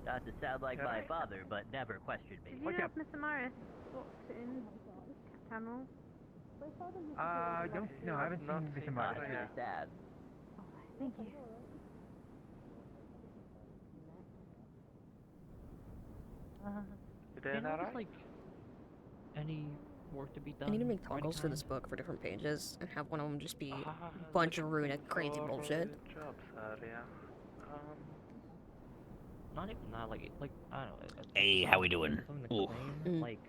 Not to sound like my father, but never questioned me. Did you know if Mr. Morris walked in tunnel? No, I haven't seen Mr. Martin. That's sad. Thank you. Like any work to be done? I need to make or any toggles for this kind? book for different pages and have one of them just be a bunch of runic crazy bullshit. Good job, sir, yeah. Not even that, like I don't know. Hey, how we doing? Something to Ooh. claim, like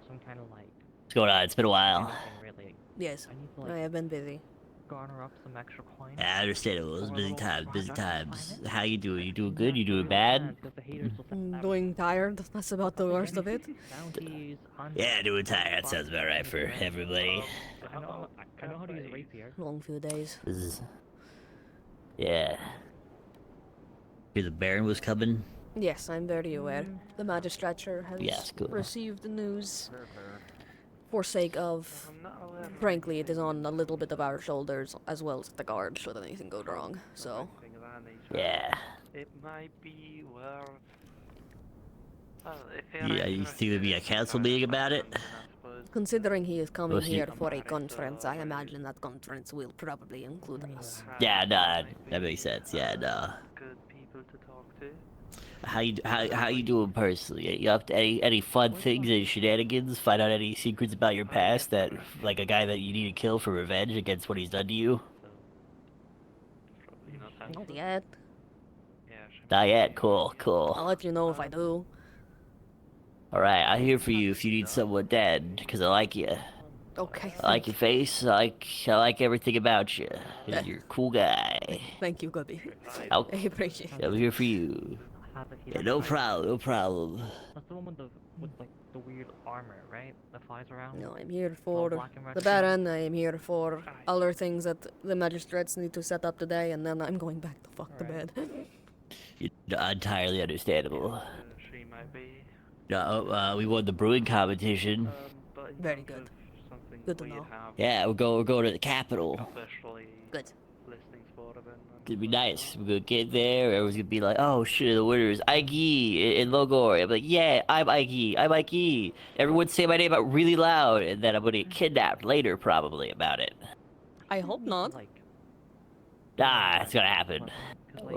some kind of like. What's going on? It's been a while. anything Really. Yes, I need to like I have been busy. garner up some extra coins. I understand it was for a busy little times, busy project times. assignment. How you doing? You doing good? You doing bad? Because the haters will I'm think doing tired, that's about the worst of it. bounties, Yeah, doing tired. That sounds about right for everybody. I know how to use a rapier. Long few days. This is... Yeah. Hear the Baron was coming? Yes, I'm very aware. The magistrature has Yes, cool. received the news. For sake of, frankly, it is on a little bit of our shoulders as well as the guard should anything go wrong. So, Yeah. It might be worth. Yeah, you think there'd be a council meeting about it? considering he is coming Was he- here for a conference, I imagine that conference will probably include us. Yeah, nah, that makes sense. Yeah, nah. Good people to talk to. How you doing personally? You up to any fun things, any shenanigans? Find out any secrets about your past that, like a guy that you need to kill for revenge against what he's done to you? Not yet. Not yet. Cool, cool. I'll let you know if I do. All right, I'm here for you if you need someone dead, because I like you. Okay. I like your face. I like everything about you. You're a cool guy. Thank you, Goody. I Okay, appreciate it. I'm here for you. Yeah, no problem, no problem. That's the one with like the weird armor, right? That flies around. No, I'm here All for black and red the Baron. I am here for other things that the magistrates need to set up today, and then I'm going back to fuck to bed. Entirely understandable. She might be. No, we won the brewing competition. But in Very terms good. of something Good to we'd know. have Yeah, we're going to the capital. officially Good. listings for them. It'd be nice. We're gonna get there. Everyone's gonna be like, "Oh shit, the winner is Ike in Logor." I'm like, "Yeah, I'm Ike. I'm Ike." Everyone say my name out really loud, and then I'm gonna get kidnapped later, probably about it. I hope not. Like, Nah, it's gonna happen.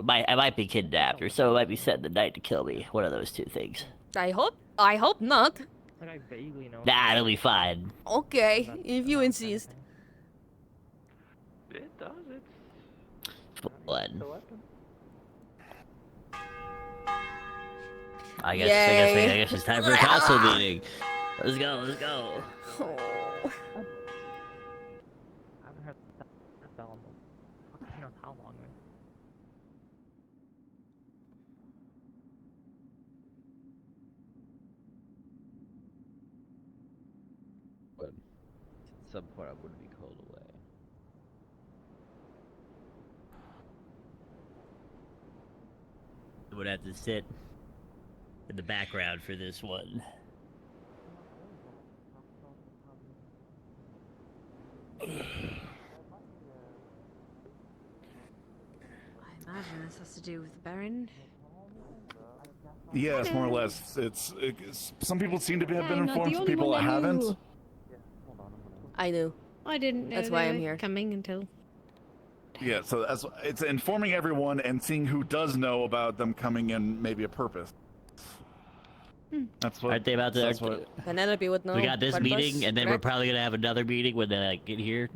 I might be kidnapped, or someone might be setting the night to kill me. One of those two things. I hope not. like I vaguely know. Nah, it'll be fine. Okay, if you insist. It does. Fun. It's a weapon. I Yay. guess it's time for a council meeting. Let's go. Oh. I haven't heard that bell in fucking knows how long. Man. But at some point I wouldn't be called away. I would have to sit in the background for this one. I imagine this has to do with the Baron. Yes, more or less. It's some people seem to have been I'm not the informed, some only people one that haven't. knew. I knew. I didn't know That's they why I'm were here. coming until. Yeah, so it's informing everyone and seeing who does know about them coming in, maybe a purpose. That's what. Aren't they about to? That's what. Penelope would know. We got this Barnabas, meeting, and then we're correct? probably gonna have another meeting when they get here.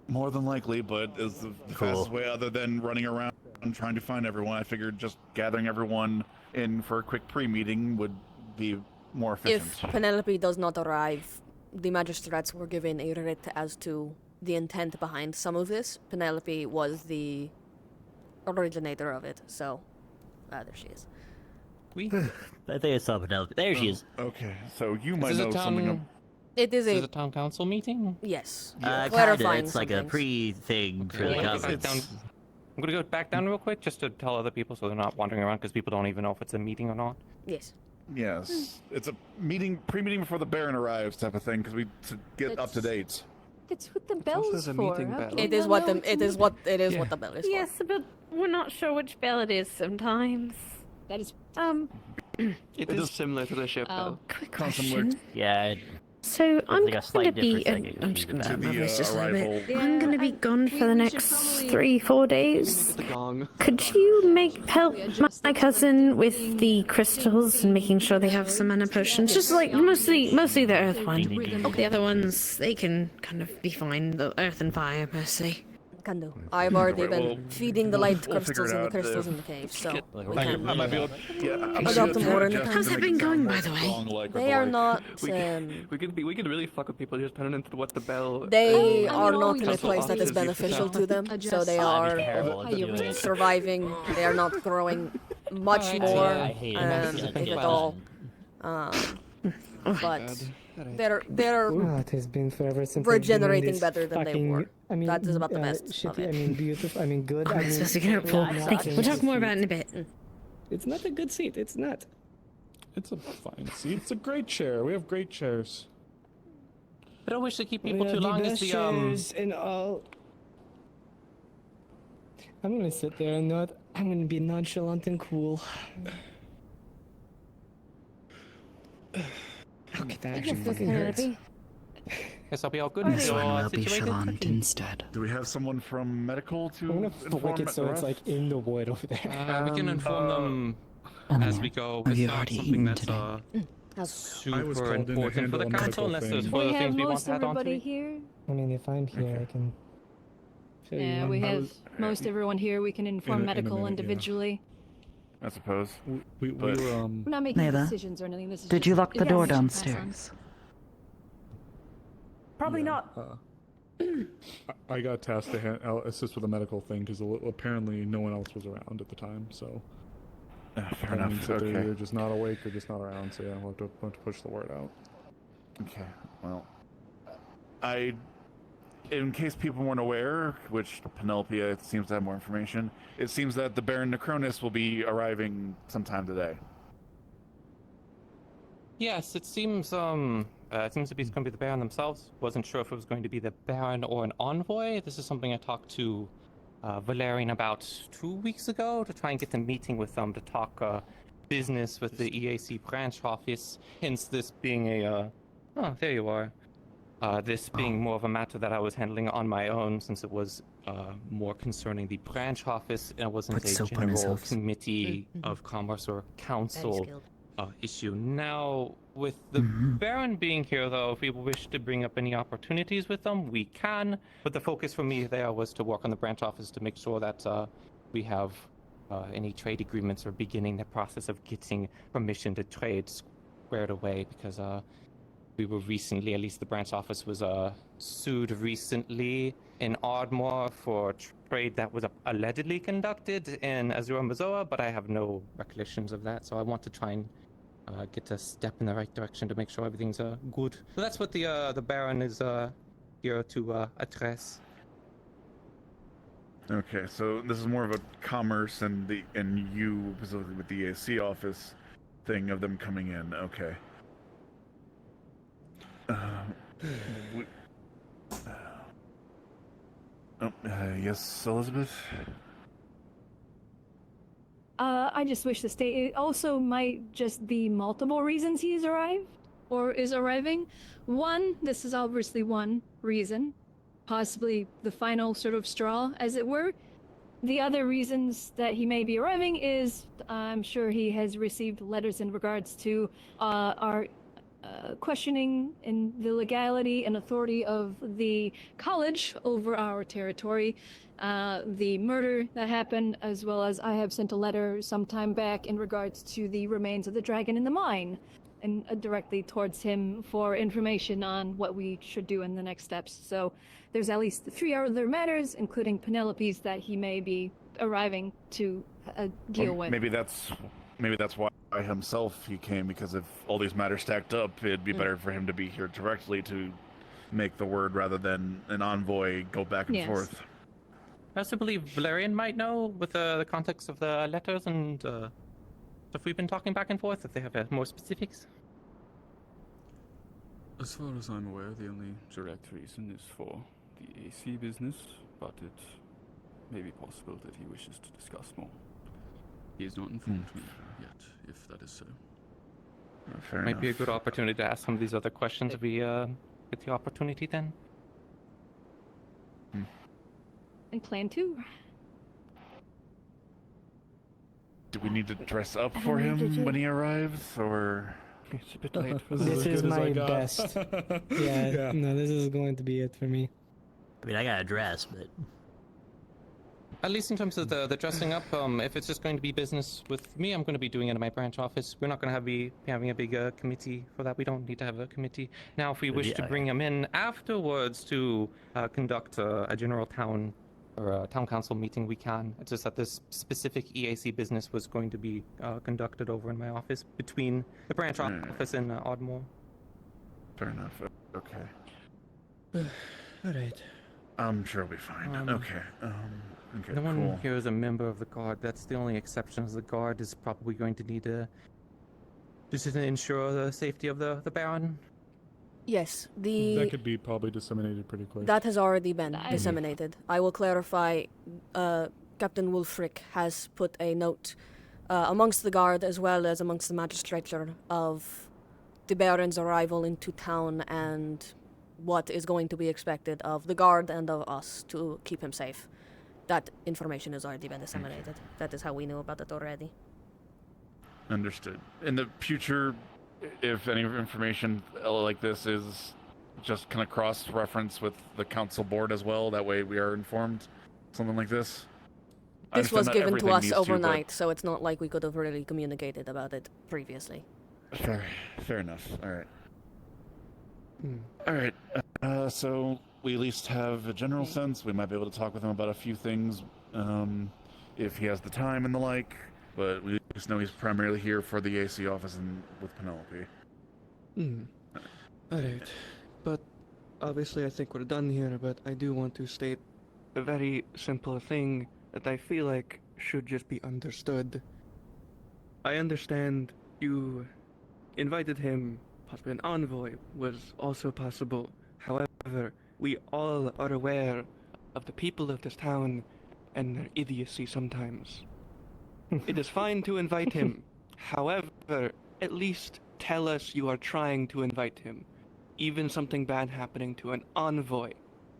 More than likely, but is the Cool. fastest way other than running around and trying to find everyone. I figured just gathering everyone in for a quick pre-meeting would be more efficient. If Penelope does not arrive, the magistrates were given a writ as to the intent behind some of this. Penelope was the originator of it, so there she is. I think I saw Penelope. There she is. Okay, so you Is might this know a something. town? It is Is this a a town council meeting? yes. Kinda. Clarifying It's like some a things. pre-thing for the I'm gonna go conference. back down. I'm gonna go back down real quick just to tell other people so they're not wandering around because people don't even know if it's a meeting or not. Yes. Yes, it's a meeting, pre-meeting before the Baron arrives, type of thing, because we to get up to date. It's what the bell's there's a for. meeting bell. okay? It is Well, what no, the it's it is what it is what the bell is Yes, but we're not sure which bell it is sometimes. That is It is similar to the ship, though. quick Sounds similar question. Yeah, So I'm like a slight gonna be. difference, I guess. I'm just gonna To have my the voice just a little arrival. bit. I'm gonna be gone for the we should next probably- 3-4 Make days. it the gong. Could you help my cousin with the crystals and making sure they have some mana potions? Just like mostly the earth one. The other ones they can kind of be fine. The earth and fire mostly. Can do. I've already Right, been well, feeding the light we'll figure crystals it and the out, crystals if- in the cave, so Like, we I can. I might be able. Yeah, I'm Adopt them more in the just How's to that make been it sound going, more by the way? strong-like or They are like- not. We could really fuck with people just depending on what the bell. They I are mean, not always in a just place that is offices used to beneficial tell. to them, so they Adjust. I'd are be terrible How at you doing would it. surviving. They are not growing much Alright, more, I hate it. if Yeah. at all. But they're Oh, it has been forever since I've been in regenerating this better than they fucking, were. I mean, That is about the best shitty, of it. I mean, beautiful. I mean, good. I I'm mean, supposed to get helpful. Yeah, Thank you. We'll talk more about it in a bit. it's not a good seat. It's not. It's a fine seat. It's a great chair. We have great chairs. I don't wish to keep We people have too the long. It's best the chairs in all. I'm gonna sit there and not. I'm gonna be nonchalant and cool. Okay, that actually fucking hurts. Guess I'll be all good until situated. instead. Do we have someone from medical to I'm gonna inform flick it so the it's rest? like in the void over there. We can inform them as we go. have It's you not already something eaten that's today? I was super called in to important for the handle a council, medical unless there's thing. further We have things we want most to add on to everybody it. here. I mean, if I'm here, I can. Fill you Yeah, in. we I have was- most everyone here. We can inform in a medical minute, yeah. individually. I suppose. We But- were We're not making Neva, decisions or anything. This is Did just you lock the door information pass on. downstairs? probably Yeah, not. I got tasked to assist with the medical thing because apparently no one else was around at the time. So Fair that enough. means that they're either Okay. just not awake or just not around. So yeah, we'll have to push the word out. Okay. Well, in case people weren't aware, which Penelope seems to have more information, it seems that the Baron Necronus will be arriving sometime today. Yes, it seems to be it's going to be the Baron themselves. Wasn't sure if it was going to be the Baron or an envoy. This is something I talked to Valerian about 2 weeks ago to try and get a meeting with them to talk business with the EAC branch office. Hence, this being a oh, there you are. This being more of a matter that I was handling on my own, since it was more concerning the branch office, and it wasn't Put a soap on his general hooves. committee of commerce or council skilled. issue. Now, with the Baron being here, though, if we wish to bring up any opportunities with them, we can. But the focus for me there was to work on the branch office to make sure that we have any trade agreements or beginning the process of getting permission to trade squared away, because we were recently, at least the branch office was sued recently in Ardmore for trade that was allegedly conducted in Azura Mazoa, but I have no recollections of that, so I want to try and get a step in the right direction to make sure everything's good. So that's what the Baron is here to address. Okay, so this is more of a commerce and you specifically with the EAC office thing of them coming in. Okay. Yes, Elizabeth? I just wish to state it also might just be multiple reasons he's arrived or is arriving. One, this is obviously one reason, possibly the final sort of straw, as it were. The other reasons that he may be arriving is I'm sure he has received letters in regards to our questioning in the legality and authority of the college over our territory, the murder that happened, as well as I have sent a letter some time back in regards to the remains of the dragon in the mine, and directly towards him for information on what we should do in the next steps. So there's at least 3 other matters, including Penelope's, that he may be arriving to deal with. Maybe that's why himself he came, because if all these matters stacked up, it'd be better for him to be here directly to make the word rather than an envoy go back and Yes. forth. I also believe Valerian might know with the context of the letters and stuff we've been talking back and forth, if they have more specifics. As far as I'm aware, the only direct reason is for the AC business, but it may be possible that he wishes to discuss more. He has not informed me yet, if that is so. Fair Might be a enough. good opportunity to ask some of these other questions if we get the opportunity then. And plan 2. Do we need to dress up I for don't know, him when he arrives, or? It's a bit late for This that. is as I my got. best. Yeah, no, this is going to be it for me. I mean, I got a dress, but At least in terms of the dressing up, if it's just going to be business with me, I'm going to be doing it in my branch office. We're not going to be having a big committee for that. We don't need to have a committee. Now, if we wish to Yeah. bring him in afterwards to conduct a general town or a town council meeting, we can. It's just that this specific EAC business was going to be conducted over in my office between the branch office and Ardmore. Fair enough. Okay. All right. I'm sure we'll be fine. Okay. Okay. No one Cool. here is a member of the guard. That's the only exception. Is the guard is probably going to need to just to ensure the safety of the Baron. Yes, That could be probably disseminated pretty quick. that has already been disseminated. I will clarify. Captain Wulfric has put a note amongst the guard as well as amongst the magistrature of the Baron's arrival into town and what is going to be expected of the guard and of us to keep him safe. That information has already been disseminated. That is how we knew about it already. Understood. In the future, if any information like this is just kind of cross-reference with the council board as well, that way we are informed. Something like this. I This was understand not given to everything us needs overnight, so it's not like we could have really communicated about it previously. but fair enough. All right. All right. So we at least have a general sense. We might be able to talk with him about a few things, if he has the time and the like. But we just know he's primarily here for the AC office and with Penelope. Alright. But obviously I think we're done here, but I do want to state a very simple thing that I feel like should just be understood. I understand you invited him, possibly an envoy was also possible. However, we all are aware of the people of this town and their idiocy sometimes. It is fine to invite him. However, at least tell us you are trying to invite him. Even something bad happening to an envoy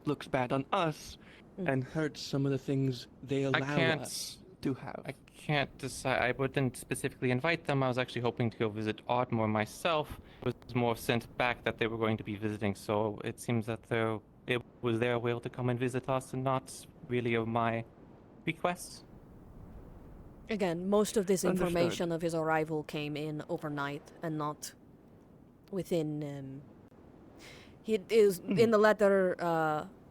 looks bad on us and hurts some of the things they allow us to have. I can't decide. I wouldn't specifically invite them. I was actually hoping to go visit Ardmore myself. It was more sent back that they were going to be visiting, so it seems that it was their will to come and visit us and not really of my request. Again, most of this Understood. information of his arrival came in overnight and not within. He is in the letter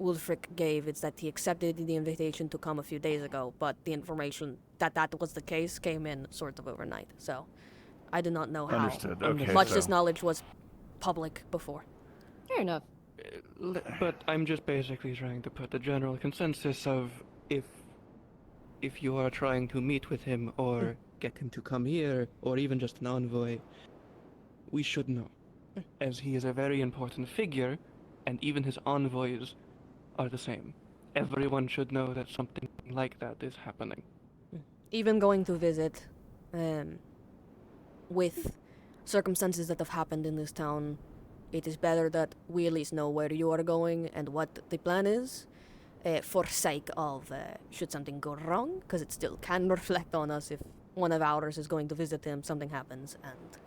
Wulfric gave. It's that he accepted the invitation to come a few days ago, but the information that was the case came in sort of overnight. So, I do not know how Understood. Okay. much so this knowledge was public before. Fair enough. But I'm just basically trying to put a general consensus of if you are trying to meet with him or get him to come here or even just an envoy, we should know, as he is a very important figure, and even his envoys are the same. Everyone should know that something like that is happening. Even going to visit, with circumstances that have happened in this town, it is better that we at least know where you are going and what the plan is, for sake of should something go wrong, because it still can reflect on us if one of ours is going to visit him, something happens, and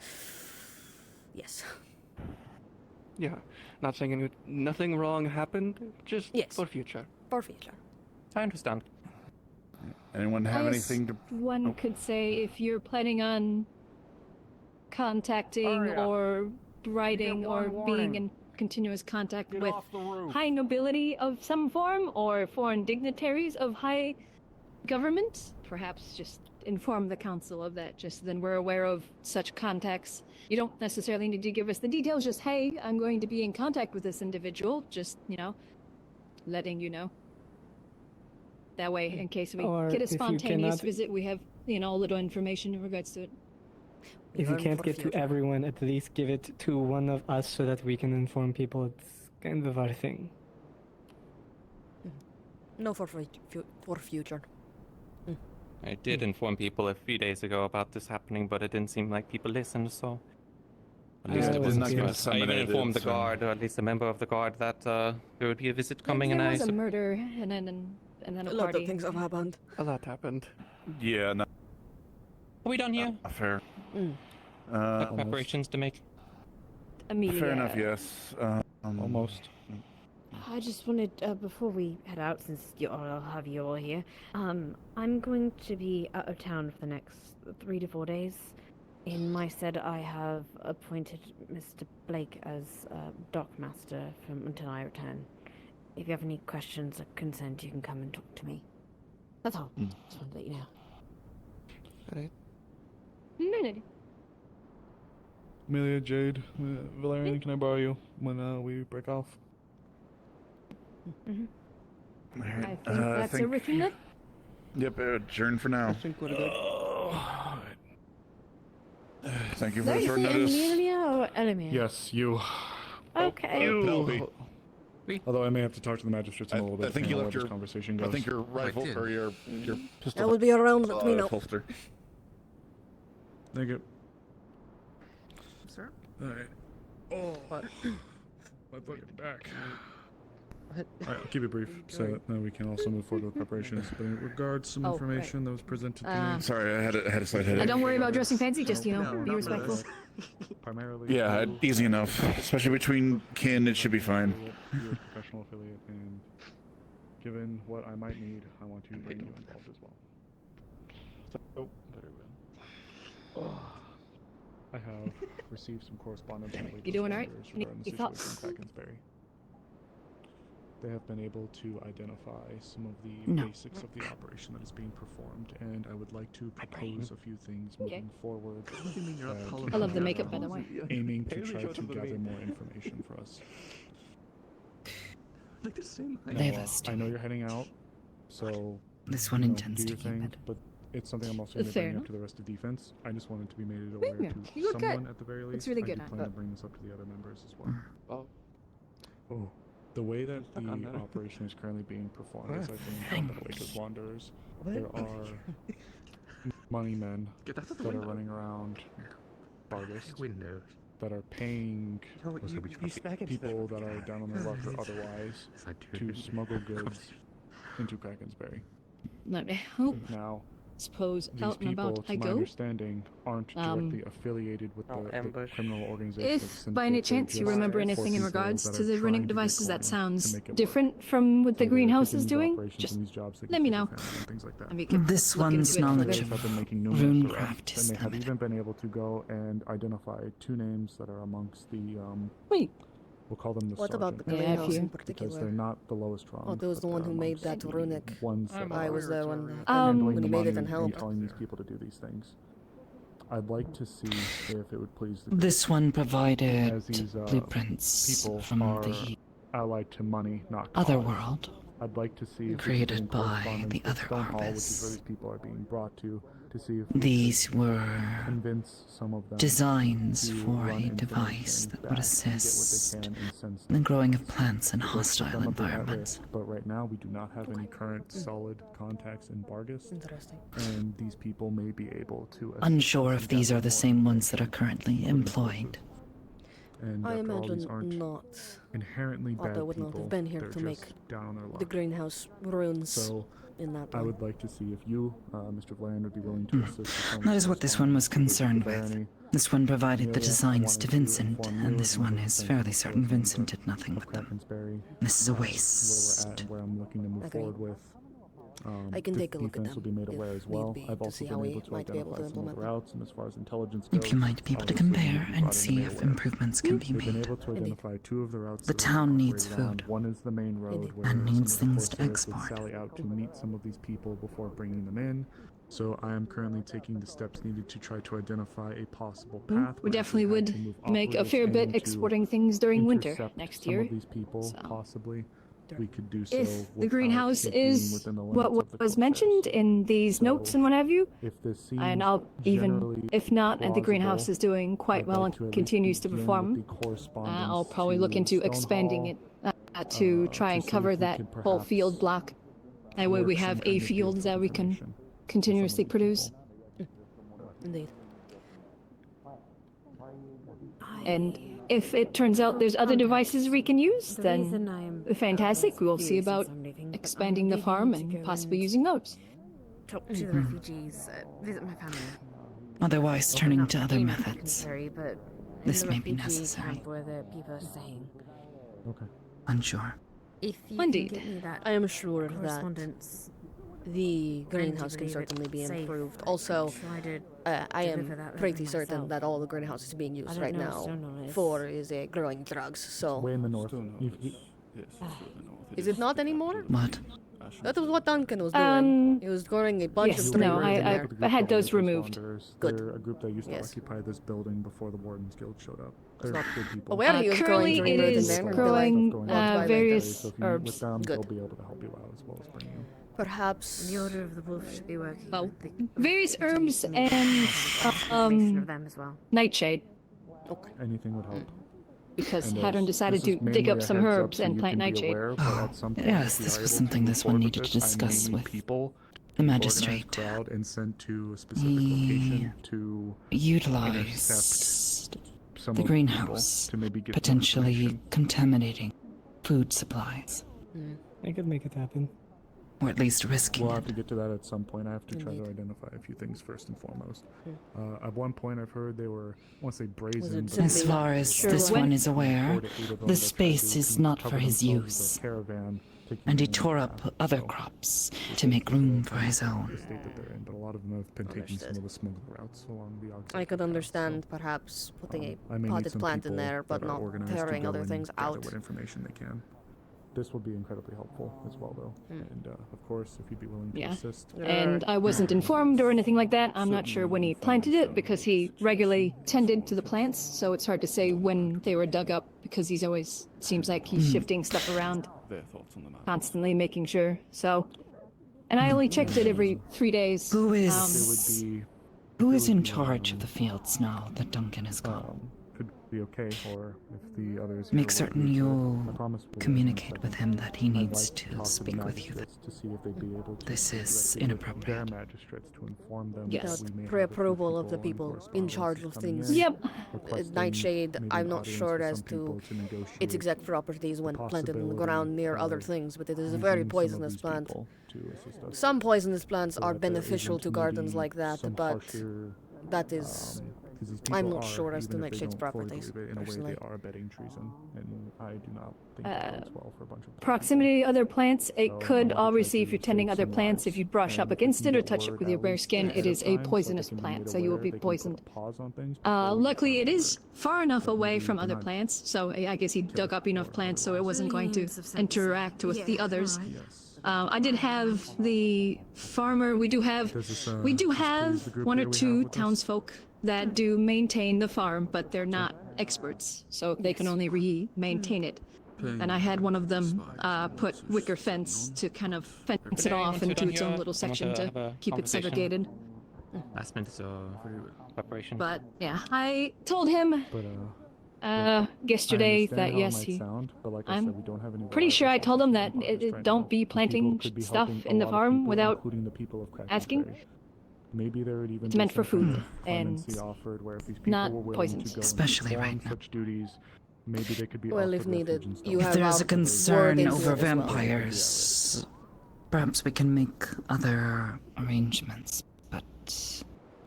yes. Yeah, not saying nothing wrong happened, just for future. For future. I understand. Anyone have I guess anything to? One could say if you're planning on contacting or writing or being in continuous contact with high nobility of some form or foreign dignitaries of high government, perhaps just inform the council of that, just then we're aware of such contacts. You don't necessarily need to give us the details, just, hey, I'm going to be in contact with this individual, just, letting you know. That way, in case we Or get a if you spontaneous cannot- visit, we have, a little information in regards to it. If you can't get to everyone, at least give it to one of us so that we can inform people. It's kind of our thing. No, for future. I did inform people a few days ago about this happening, but it didn't seem like people listened, so... At least Yeah, it it wasn't didn't too get much. I even disseminated, informed the so- guard, or at least a member of the guard, that there would be a visit coming, there and I... was a murder and then a A lot party. of things have happened. A lot happened. Yeah, no, Are we done here? not fair. Like preparations to make? Amelia. Fair enough, yes. Almost. I just wanted, before we head out, since I'll have you all here, I'm going to be out of town for the next 3 to 4 days. In my stead, I have appointed Mr. Blake as dockmaster until I return. If you have any questions or concerns, you can come and talk to me. That's all. Just wanted to let you know. Alright. No. Amelia, Jade, Valerian, can I borrow you when we break off? I think that's everything then. Yep, adjourn for now. I think we're good. Thank you Did for I the short say notice. Amelia or Elemmire? Yes, you. Okay. Penelope. Although I may have to talk to the magistrates in a little bit. I think you depending on left where your this conversation goes. I think your rifle did. or your pistol. I will be around, let me know. Holster. Thank you. Sir? Alright. Oh, my fucking back. What? Alright, I'll keep it brief so that now we can also move forward with preparations. But in regards some Oh, information that was presented to me, Sorry, I had a slight headache. Don't worry about dressing fancy, just, be not respectful. primarily. Yeah, easy enough. Especially between kin, it should be fine. You're a professional affiliate, and given what I might need, I want to bring you involved as well. So, very well. I have received some correspondence from You doing alright? regarding the Any thoughts? situation in Kraken's They have been able to identify some of the No. basics of the operation that is being performed, and I would like to propose a few things moving forward. I love the makeup, by the way. Aiming to try to gather more information for us. Like the same height. Leave Now, us to I know you're heading out, so This one you know, intends do to your keep thing, it. but it's something I'm also going to Fair bring up enough. to the rest of defense. I just wanted to be made aware Yeah, to you look someone good. at the very least. Looks really I good, do I plan to thought. bring this up to the other members as well. Oh. Oh, the way that Stuck on the that. operation is currently being performed is, I think, Thank on the Lake of Wanderers. What? There are money men Get out of the that are window. running around Bargus Window. that are paying people that are down on their luck or otherwise Yes, I do. to smuggle goods into Krakensberry. Let me hope. Now, Suppose these out and people, about to I my go. understanding, aren't directly affiliated with Oh, the ambush. criminal organization. If by any chance you remember anything in regards to the running devices that sounds different from what the greenhouse is doing, just let me know. And we can This look one's into it knowledge further. of have been making numerous arrests, runecraft is and they have limited. even been able to go and identify 2 names that are amongst the Wait, we'll call them the What about the sergeants, Yeah, if greenhouse you- in because particular? they're not the lowest rung. Oh, there was but the one they're who made amongst that the runic. ones that I'm I are was the one that handling when the he made it money and helped. telling these people to do these things. I'd like to see if it would please the This one provided as these blueprints people from are the allied to money, not other cause. world. I'd like to see if Created we could by correspondence the with other Stonehall, which is harvests. where these people are being brought to see if we These could were convince some of them designs to for run a information device that would back and assist get what they can and send in the growing of plants in because for hostile some of them at environments. risk, but right now we do not have any current solid contacts in Bargus, Interesting. and these people may be able to assist Unsure us if in these are gathering the more same ones that are information currently from the employed. sources. And I after all, these imagine aren't not. inherently Otto bad would not have people. been here They're to just make down on their luck. The greenhouse runes So in that I one. would like to see if you, Mr. Valerian, would be willing to assist with some That is what this one was concerned with. barony. This one provided the Amelia, I designs to wanted to Vincent, inform you and of this the one movement is of fairly the certain force Vincent of did nothing with them. Krakensberry, This is a where we're at waste. and where I'm looking to move Okay. forward with. I can the take a look at defense them will be made if aware as need well. be I've to also see been how we able to might be able identify to some of the implement them. routes, and as far as intelligence goes, If you might be able to obviously we compare need to be and brought see in if aware. improvements can be We've been made. able to identify 2 of the routes. The that we're town needs operating on. food. One is the main road Indeed. where And some needs of the things to foresters would export. sally out to meet some of these people before bringing them in. So I am currently taking the steps needed to try to identify a possible path. we where if definitely had would to move make a operatives fair in bit to exporting things during winter intercept next some year. of these people, so. possibly. We could do so If the without greenhouse it being is within the what limits of the was court mentioned affairs. in these notes and what have you, If this seems and I'll even, generally if not, and the greenhouse plausible, is doing quite I'd well like to and at least continues to begin with perform, the correspondence I'll probably look to into expanding Stonehall, it to try to and see cover if we that could whole perhaps field block. That way we work some have kind a of deal field with that we can information. continuously produce. Indeed. And if it turns out there's other devices we can use, then fantastic. We'll see about expanding the farm and possibly using those. Talk to the refugees, visit my family. Otherwise, turning to other methods. This may be necessary. Where the people are staying. Okay. Unsure. If you Indeed. can get me that I am sure that the greenhouse can certainly be improved. Also, I am pretty certain that all the greenhouses being used right now for is growing drugs. So Way in the north. is it not anymore? What? That was what Duncan was doing. He was growing a bunch yes, of no, drugs in there. I had those removed. Good. They're a group that used to Yes. occupy this building before the Wardens Guild showed up. They're good people. Aware he was Currently, growing it drugs is in there. growing Twilight various So if you meet herbs. with them, Good. they'll be able to help you out as well as bring you. Perhaps The Order of the Wolf should be working. Well, with the various herbs and information of them as well. nightshade, Anything would help. because And Hadron decided this to is dig mainly up a some heads up herbs so and you plant can be nightshade. aware, but at some point, Yes, if you this are was able something move this one forward needed with to this, I may discuss need with people the organized magistrate. crowd and sent to a specific He location to utilized some the of greenhouse, people to maybe get some potentially information. contaminating food supplies, I could make it happen. or at least risking We'll it. have to get to that at some point. I have to try to identify a few things first and foremost. At one point, I've heard they were, I won't say brazen, but As far as Sure, this when- one is aware, 4 to 8 of them the that tried space to is not cover for his themselves use, with a caravan, taking and he them tore in up half. other So, crops to make room for his the own. state that they're in, but a lot of them have been taking some of the smuggler routes along the I could understand perhaps putting I may a need potted some plant in people there, but that are not organized to tearing go other and things gather out. what information they can. This will be incredibly helpful as well, though. And of course, if you'd be willing to Yeah. assist. And I wasn't informed or anything like that. I'm not sure when he planted it because he regularly tended to the plants, so it's hard to say when they were dug up because he's always seems like he's shifting stuff around Their thoughts on the matter. constantly, making sure. So, and I only checked it every 3 days. Who It is would be who is in would be, charge of the fields now that Duncan is gone? could be okay, or if the others Make here certain would agree to it, you'll I promise we'll get communicate them with set him up. that he I'd needs like to talk the speak with you. magistrates to see if they'd be able to This is directly with inappropriate. Their magistrates to inform them Yes. that Without we may have a few pre-approval of the in people in correspondence charge of coming things. in, Yep. requesting Nightshade, maybe I'm an not audience sure with as some to people negotiate its exact properties when planted in the possibility ground near other of things, but it is a using very some of poisonous these plant. people to assist us. Some poisonous plants So are that there beneficial isn't to gardens maybe like that, some but harsher, that is 'cause these I'm people not are, sure as to even if they Nightshade's don't fully properties, believe it, in a way personally. they are abetting treason, and I do not think that bodes well for a bunch of Proximity to other plants, it So could I'm gonna obviously, try if to you're tending save other some plants, if lives. you brush up And if against we it can or get touch it word with your at bare least skin, ahead it of is a time so that poisonous they can be plant, made so you will aware, be they can put a poisoned. pause on things before we Luckily, get it is further. far enough away we from do other not plants, so I guess he dug up enough plants so it wasn't going to Millions of cents. interact with the Yeah, others. alright. Yes. I did have the farmer. We do have Does this, we do displease have the group one or here we have two with us? townsfolk that do maintain the farm, but they're not experts, so they can only maintain it. And I had one of them put wicker fence to kind of fence it off into its own little section to keep it segregated. Last minute preparation. But yeah, I told him But yesterday I that understand how it yes, might he. sound, but like I I'm said, we don't have any pretty sure I reliable told him sources that of funds right don't now. be These planting people could be stuff helping a in the lot of farm people, without including the people of Crackling asking. Parish. Maybe there would even It's be meant some for food kind of clemency and offered where if these people not were willing poisoned. to go Especially and right perform now. such duties, maybe they could be Well, offered if needed, refuge and you stuff. If there is a have concern wording over as well. vampires, perhaps we can make other arrangements, but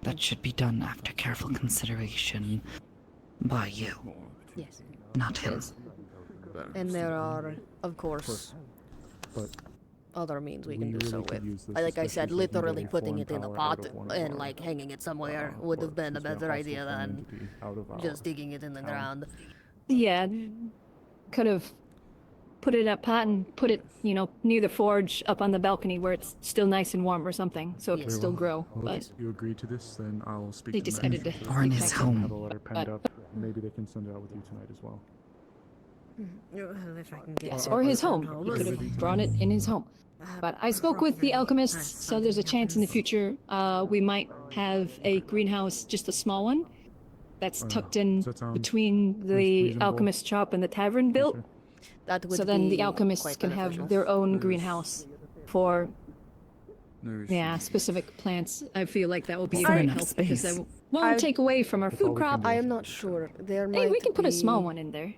that should be done after careful consideration by you, Yes. not him. And there are, of course, But other means we can we do so really could with. use this, Like I especially said, if we can literally get putting foreign it in a power out pot of one of and our, like hanging it somewhere would have been a since we're better hostile idea foreign than entity out of our just digging it in the town. ground. Yeah, could have put it in a pot and put it, near the forge up on the balcony where it's still nice and warm or something, so it can Yes. still grow. Well, But if you agree to this, then I'll speak they to the decided to. magistrate Or in his Exactly. home. have a letter penned But- up. Maybe they can send it out with you tonight as well. If I can get Yes, or his home. He could have drawn it in his home. But I spoke with the alchemists, so there's a chance in the future we might have a greenhouse, just a small one, that's tucked in does that sound between the reasonable? alchemist shop and the tavern built. Sure. That would So then be the alchemists quite can beneficial. have their own There's- greenhouse for No Yeah, issues. specific plants. I feel like that will be a Fair great enough help because space. that won't take away from our That's all food we can crop. do. I am not sure. There might Hey, we can put a small be- one in there.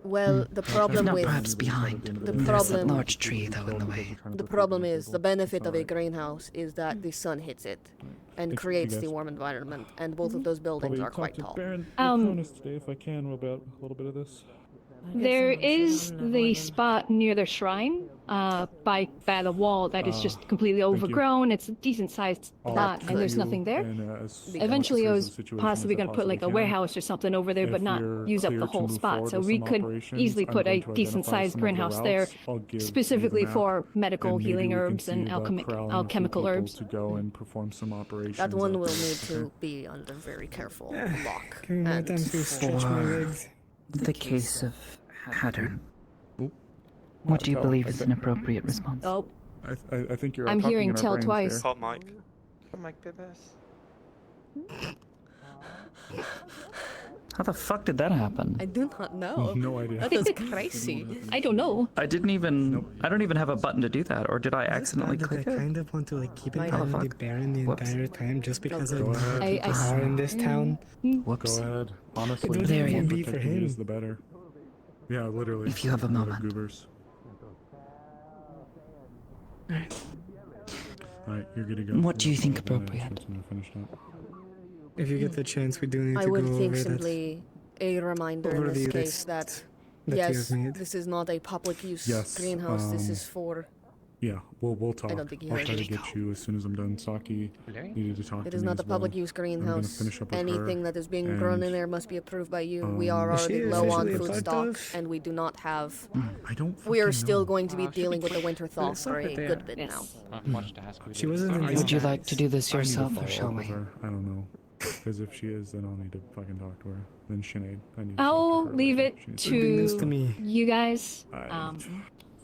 Well, the problem Not with perhaps behind. the There's problem- that large tree, though, in the way. the problem is the benefit of a greenhouse is that the sun hits it and Thank you, creates the guys. warm environment, and both of those buildings Probably are quite talk to tall. Baron Um, Cronus today if I can about a little bit of this. There is the spot near the shrine, by the wall that is just completely you. overgrown. It's a decent sized I'll lot, and there's you nothing there. and, as Eventually, I much was as the situation possibly as I going to put like a possibly can. warehouse or something over there, but If not you're use up clear the to whole move spot. forward So with we some could operations, easily I'm put a going to decent identify sized some of the greenhouse there, routes. I'll give you the specifically map, for medical and maybe healing we can herbs see and about corralling a few alchemical people herbs. to go and perform some operations. That one out will there. need to be under very careful lock. Give me more and time to stretch my legs. The case of Hattern. Oop. What do you Tell, believe I is think- an appropriate response? Oh, I think you're I'm talking hearing in our tell brains twice. there. Call Mike. Mike did this. How the fuck did that happen? I do not know. No idea. That is crazy. I don't know. I don't even have a button to do that, or did I accidentally I click it? kind of want to like keep an Might eye have. on the Baron the Whoops. entire time, just because Go ahead. I people are in this town. Whoops. Go ahead. Honestly, It the wouldn't more even be for protected he him. is, the better. Yeah, literally. If you have a Lot of moment. Goobers. Alright, you're good to go. What do you think I'm gonna appropriate? finish up. If you get the chance, we do need I to would go think over simply a reminder over in this the case list that that you yes, have made. this is not a public use Yes, greenhouse. This is for. Yeah, we'll talk. don't think he I'll heard try to it. get you as soon as I'm done. Saki needed to talk It to is me not as a public well. use gonna greenhouse. finish up with Anything her, that is being grown in and, there must be approved by you. We are Is already she low on officially a food part stock, of? and we do not have. I don't. We are fucking still know. going to be Should be dealing with the quick. winter thaw for a they good are. bit Yes. now. Not much to ask. She wasn't in Would you like to do this I need to yourself, or follow shall up we? with her. I don't know. Because if she is, then I'll need to fucking talk to her. Then Sinead, I need to I'll talk to her leave later. it She needs It'd be news to to me. you guys. I-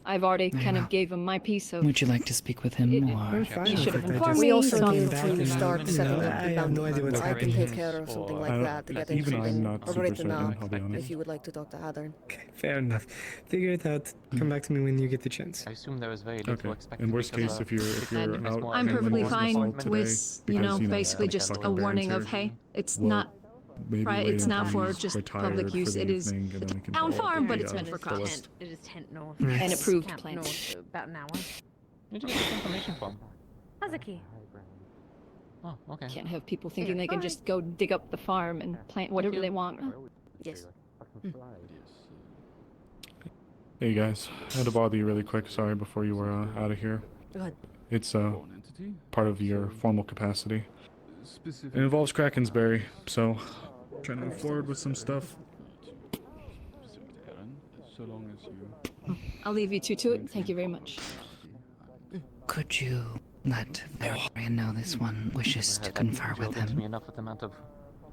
I've already kind Yeah. of gave him my piece of. Would you like to speak with him, I'm or fine You with should have it, I informed just me, We also so- need came back to and, start setting I up the have no bounty idea what's hunt. I can happening take here. care of something I like don't- that to get even I'm something not super written certain, out. I'll be honest. If you would like to talk to Hathorn. Okay, fair enough. Figure it out. Come back to me when you get the chance. I assume there was very little Okay. expected. In worst because, case, if you're And out, I'm handling perfectly business fine all today, with, because, basically the just fucking a Baron's warning here, of, hey, it's we'll not maybe right, wait it's not until for he's just retired public for use. the It is evening, and then we can town follow up farm, with but the, it's meant for the list. content. It is 10 north. Yes. And approved Camp plant. north, about an hour. Where'd you get this information from? Hazuki. Oh, okay. Can't have people thinking Yeah. they can just go dig up the farm and plant whatever you. they want. Yes. Hey guys, I had to bother you really quick. Sorry, before you were out of here. Go ahead. It's Foreign entity? part of your formal capacity. Specific. It involves Krakensberry, so trying to move forward with some stuff. Specific to Aaron, so long as you. I'll leave you two to it. Thank you very much. could you let Varian know this one wishes to confer with Me him enough with the amount of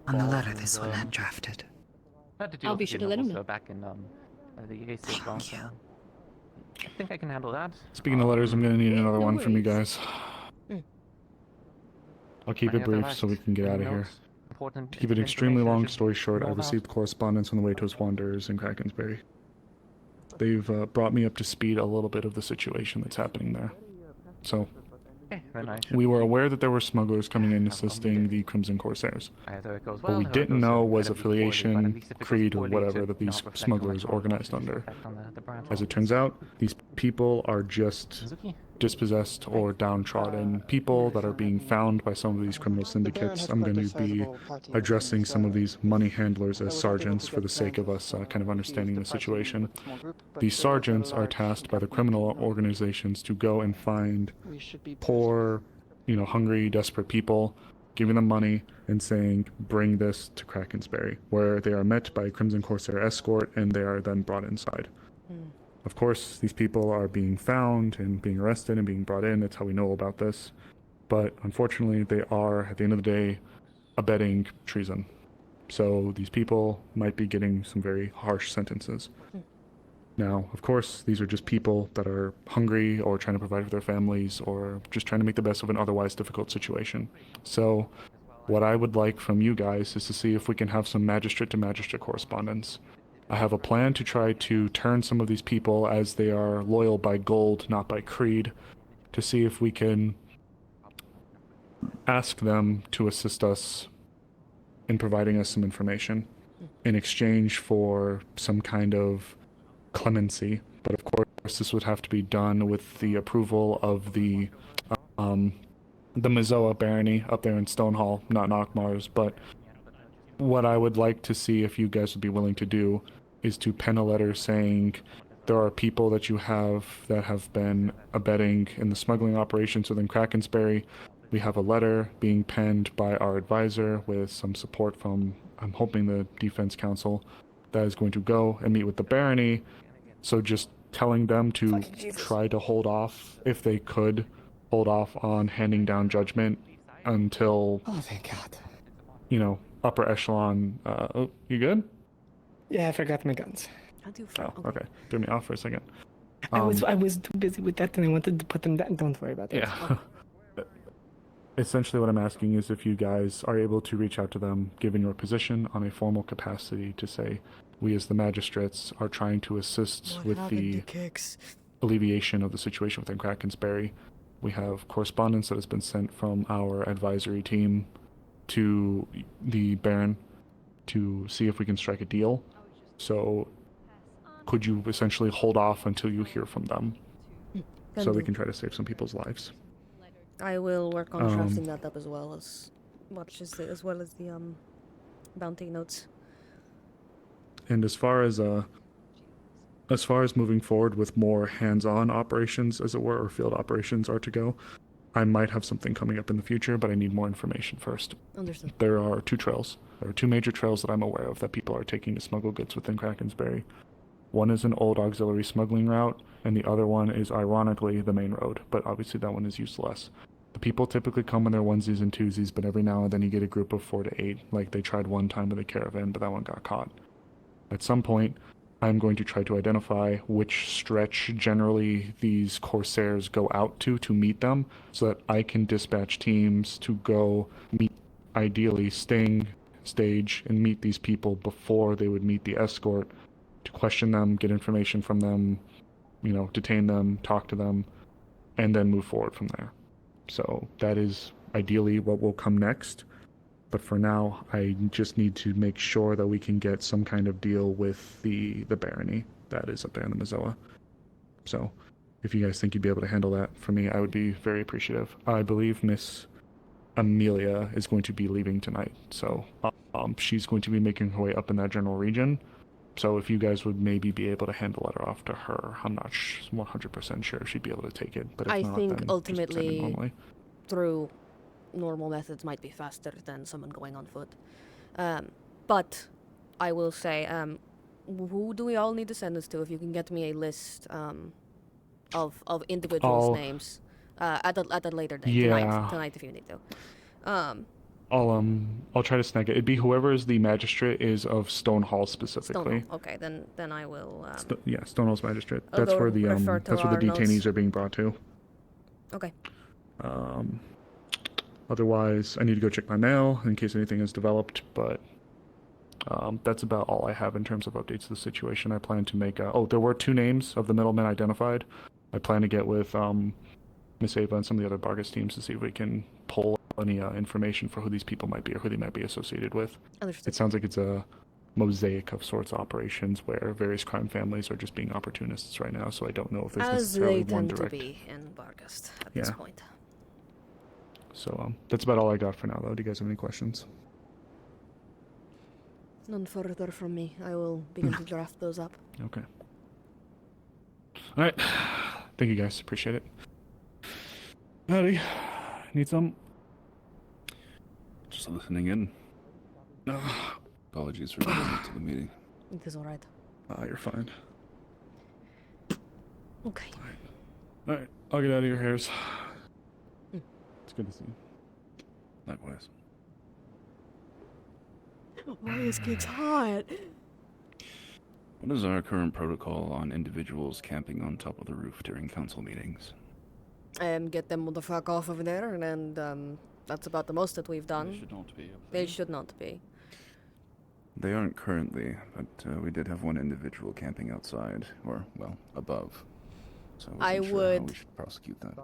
on the balls letter and, this one had drafted? had to deal I'll be with sure the to let him also know. back in the AC as well. So I think I can handle that. Speaking of letters, I'm gonna need another no one from you worries. guys. I'll keep Any it other brief last so we can get out of here. notes? Important To keep it extremely long information story short, I know about? received correspondence on the way to his wanderers in Krakensberry. They've brought me up to speed a little bit of the situation that's happening there. So, Okay, then I should we were aware that there were smugglers coming in assisting the Crimson Corsairs. either it goes What well, we or it didn't goes know incredibly was poorly, but affiliation, at least if it goes creed, or poorly, whatever it that should these not reflect on my smugglers current organized policies, under. effect on the branch As it office. turns out, these people are just Suzuki? dispossessed or downtrodden people that are being found by some of these criminal syndicates. I'm going to be addressing some of these money handlers as sergeants for the sake of us kind of understanding the situation. These sergeants are tasked by the criminal organizations to go and find poor, hungry, desperate people, giving them money and saying, bring this to Krakensberry, where they are met by a Crimson Corsair escort and they are then brought inside. Of course, these people are being found and being arrested and being brought in. That's how we know about this. But unfortunately, they are, at the end of the day, abetting treason. So these people might be getting some very harsh sentences. Now, of course, these are just people that are hungry or trying to provide for their families or just trying to make the best of an otherwise difficult situation. So what I would like from you guys is to see if we can have some magistrate to magistrate correspondence. I have a plan to try to turn some of these people, as they are loyal by gold, not by creed, to see if we can ask them to assist us in providing us some information in exchange for some kind of clemency. But of course, this would have to be done with the approval of the Mazoa barony up there in Stonehall, not Nockmars. But what I would like to see, if you guys would be willing to do, is to pen a letter saying there are people that you have that have been abetting in the smuggling operations within Krakensberry. We have a letter being penned by our advisor with some support from, I'm hoping, the Defense Council, that is going to go and meet with the barony. So just telling them to try to hold off, if they could, hold off on handing down judgment until, Oh, thank God. you know, upper echelon. Oh, you good? Yeah, I forgot my guns. Oh, okay. Threw me off for a second. I was too busy with that and I wanted to put them down. Don't worry about it. Yeah. Essentially what I'm asking is if you guys are able to reach out to them, given your position, on a formal capacity to say, we as the magistrates are trying to assist with the alleviation of the situation within Krakensberry. We have correspondence that has been sent from our advisory team to the Baron to see if we can strike a deal. So could you essentially hold off until you hear from them so we can try to save some people's lives? I will work on drafting that up as well as the bounty notes. And as far as moving forward with more hands-on operations, as it were, or field operations are to go, I might have something coming up in the future, but I need more information first. Understood. There are two trails. There are two major trails that I'm aware of that people are taking to smuggle goods within Krakensberry. One is an old auxiliary smuggling route, and the other one is ironically the main road, but obviously that one is used less. The people typically come in their onesies and twosies, but every now and then you get a group of 4 to 8, like they tried one time with a caravan, but that one got caught. At some point, I'm going to try to identify which stretch generally these corsairs go out to meet them, so that I can dispatch teams to go meet, ideally stage and meet these people before they would meet the escort, to question them, get information from them, you know, detain them, talk to them, and then move forward from there. So that is ideally what will come next. But for now, I just need to make sure that we can get some kind of deal with the barony that is up there in the Mazoa. So if you guys think you'd be able to handle that for me, I would be very appreciative. I believe Miss Amelia is going to be leaving tonight, so she's going to be making her way up in that general region. So if you guys would maybe be able to hand the letter off to her, I'm not 100% sure she'd be able to take it. But if I not, think then ultimately, just send it normally. through normal methods might be faster than someone going on foot. But I will say, who do we all need to send this to? If you can get me a list of individuals' names at a later date, tonight if you need to. I'll try to snag it. It'd be whoever is the magistrate is of Stonehall specifically. Stonehall. Okay, then I will. Stonehall's magistrate. I'll That's go where the refer to that's where the our detainees notes. are being brought to. Okay. Otherwise, I need to go check my mail in case anything has developed, but that's about all I have in terms of updates to the situation. I plan to make there were 2 names of the middlemen identified. I plan to get with Miss Ava and some of the other Bargus teams to see if we can pull any information for who these people might be or who they might be associated with. Understood. It sounds like it's a mosaic of sorts of operations where various crime families are just being opportunists right now, so I don't know if there's necessarily one direct. As they tend to be in Bargus at this point. So that's about all I got for now, though. Do you guys have any questions? None further from me. I will begin to draft those up. Okay. All right. Thank you, guys. Appreciate it. Howdy. Need some? Just listening in. Apologies for being late to the meeting. It is alright. You're fine. Okay. All right. I'll get out of your hairs. It's good to see you. Likewise. Why is kids hot? What is our current protocol on individuals camping on top of the roof during council meetings? Get them the fuck off of there, and that's about the most that we've done. They should not be. They should not be. They aren't currently, but we did have one individual camping outside, or, well, above. So I wasn't sure how we should prosecute that.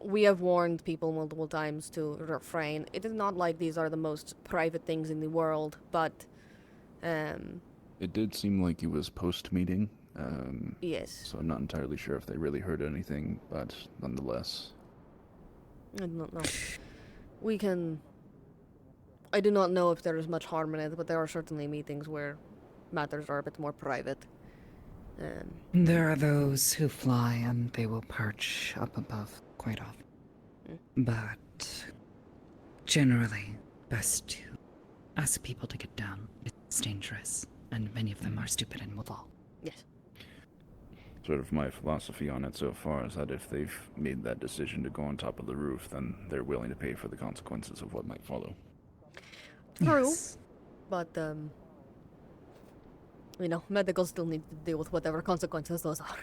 we have warned people multiple times to refrain. It is not like these are the most private things in the world, but, It did seem like it was post-meeting. yes. So I'm not entirely sure if they really heard anything, but nonetheless. I do not know. We can... I do not know if there is much harm in it, but there are certainly meetings where matters are a bit more private. There are those who fly and they will perch up above quite often. But generally, best to ask people to get down. It's dangerous, and many of them are stupid and will fall. Yes. Sort of my philosophy on it so far is that if they've made that decision to go on top of the roof, then they're willing to pay for the consequences of what might follow. True. Yes. But, you know, medical still need to deal with whatever consequences those are.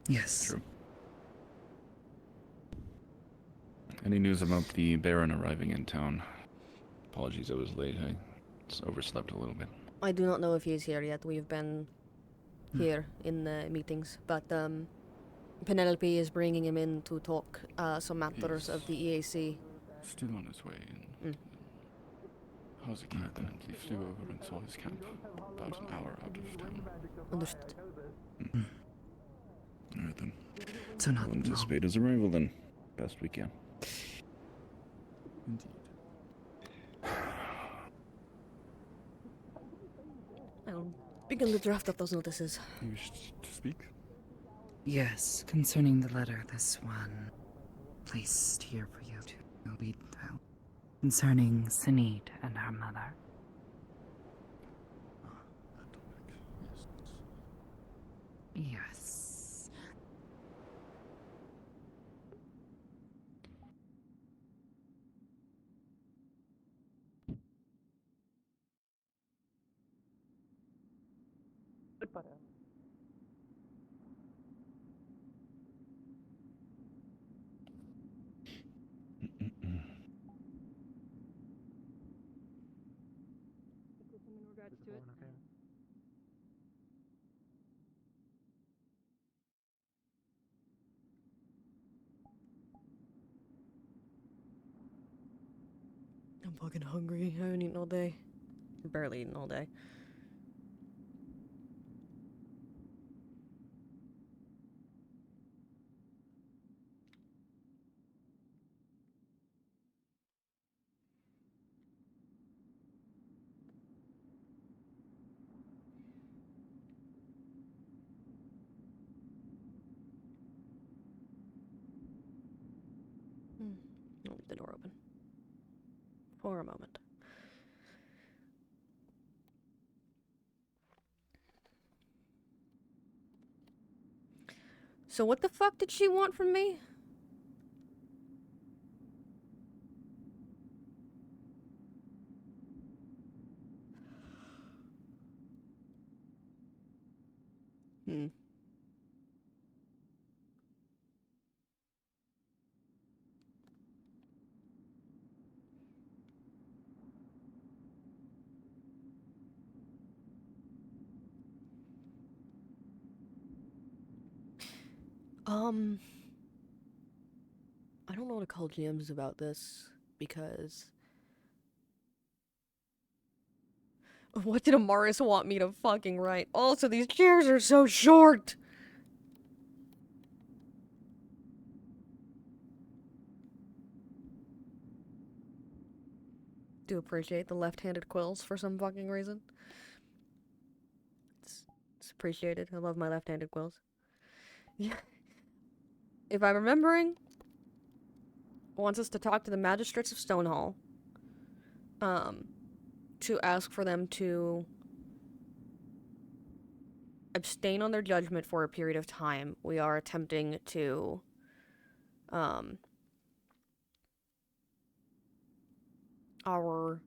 Yes. True. Any news about the Baron arriving in town? Apologies I was late. I just overslept a little bit. I do not know if he is here yet. We've been here in meetings, but Penelope is bringing him in to talk some matters of the EAC. Still on his way in. How's it coincidentally flew over and saw his camp about an hour out of town. Understood. Alright then. So not We'll anticipate his arrival then. Best we can. Indeed. I'll begin the draft of those notices. You wish to speak? Yes, concerning the letter, this one placed here for you to read through. Concerning Sinead and her mother. Yes. I'm fucking hungry. I haven't eaten all day. Barely eaten all day. I'll leave the door open. For a moment. So what the fuck did she want from me? I don't know what to call GMs about this, because... What did Amaris want me to fucking write? Also, these chairs are so short! Do appreciate the left-handed quills for some fucking reason. It's appreciated. I love my left-handed quills. Yeah. If I'm remembering, wants us to talk to the magistrates of Stonehall, to ask for them to abstain on their judgment for a period of time. We are attempting to, our,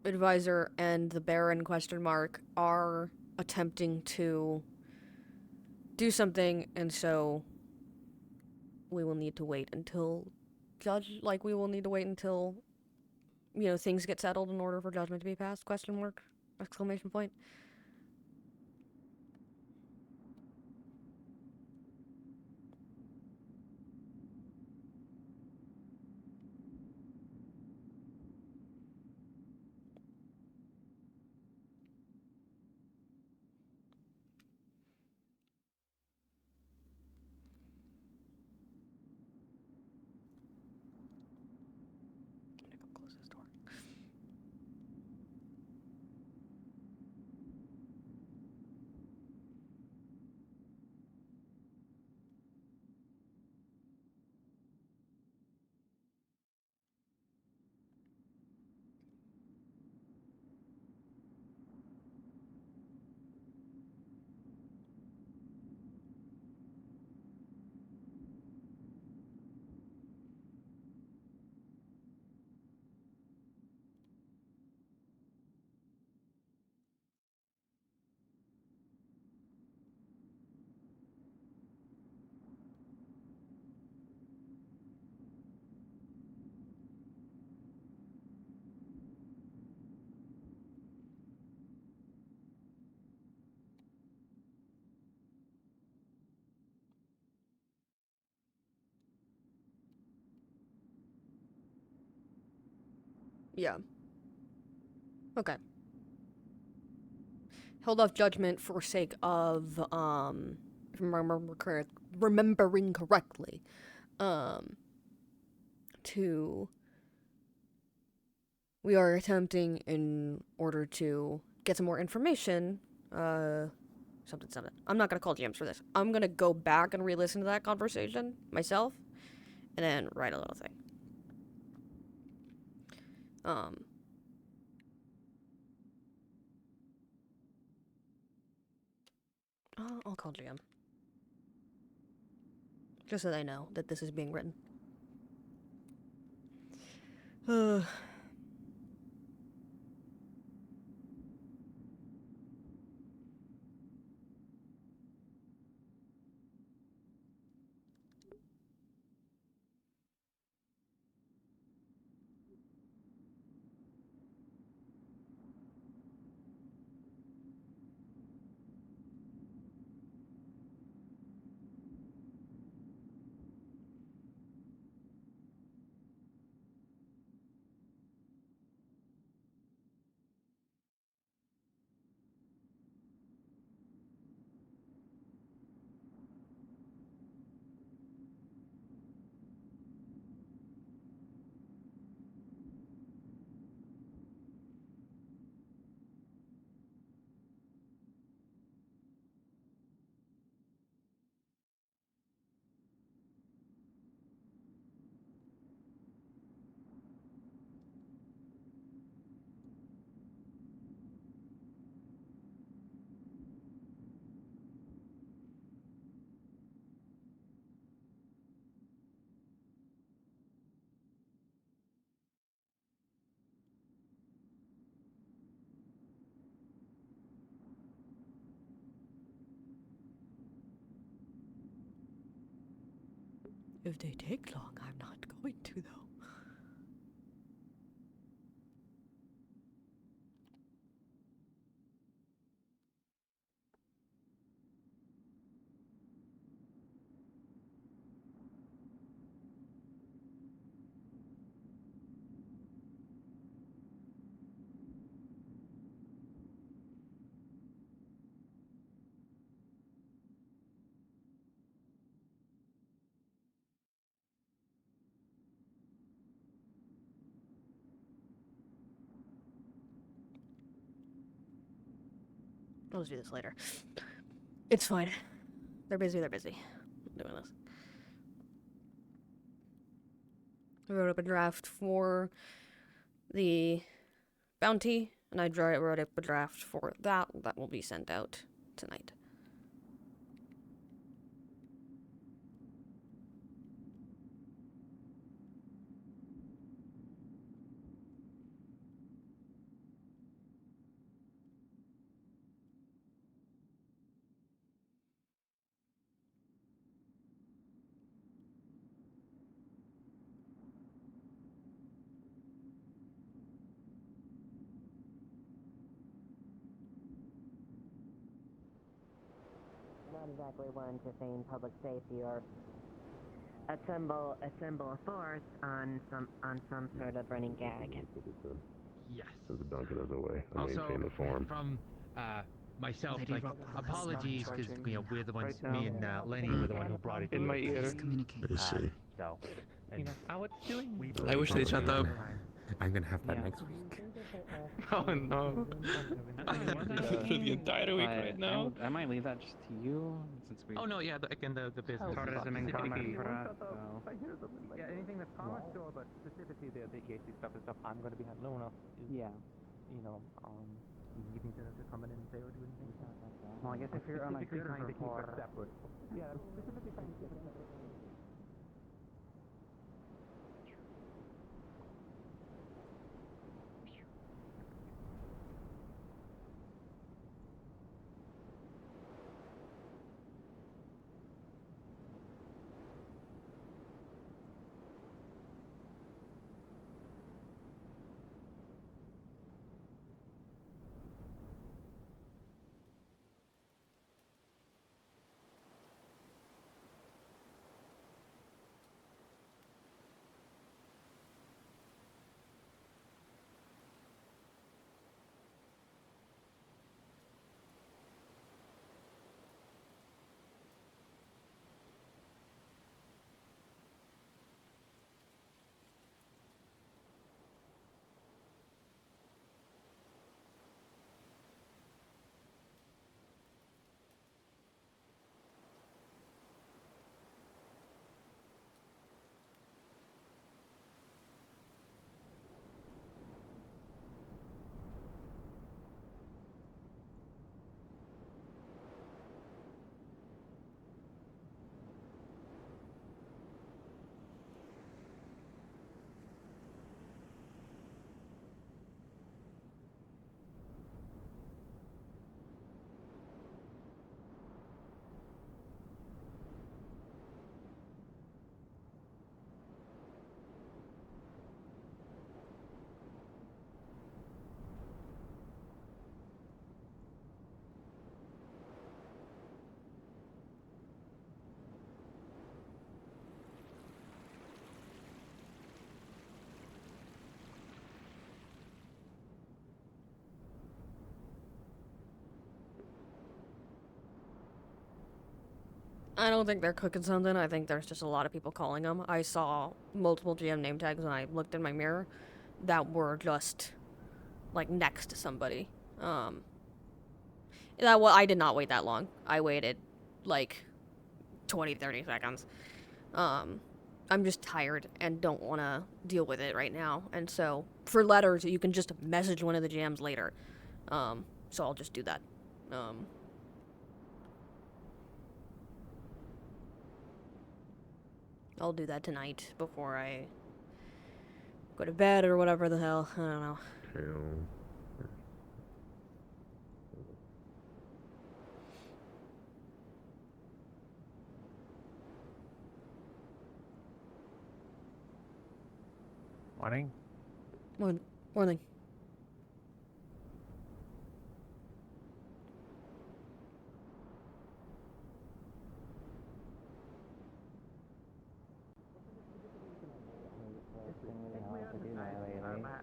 advisor and the Baron are attempting to do something, and so we will need to wait until we will need to wait until, you know, things get settled in order for judgment to be passed, question mark, exclamation point. Yeah. Okay. Held off judgment for sake of, if I'm remembering correctly, we are attempting in order to get some more information, something. I'm not gonna call GMs for this. I'm gonna go back and re-listen to that conversation myself, and then write a little thing. I'll call GM. Just so they know that this is being written. If they take long, I'm not going to, though. I'll just do this later. It's fine. They're busy, I'm doing this. I wrote up a draft for the bounty, and I wrote up a draft for that. That will be sent out tonight. Not exactly one to feign public safety or assemble a force on some sort of running gag. Yes. As a dunk it other way. I Also, maintain the form. from myself, Lady like, Rob- apologies because we're the ones, Right me and now. Lenny were the one who brought it to In my you. ear. I see. So, how it's doing? I wish they shut up. I'm gonna have that Yeah. next week. Oh no. For the entire week right now. I might leave that just to you, since we... Oh no, yeah, again, the business. Tourism and commerce for us, so... Yeah, anything that's commerce store, but specifically the gacy stuff is stuff I'm going to be handling. Yeah. You need to come in and say or do anything. Well, I guess if you're on a Specifically good trying to keep rapport... it separate. Yeah, specifically trying to keep it separate. I don't think they're cooking something. I think there's just a lot of people calling them. I saw multiple GM name tags when I looked in my mirror that were just like next to somebody. I did not wait that long. I waited like 20-30 seconds. I'm just tired and don't want to deal with it right now. And so for letters, you can just message one of the GMs later. So I'll just do that. I'll do that tonight before I go to bed or whatever the hell. I don't know. Morning. Morning.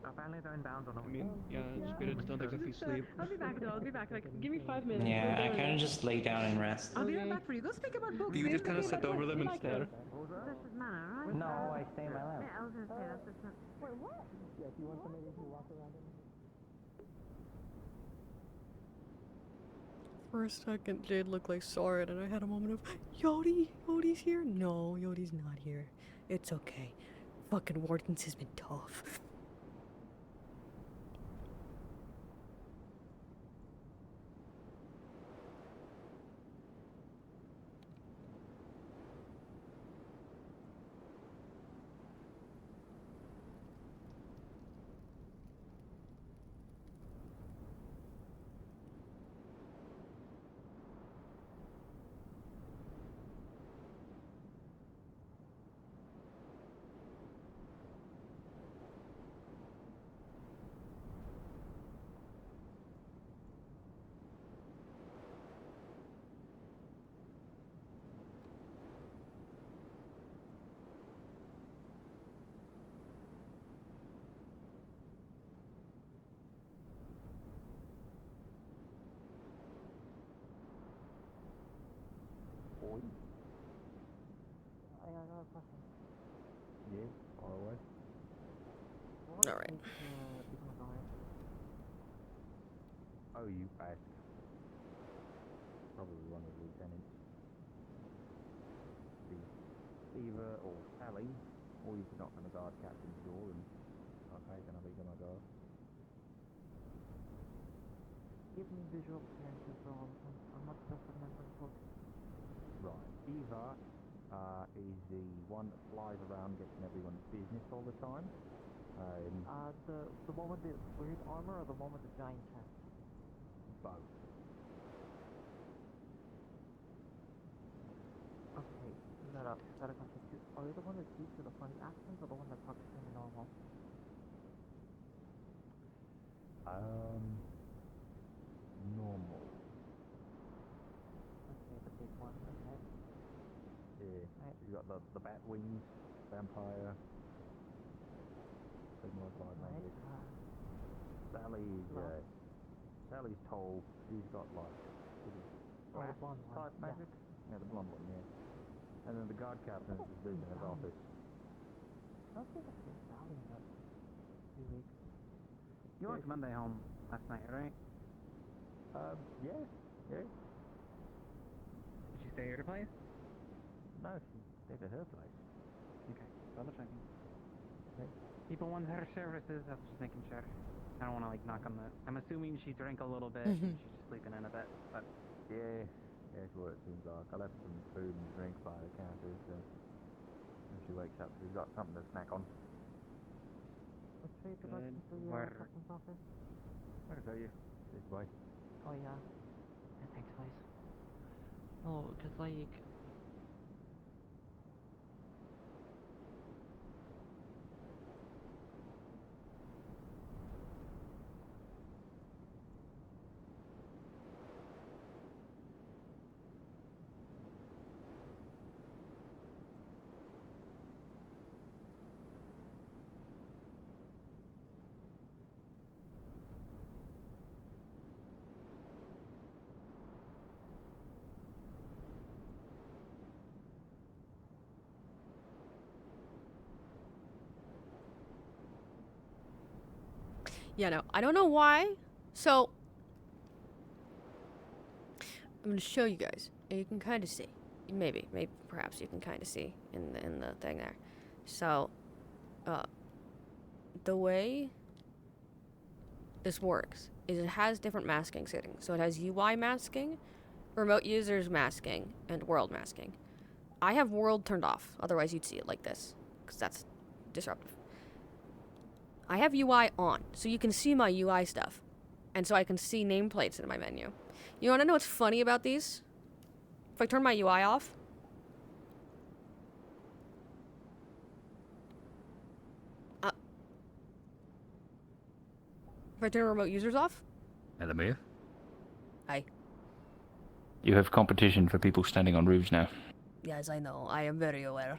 Apparently they're inbound on I mean, yeah, spirits don't exactly sleep. I'll be back though, I'll be back. Like, give me 5 minutes. Yeah, I kind of just lay down and rest. I'll be right back for you. Go speak about books. Do you just kind of sit over them and stare? This is manner, right? No, I stay in my lab. Yeah, I was gonna say that's just not. Wait, what? Yeah, if you want somebody to walk around For a second, Jade looked like Soren, and I had a moment of, Yodi's here? No, Yodi's not here. It's okay. Fucking Wardens has been tough. I got a question. Yeah, far away. Alright. Oh, you ask. Probably one of the lieutenants. Eva or Sally, or you could knock on the guard captain's door and, okay, can I be my guard? Give me visual appearances for all of them. I'm not the best at remembering folks. Right. Eva is the one that flies around getting everyone's business all the time. The one with the weird armor or the one with the giant chest? Both. Okay, got a question too. Are you the one that speaks with a funny accent or the one that talks kind of normal? Normal. Okay, the big one, okay. Yeah, you got the bat wings, vampire, similar blood magic. Sally's tall, she's got like sort of blonde type magic. Yeah, the blonde one, yeah. And then the guard captain is visiting his office. I don't think I've seen Sally in a few weeks. You went Monday home last night, right? Yeah. Did she stay at her place? No, she stayed at her place. Okay, double checking. Okay. People want her services, I was just making sure. I don't want to like knock on the... I'm assuming she drank a little bit and she's just sleeping in a bit, but... Yeah, that's what it seems like. I left some food and drink by the counter, so... When she wakes up, she's got something to snack on. Let's say the rest of the captain's office. Where are you? This way. Oh, yeah. Yeah, thanks, guys. Oh, just like... Yeah, no, I don't know why. So, I'm gonna show you guys. And you can kind of see. Maybe, perhaps you can kind of see in the thing there. So, the way this works is it has different masking settings. So it has UI masking, remote users masking, and world masking. I have world turned off, otherwise you'd see it like this, because that's disruptive. I have UI on, so you can see my UI stuff, and so I can see nameplates in my menu. You want to know what's funny about these? If I turn my UI off, if I turn remote users off, Elemmire? Hi. You have competition for people standing on roofs now. Yes, I know. I am very aware.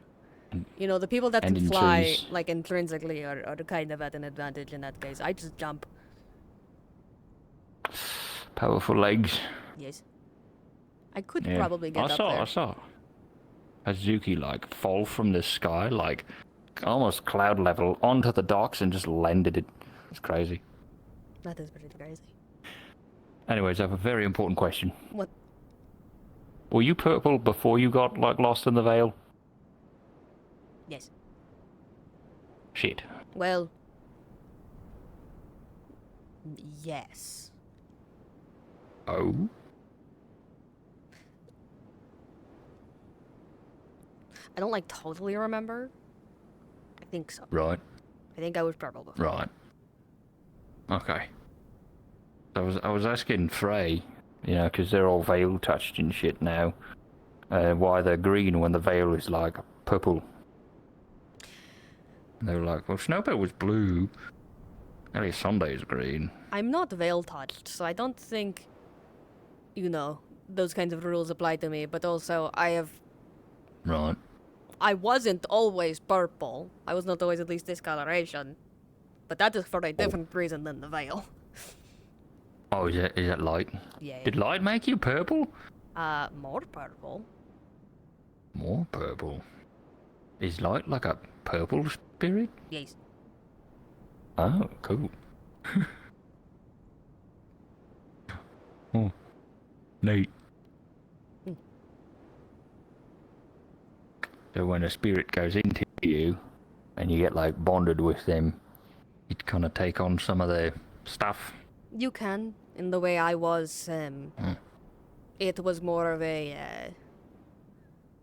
You know, the people that and can in fly, trees. like, intrinsically are kind of at an advantage in that case. I just jump. Powerful legs. Yes. I could Yeah. probably get up there. I saw. Hazuki, like, fall from the sky, like, almost cloud level, onto the docks and just landed it. It's crazy. That is pretty crazy. Anyways, I have a very important question. What? Were you purple before you got, like, lost in the veil? Yes. Shit. Well, yes. Oh? I don't, like, totally remember. I think so. Right. I think I was purple before. Right. Okay. I was asking Frey, you know, because they're all veil touched and shit now, why they're green when the veil is like purple. And they were like, well, Snowbird was blue. At least Sunday's green. I'm not veil touched, so I don't think, you know, those kinds of rules apply to me, but also Right. I wasn't always purple. I was not always at least this coloration. But that is for a different reason than the veil. Oh, is that light? Yeah. Did light make you purple? More purple. More purple. Is light like a purple spirit? Yes. Oh, cool. Oh, neat. So when a spirit goes into you, and you get like bonded with them, you kind of take on some of their stuff. You can, in the way I was, it was more of a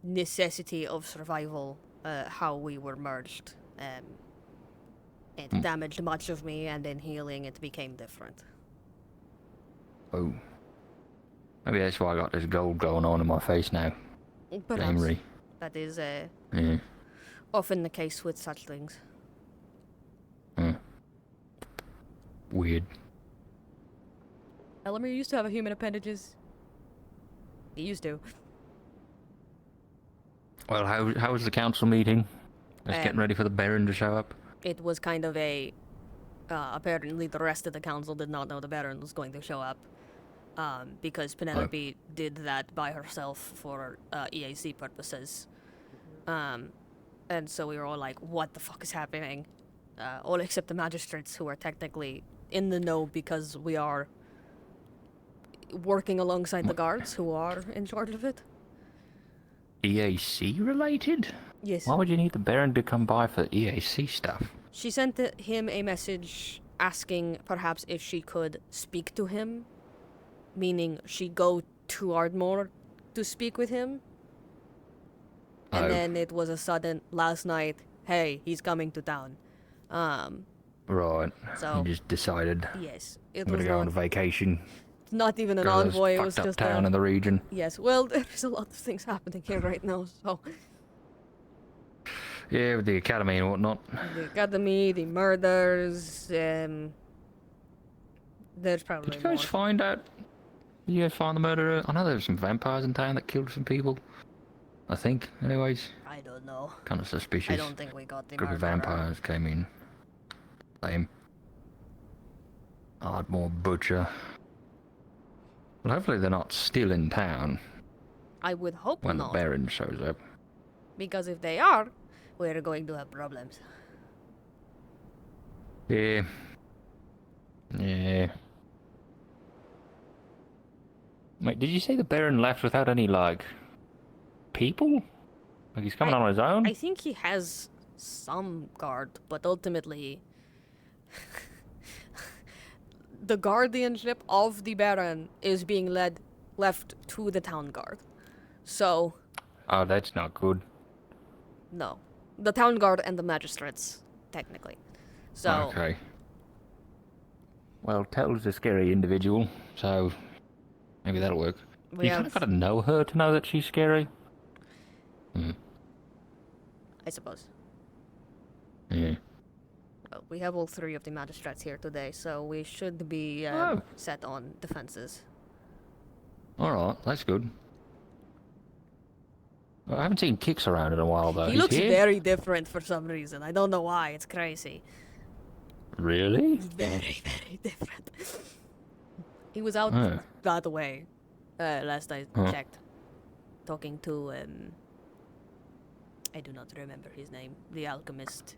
necessity of survival, how we were merged. It damaged much of me, and in healing it became different. Oh. Maybe that's why I got this gold going on in my face now. Perhaps. Elemmire. That is Yeah. often the case with such things. Weird. Elemmire used to have a human appendages. He used to. Well, how was the council meeting? Just getting ready for the Baron to show up? It was kind of a... apparently the rest of the council did not know the Baron was going to show up. Because Penelope did that by herself for EAC purposes. And so we were all like, what the fuck is happening? All except the magistrates, who are technically in the know because we are working alongside the guards who are in charge of it. EAC related? Yes. Why would you need the Baron to come by for EAC stuff? She sent him a message asking perhaps if she could speak to him, meaning she go to Ardmore to speak with him. And then it was a sudden, last night, hey, he's coming to town. Right. So, you just decided. Yes. I'm gonna go on vacation. Not even an Go to this envoy, it was fucked up just town in the region. Yes, well, there's a lot of things happening here right now, so... Yeah, with the academy and whatnot. The academy, the murders, there's probably Did you guys find out? Did you guys find the murderer? I know there were some vampires in town that killed some people. I think, anyways. I don't know. Kind of suspicious. I don't think we got the group of murderer. vampires came in. Lame. Ardmore Butcher. Well, hopefully they're not still in town I would hope when not, the Baron shows up. because if they are, we're going to have problems. Yeah. Wait, did you say the Baron left without any, like, people? Like, he's coming on his own? I think he has some guard, but ultimately, the guardianship of the Baron is being left to the town guard. So, Oh, that's not good. no. The town guard and the magistrates, technically. So, Okay. Well, Tettle's a scary individual, so maybe that'll work. We You kind have- of gotta know her to know that she's scary. I suppose. Yeah. Well, we have all three of the magistrates here today, so we should be set on defenses. Alright, that's good. Well, I haven't seen Kix around in a while, though. He He's looks here? very different for some reason. I don't know why. It's crazy. Really? Very, very different. He was out Oh. that way last I Huh. checked. Talking to, I do not remember his name. The alchemist,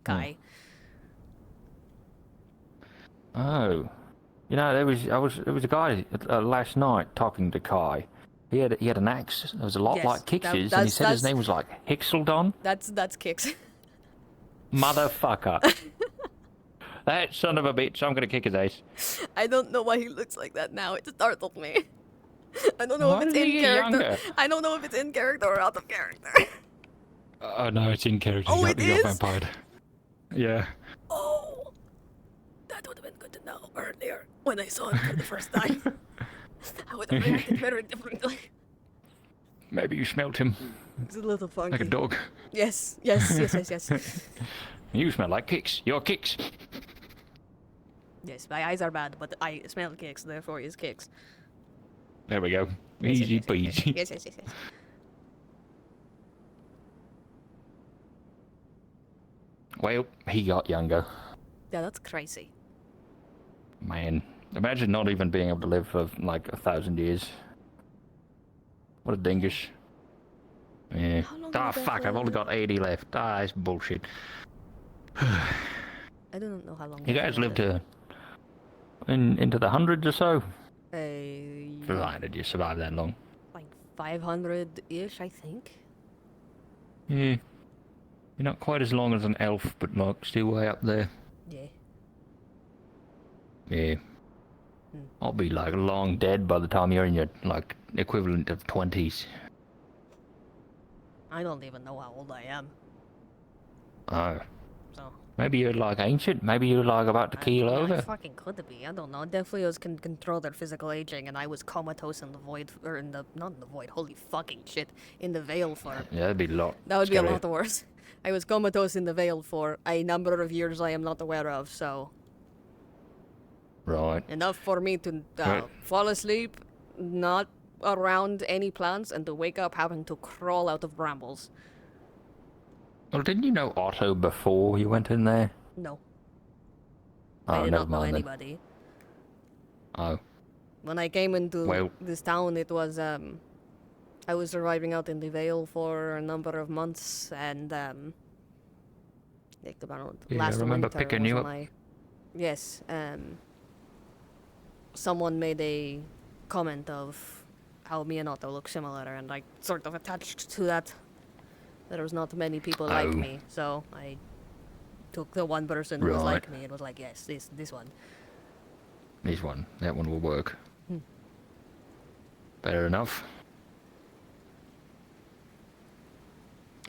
Kai. Oh. You know, there was a guy last night talking to Kai. He had an axe. It was a lot Yes, like Kix's, and he that's- said his that's- name was like Hixeldon. That's Kix. Motherfucker. That son of a bitch, I'm gonna kick his ass. I don't know why he looks like that now. It startled me. I don't know Why if it's did he in get character. younger? I don't know if it's in character or out of character. Oh no, it's in character. Oh, he it got, he got is? vampired. Yeah. Oh, that would have been good to know earlier when I saw him for the first time. I would have reacted very differently. Maybe you smelt him It's a little funky. like a dog. Yes, yes, yes, yes, yes. You smell like Kix. You're Kix. Yes, my eyes are bad, but I smell kicks, therefore is kicks. There we go. Yes, Easy yes, peasy. Yes, yes, yes, yes. Well, he got younger. Yeah, that's crazy. Man, imagine not even being able to live for like 1,000 years. What a dingus. Yeah. Ah, fuck, I've only got 80 left. Ah, that's bullshit. I do not know how long. You Death guys will lived live. into the hundreds or so? Uh, Why did you survive that long? like 500-ish, I think. Yeah. You're not quite as long as an elf, but like still way up there. Yeah. Yeah. I'll be like long dead by the time you're in your like equivalent of 20s. I don't even know how old I am. Oh. So. Maybe you're like ancient. Maybe you're like about to keel I over. fucking could be. I don't know. Deathleos can control their physical aging, and I was comatose in the void, or in the not in the void. Holy fucking shit! In the veil for. Yeah, that'd be a lot. That would be a scarier. lot worse. I was comatose in the veil for a number of years I am not aware of. So Right. enough for me to Right. fall asleep, not around any plants, and to wake up having to crawl out of brambles. Well, didn't you know Otto before you went in there? No. Oh, I did never not know mind then. anybody. Oh. When I came into Well- this town, it was I was surviving out in the Vale for a number of months, and like about Yeah, I last remember winter picking was you up. my yes. Someone made a comment of how me and Otto look similar, and I sort of attached to that. There was not many people like Oh. me, so I took the one person who was Right. like me and was like, yes, this one. This one. That one will work. Hmm. Fair enough.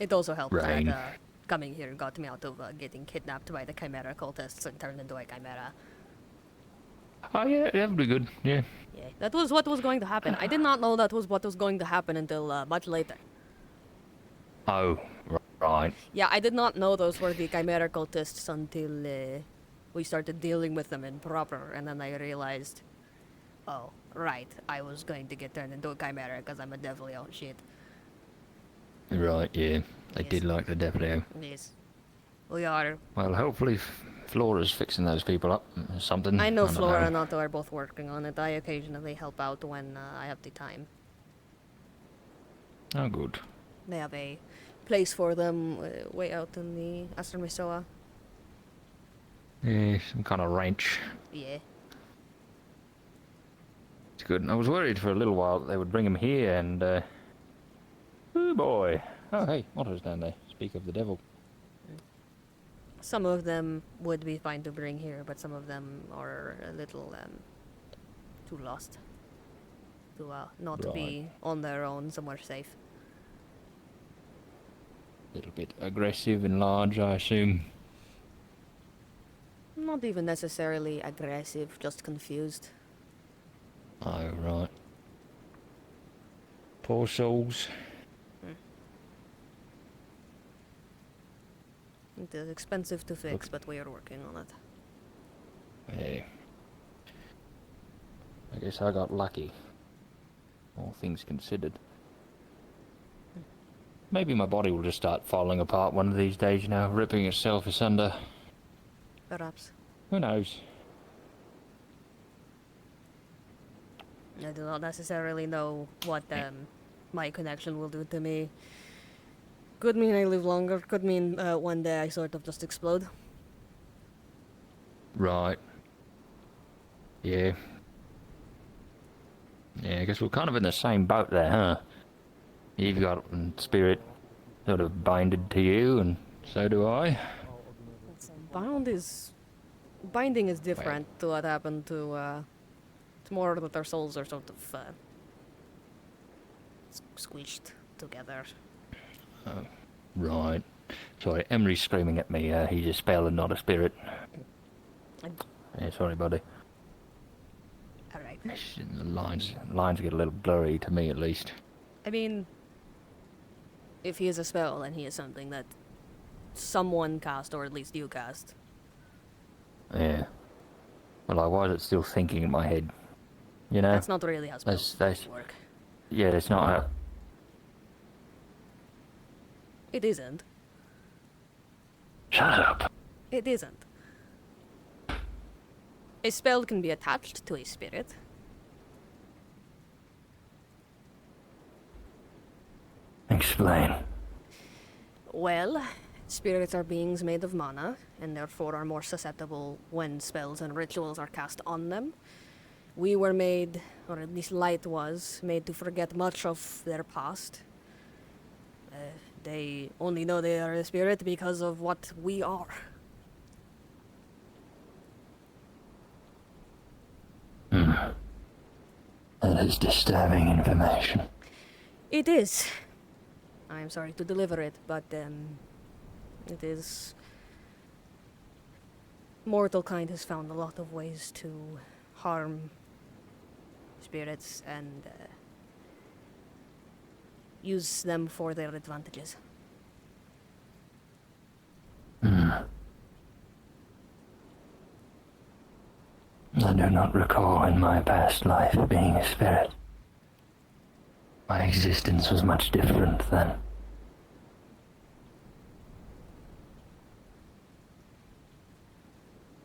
It also helped Rain. that coming here got me out of getting kidnapped by the Chimera cultists and turned into a Chimera. Oh yeah, that would be good. Yeah. Yeah, that was what was going to happen. I did not know that was what was going to happen until much later. Oh, right. Yeah, I did not know those were the Chimera cultists until we started dealing with them in proper, and then I realized, oh, right, I was going to get turned into a Chimera because I'm a Devilio shit. Right, yeah. They did like the Devilio. Yes. We are. Well, hopefully Flora's fixing those people up or something. I know don't Flora and Otto are both working on it. I occasionally help out when I have the time. Oh, good. They have a place for them way out in the Astramisoa. Yeah, some kind of ranch. Yeah. It's good. I was worried for a little while that they would bring him here and, oh boy. Oh, hey, Otto's down there. Speak of the devil. Some of them would be fine to bring here, but some of them are a little too lost to not be on their own somewhere safe. A little bit aggressive and large, I assume. Not even necessarily aggressive, just confused. Oh, right. Poor souls. It is expensive to fix, but we are working on it. Hey. I guess I got lucky. All things considered. Maybe my body will just start falling apart one of these days, you know, ripping itself asunder. Perhaps. Who knows? I do not necessarily know what my connection will do to me. Could mean I live longer, could mean one day I sort of just explode. Right. Yeah. Yeah, I guess we're kind of in the same boat there, huh? You've got spirit sort of binded to you, and so do I. Binding is different to what happened to, it's more that our souls are sort of, squished together. Oh, right. Sorry, Emery's screaming at me. He's a spell and not a spirit. Yeah, sorry, buddy. Alright. The lines get a little blurry to me, at least. I mean, if he is a spell, then he is something that someone cast, or at least you cast. Yeah. Well, like, why is it still thinking in my head? You know? That's not really how spells work. Yeah, it's not how... It isn't. Shut up. It isn't. A spell can be attached to a spirit. Explain. Well, spirits are beings made of mana, and therefore are more susceptible when spells and rituals are cast on them. We were made, or at least light was, made to forget much of their past. They only know they are a spirit because of what we are. That is disturbing information. It is. I am sorry to deliver it, but it is. Mortal kind has found a lot of ways to harm spirits and use them for their advantages. I do not recall in my past life being a spirit. My existence was much different then.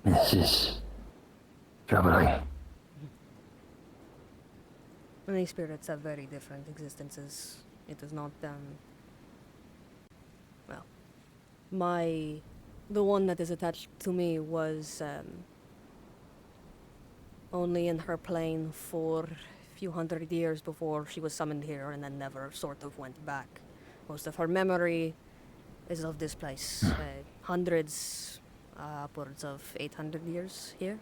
This is troubling. Many spirits have very different existences. It is not, well, the one that is attached to me was, only in her plane for a few hundred years before she was summoned here and then never sort of went back. Most of her memory is of this place. Hundreds, upwards of 800 years here.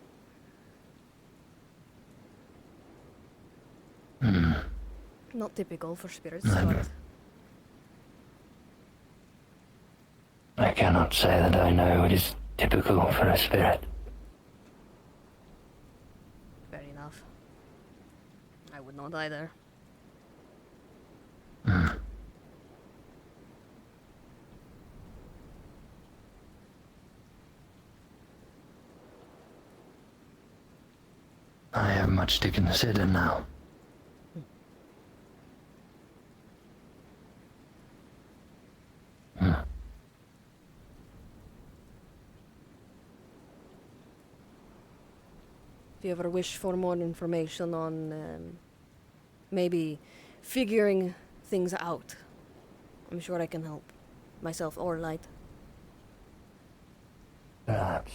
Not typical for spirits, but... I cannot say that I know it is typical for a spirit. Fair enough. I would not either. I have much to consider now. If you ever wish for more information on maybe figuring things out, I'm sure I can help. Myself or Light. Perhaps.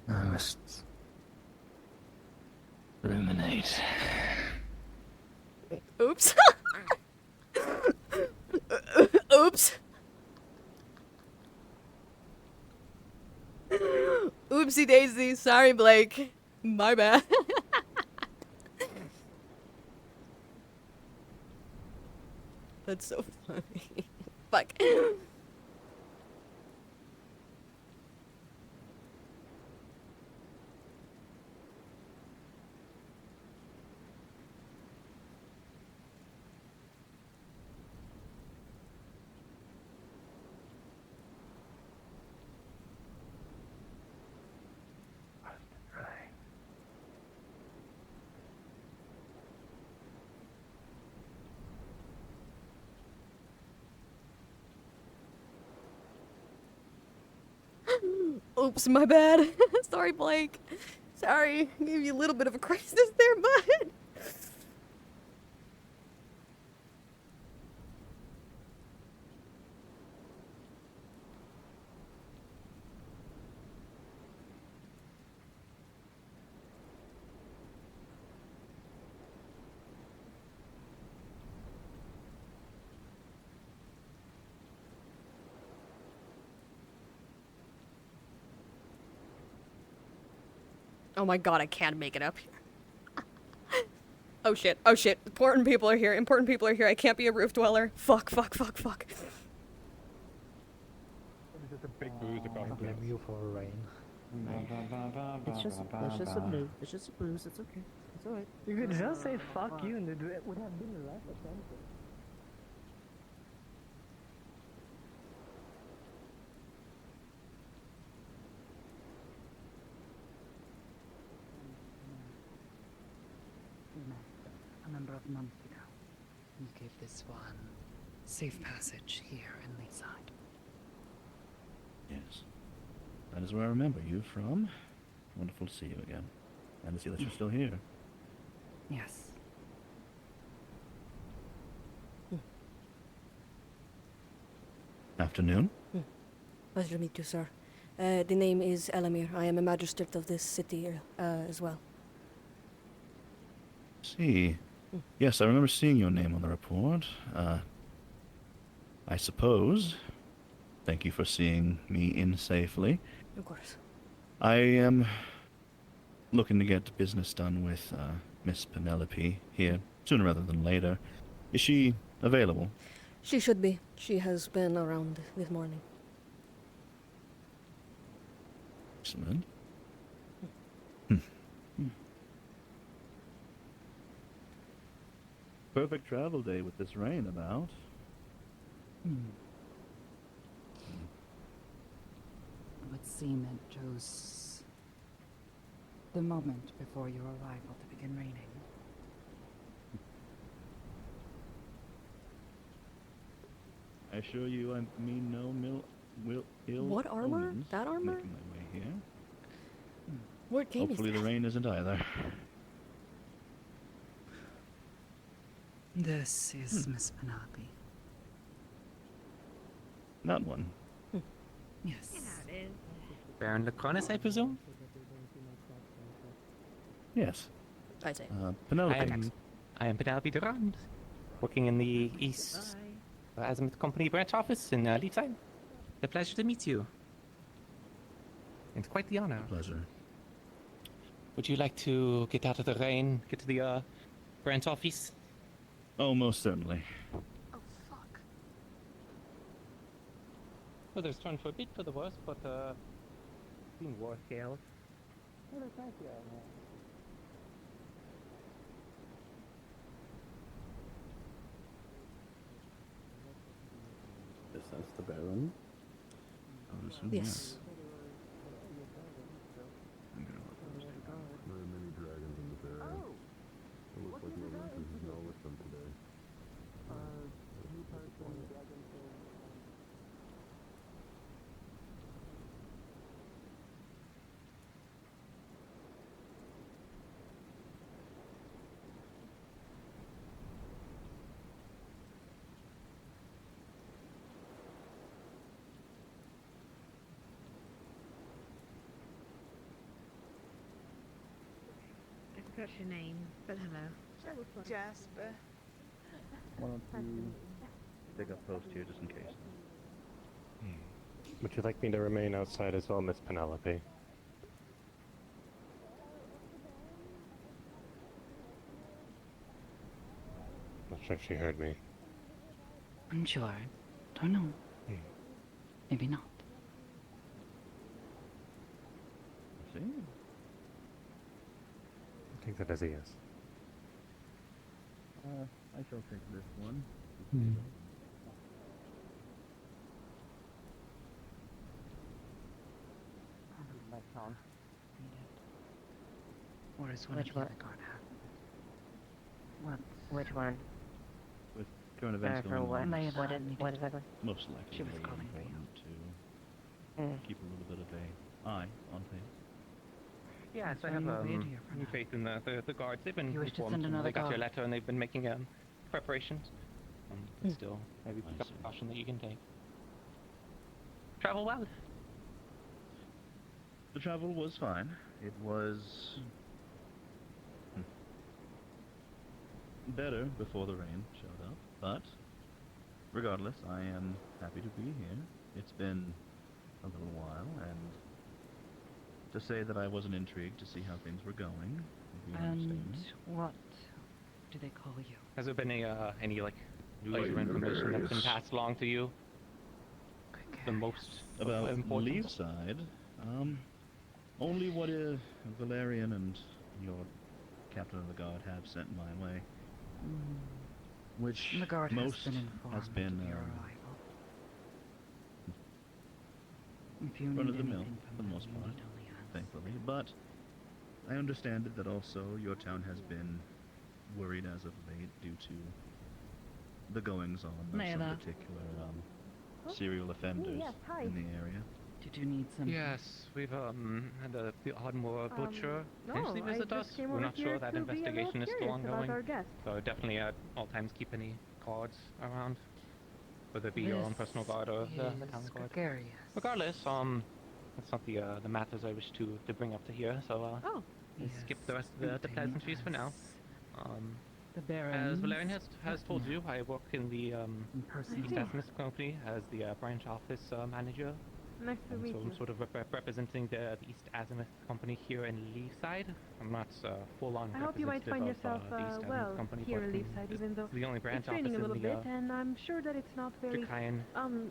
I'm must ruminate. Oops. Oops. Oopsie daisy. Sorry, Blake. My bad. That's so funny. Fuck. Oops, my bad. Sorry, Blake. Sorry, gave you a little bit of a crisis there, bud. Oh my god, I can't make it up here. Oh shit, oh shit. Important people are here, important people are here. I can't be a roof dweller. Fuck, fuck, fuck, fuck. It's just a big bruise across the blame face. you for rain. It's just a bruise. It's just a bruise. It's okay. It's alright. You could just say fuck you and it would have been less offensive. A number of months ago, you gave this one safe passage here in Leaside. Yes. That is where I remember you from. Wonderful to see you again. And to see that you're still here. Yes. Afternoon. Pleasure to meet you, sir. The name is Elemmire. I am a magistrate of this city as well. See. Yes, I remember seeing your name on the report. I suppose. Thank you for seeing me in safely. Of course. I am looking to get business done with Miss Penelope here sooner rather than later. Is she available? She should be. She has been around this morning. Excellent. Perfect travel day with this rain about. It would seem it chose the moment before your arrival to begin raining. I assure you I mean no ill What armor? omens That armor? making my way here. What game Hopefully is the that? rain isn't either. This is Miss Penelope. That one. Yes. Baron Laconis, I presume? Yes. I say. Penelope. I am Penelope Durand, working in the East Azimuth Company branch office in Leadside. A pleasure to meet you. It's quite the honor. Pleasure. Would you like to get out of the rain, get to the branch office? Oh, most certainly. Weather's turned for a bit for the worse, but seen worse gales. Oh, that's nice here. Is that the Baron? I would assume Yes. There are many dragons in this area. It looks like no one is now with them today. forgot your name, but hello. Jasper. Why don't you take up post here just in case? Would you like me to remain outside as well, Miss Penelope? Not sure if she heard me. Unsure. Don't know. Maybe not. See? I think that is a yes. I shall take this one. Or is one Which of the one? other guard have? What? Which one? With current events For going what? on, What exactly? most likely She was very calling for you. important to Mm. keep a little bit of a eye on things. Yes, That's I why have you waited here for now. faith in the guards. They've been You wish to informed. send And another they got your guard? letter and they've been making preparations. But still, maybe pick up see. precaution that you can take. Travel well. The travel was fine. It was better before the rain showed up, but regardless, I am happy to be here. It's been a little while, and to say that I wasn't intrigued to see how things were going would be an And understatement. what do they call you? Has there been any like later information that's been passed along to you? The most About important. Leave side, only what Valerian and your captain of the guard have sent my way, which The guard most has been informed has been of your arrival. If you run need of the mill anything for from the them, most you part, need only ask. thankfully. But I understand that also your town has been worried as of late due to the goings on of some Naila. particular serial offenders yes, hi. in the area. Did you need some? Yes, we've had the Ardmore butcher no, potentially I visit just us. came We're over not here sure. That to be a little investigation is still curious about ongoing. our guest. So definitely at all times keep any guards around, whether it be your own personal guard or the town guard. Gregarious. Regardless, that's not the matters I wish to bring up to here. So Oh. we'll skip the rest of the pleasantries for now. The Baron. As Valerian has told you, I work in the person. East Azimuth Company as the branch office manager. Nice to meet So you. I'm sort of representing the East Azimuth Company here in Leafside. I'm not full-on I hope you might find representative yourself of the East well Azimuth Company, here but in Leafside, even though the only branch it's raining a office little in the bit, and I'm sure that it's not very Dracayan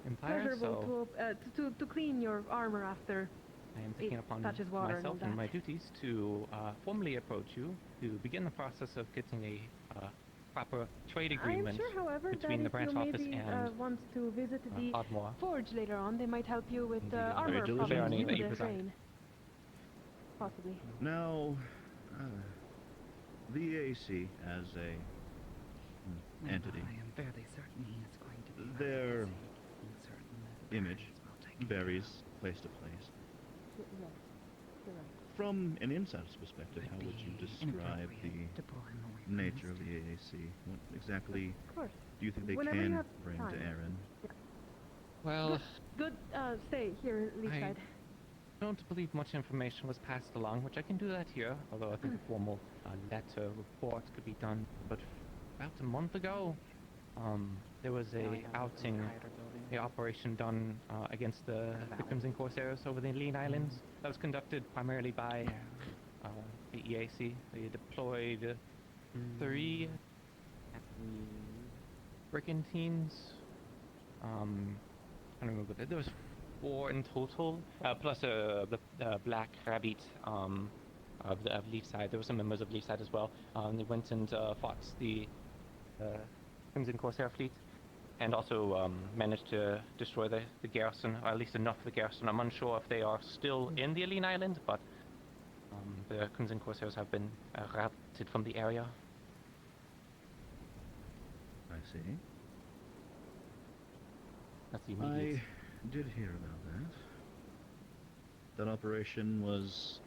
Empire, pleasurable to clean your armor after I am taking it upon touches water myself and all and that. my duties to formally approach you to begin the process of getting a proper trade agreement I'm sure, however, between that the if branch you office maybe and want to visit the Ardmore. forge later on, they might help you with The, armor very problems barony due that to you the preside. rain. Possibly. Now, the EAC as a entity, I am fairly certain he is going to be. their I'm certain that the image Barons will take varies place to place. Yes, you're right. From an insider's perspective, how would you describe inappropriate to pull him away the from nature his of the EAC? What exactly Of course. do you think they Whenever you can have bring time. to Aaron? Well, Good stay here, Leafside. I don't believe much information was passed along, which I can do that here, although I think a formal letter report could be done. But about a month ago, there was a outing, a operation done against the Crimson Corsairs over the Lean Islands. That was conducted primarily by the EAC. They deployed 3 brigantines. I don't remember. There was 4 in total, plus the Black Rabbit of Leafside. There were some members of Leafside as well. They went and fought the Crimson Corsair fleet, and also managed to destroy the garrison, or at least enough of the garrison. I'm unsure if they are still in the Aline Island, but the Crimson Corsairs have been routed from the area. I see. That's the immediate. I did hear about that. That operation was,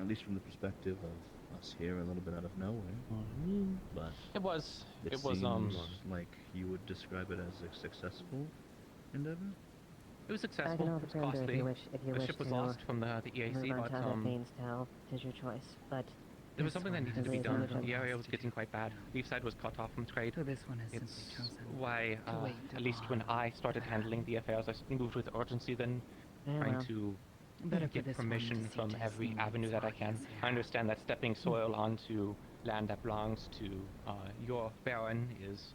at least from the perspective of us here, a little bit out of nowhere. But it was seems like you would describe it as a successful endeavor. It was I successful. can It offer was to costly. if you wish the ship was to lost from the move EAC, on but to other things to help. It is your choice, but There was This something that one needed to has be done. little The area else was to getting do. quite bad. Leafside was cut off from trade. So this one has It's simply chosen why, to wait at least when upon I started the handling the affairs, I moved with urgency then, trying to better for get this one to permission see from to his every needs avenue that I while he can. is I here. understand that stepping soil onto land that belongs to your Baron is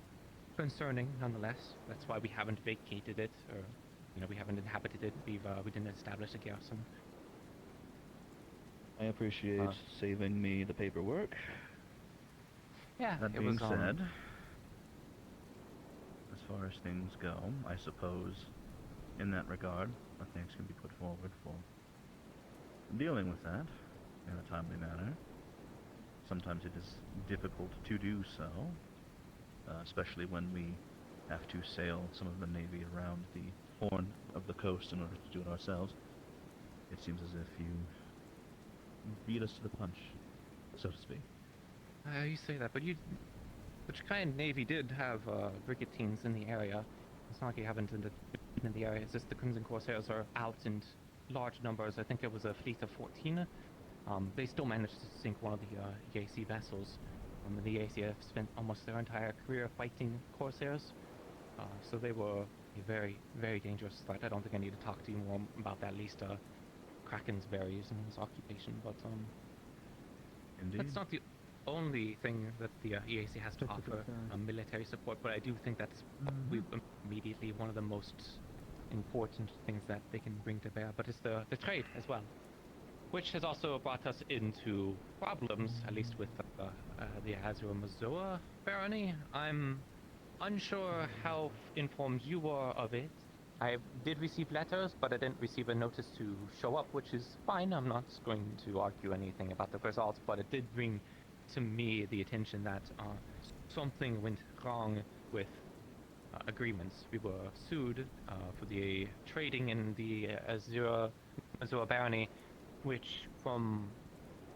concerning nonetheless. That's why we haven't vacated it, or we haven't inhabited it. We didn't establish a garrison. I appreciate saving me the paperwork. Yeah, That it being was, said, as far as things go, I suppose, in that regard, things can be put forward for dealing with that in a timely manner. Sometimes it is difficult to do so, especially when we have to sail some of the Navy around the horn of the coast in order to do it ourselves. It seems as if you beat us to the punch, so to speak. You say that, but the Chicayan Navy did have brigantines in the area. It's not like you haven't been in the area. It's just the Crimson Corsairs are out in large numbers. I think it was a fleet of 14. They still managed to sink one of the EAC vessels. The EAC have spent almost their entire career fighting Corsairs. So they were a very, very dangerous threat. I don't think I need to talk to you more about that, at least Kraken's varies in his occupation, but Indeed. that's not the only thing that the EAC has to offer military support, but I do think that's probably immediately one of the most important things that they can bring to bear, but it's the trade as well, which has also brought us into problems, at least with the Azure Mazoa barony. I'm unsure how informed you were of it. I did receive letters, but I didn't receive a notice to show up, which is fine. I'm not going to argue anything about the results, but it did bring to me the attention that something went wrong with agreements. We were sued for the trading in the Azure barony, which from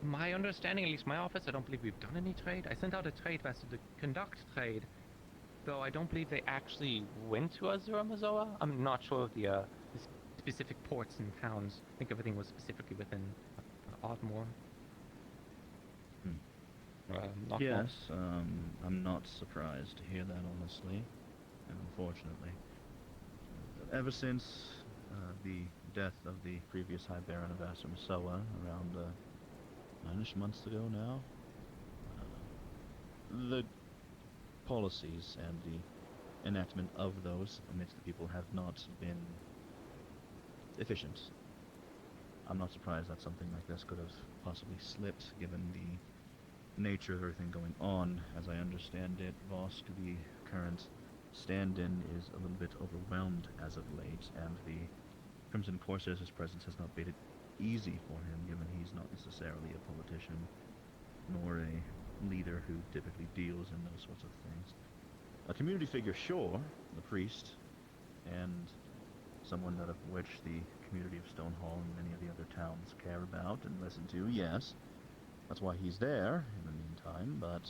my understanding, at least my office, I don't believe we've done any trade. I sent out a trade vessel to conduct trade, though I don't believe they actually went to Azure Mazoa. I'm not sure of the specific ports and towns. I think everything was specifically within Ardmore. Yes, I'm not surprised to hear that, honestly, and unfortunately. Ever since the death of the previous High Baron of Azure Mazoa, around 9-ish months ago now, the policies and the enactment of those amidst the people have not been efficient. I'm not surprised that something like this could have possibly slipped, given the nature of everything going on. As I understand it, Vosk, the current stand-in, is a little bit overwhelmed as of late, and the Crimson Corsairs' presence has not made it easy for him, given he's not necessarily a politician, nor a leader who typically deals in those sorts of things. A community figure, sure, the priest, and someone that of which the community of Stonehall and many of the other towns care about and listen to, yes. That's why he's there in the meantime, but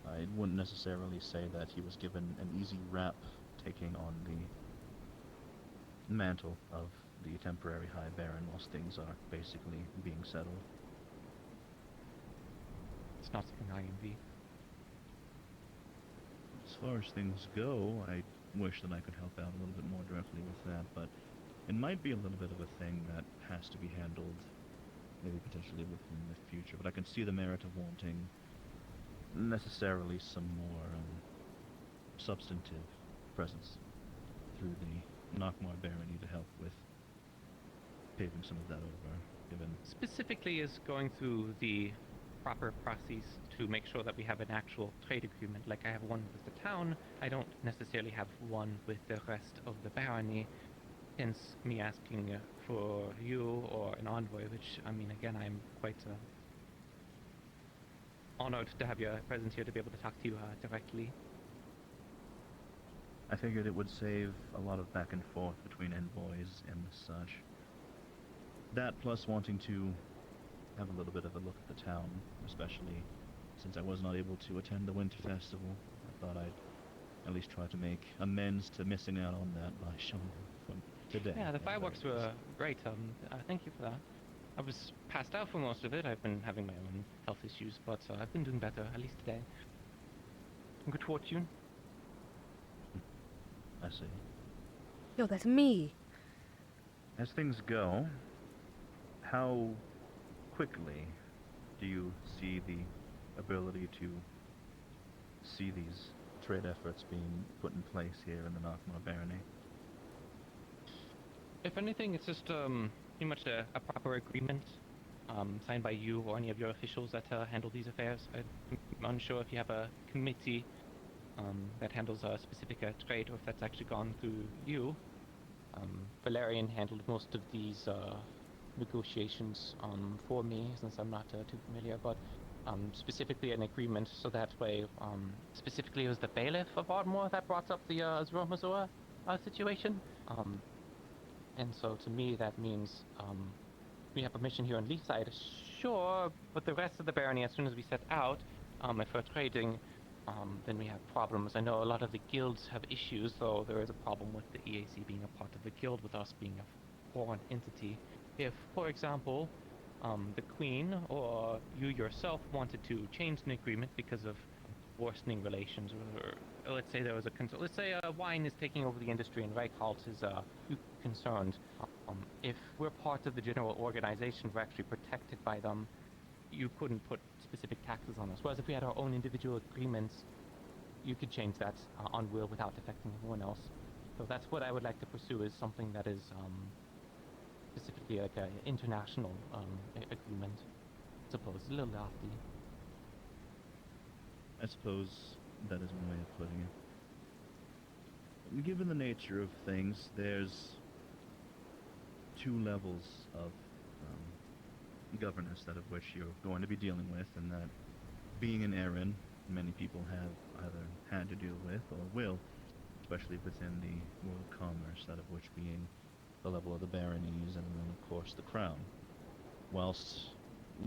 I wouldn't necessarily say that he was given an easy rap taking on the mantle of the temporary High Baron whilst things are basically being settled. It's not something I envy. As far as things go, I wish that I could help out a little bit more directly with that, but it might be a little bit of a thing that has to be handled maybe potentially within the future, but I can see the merit of wanting necessarily some more substantive presence through the Nockmar barony to help with paving some of that over, given... Specifically is going through the proper process to make sure that we have an actual trade agreement. Like I have one with the town, I don't necessarily have one with the rest of the barony, hence me asking for you or an envoy, which, I mean, again, I'm quite honored to have your presence here to be able to talk to you directly. I figured it would save a lot of back and forth between envoys and such. That plus wanting to have a little bit of a look at the town, especially since I was not able to attend the Winter Festival. I thought I'd at least try to make amends to missing out on that by showing up today. Yeah, the fireworks were great. Thank you for that. I was passed out for most of it. I've been having my own health issues, but I've been doing better, at least today. Good fortune. I see. Yo, that's me. As things go, how quickly do you see the ability to see these trade efforts being put in place here in the Knockmore Barony? If anything, it's just pretty much a proper agreement signed by you or any of your officials that handle these affairs. I'm unsure if you have a committee that handles a specific trade or if that's actually gone through you. Valerian handled most of these negotiations for me, since I'm not too familiar, but specifically an agreement, so that way, specifically it was the bailiff of Ardmore that brought up the Azura situation. And so to me that means we have permission here on Leaside, sure, but the rest of the barony, as soon as we set out, if we're trading, then we have problems. I know a lot of the guilds have issues, though there is a problem with the EAC being a part of the guild, with us being a foreign entity. If, for example, the Queen or you yourself wanted to change an agreement because of worsening relations, or let's say there was a let's say wine is taking over the industry and Reichholz is concerned. If we're part of the general organization, we're actually protected by them. You couldn't put specific taxes on us. Whereas if we had our own individual agreements, you could change that on will without affecting everyone else. So that's what I would like to pursue, is something that is specifically like an international agreement. I suppose a little lofty. I suppose that is one way of putting it. Given the nature of things, there's two levels of governance that of which you're going to be dealing with, and that being an Erin, many people have either had to deal with or will, especially within the world of commerce, that of which being the level of the baronies and then of course the crown. Whilst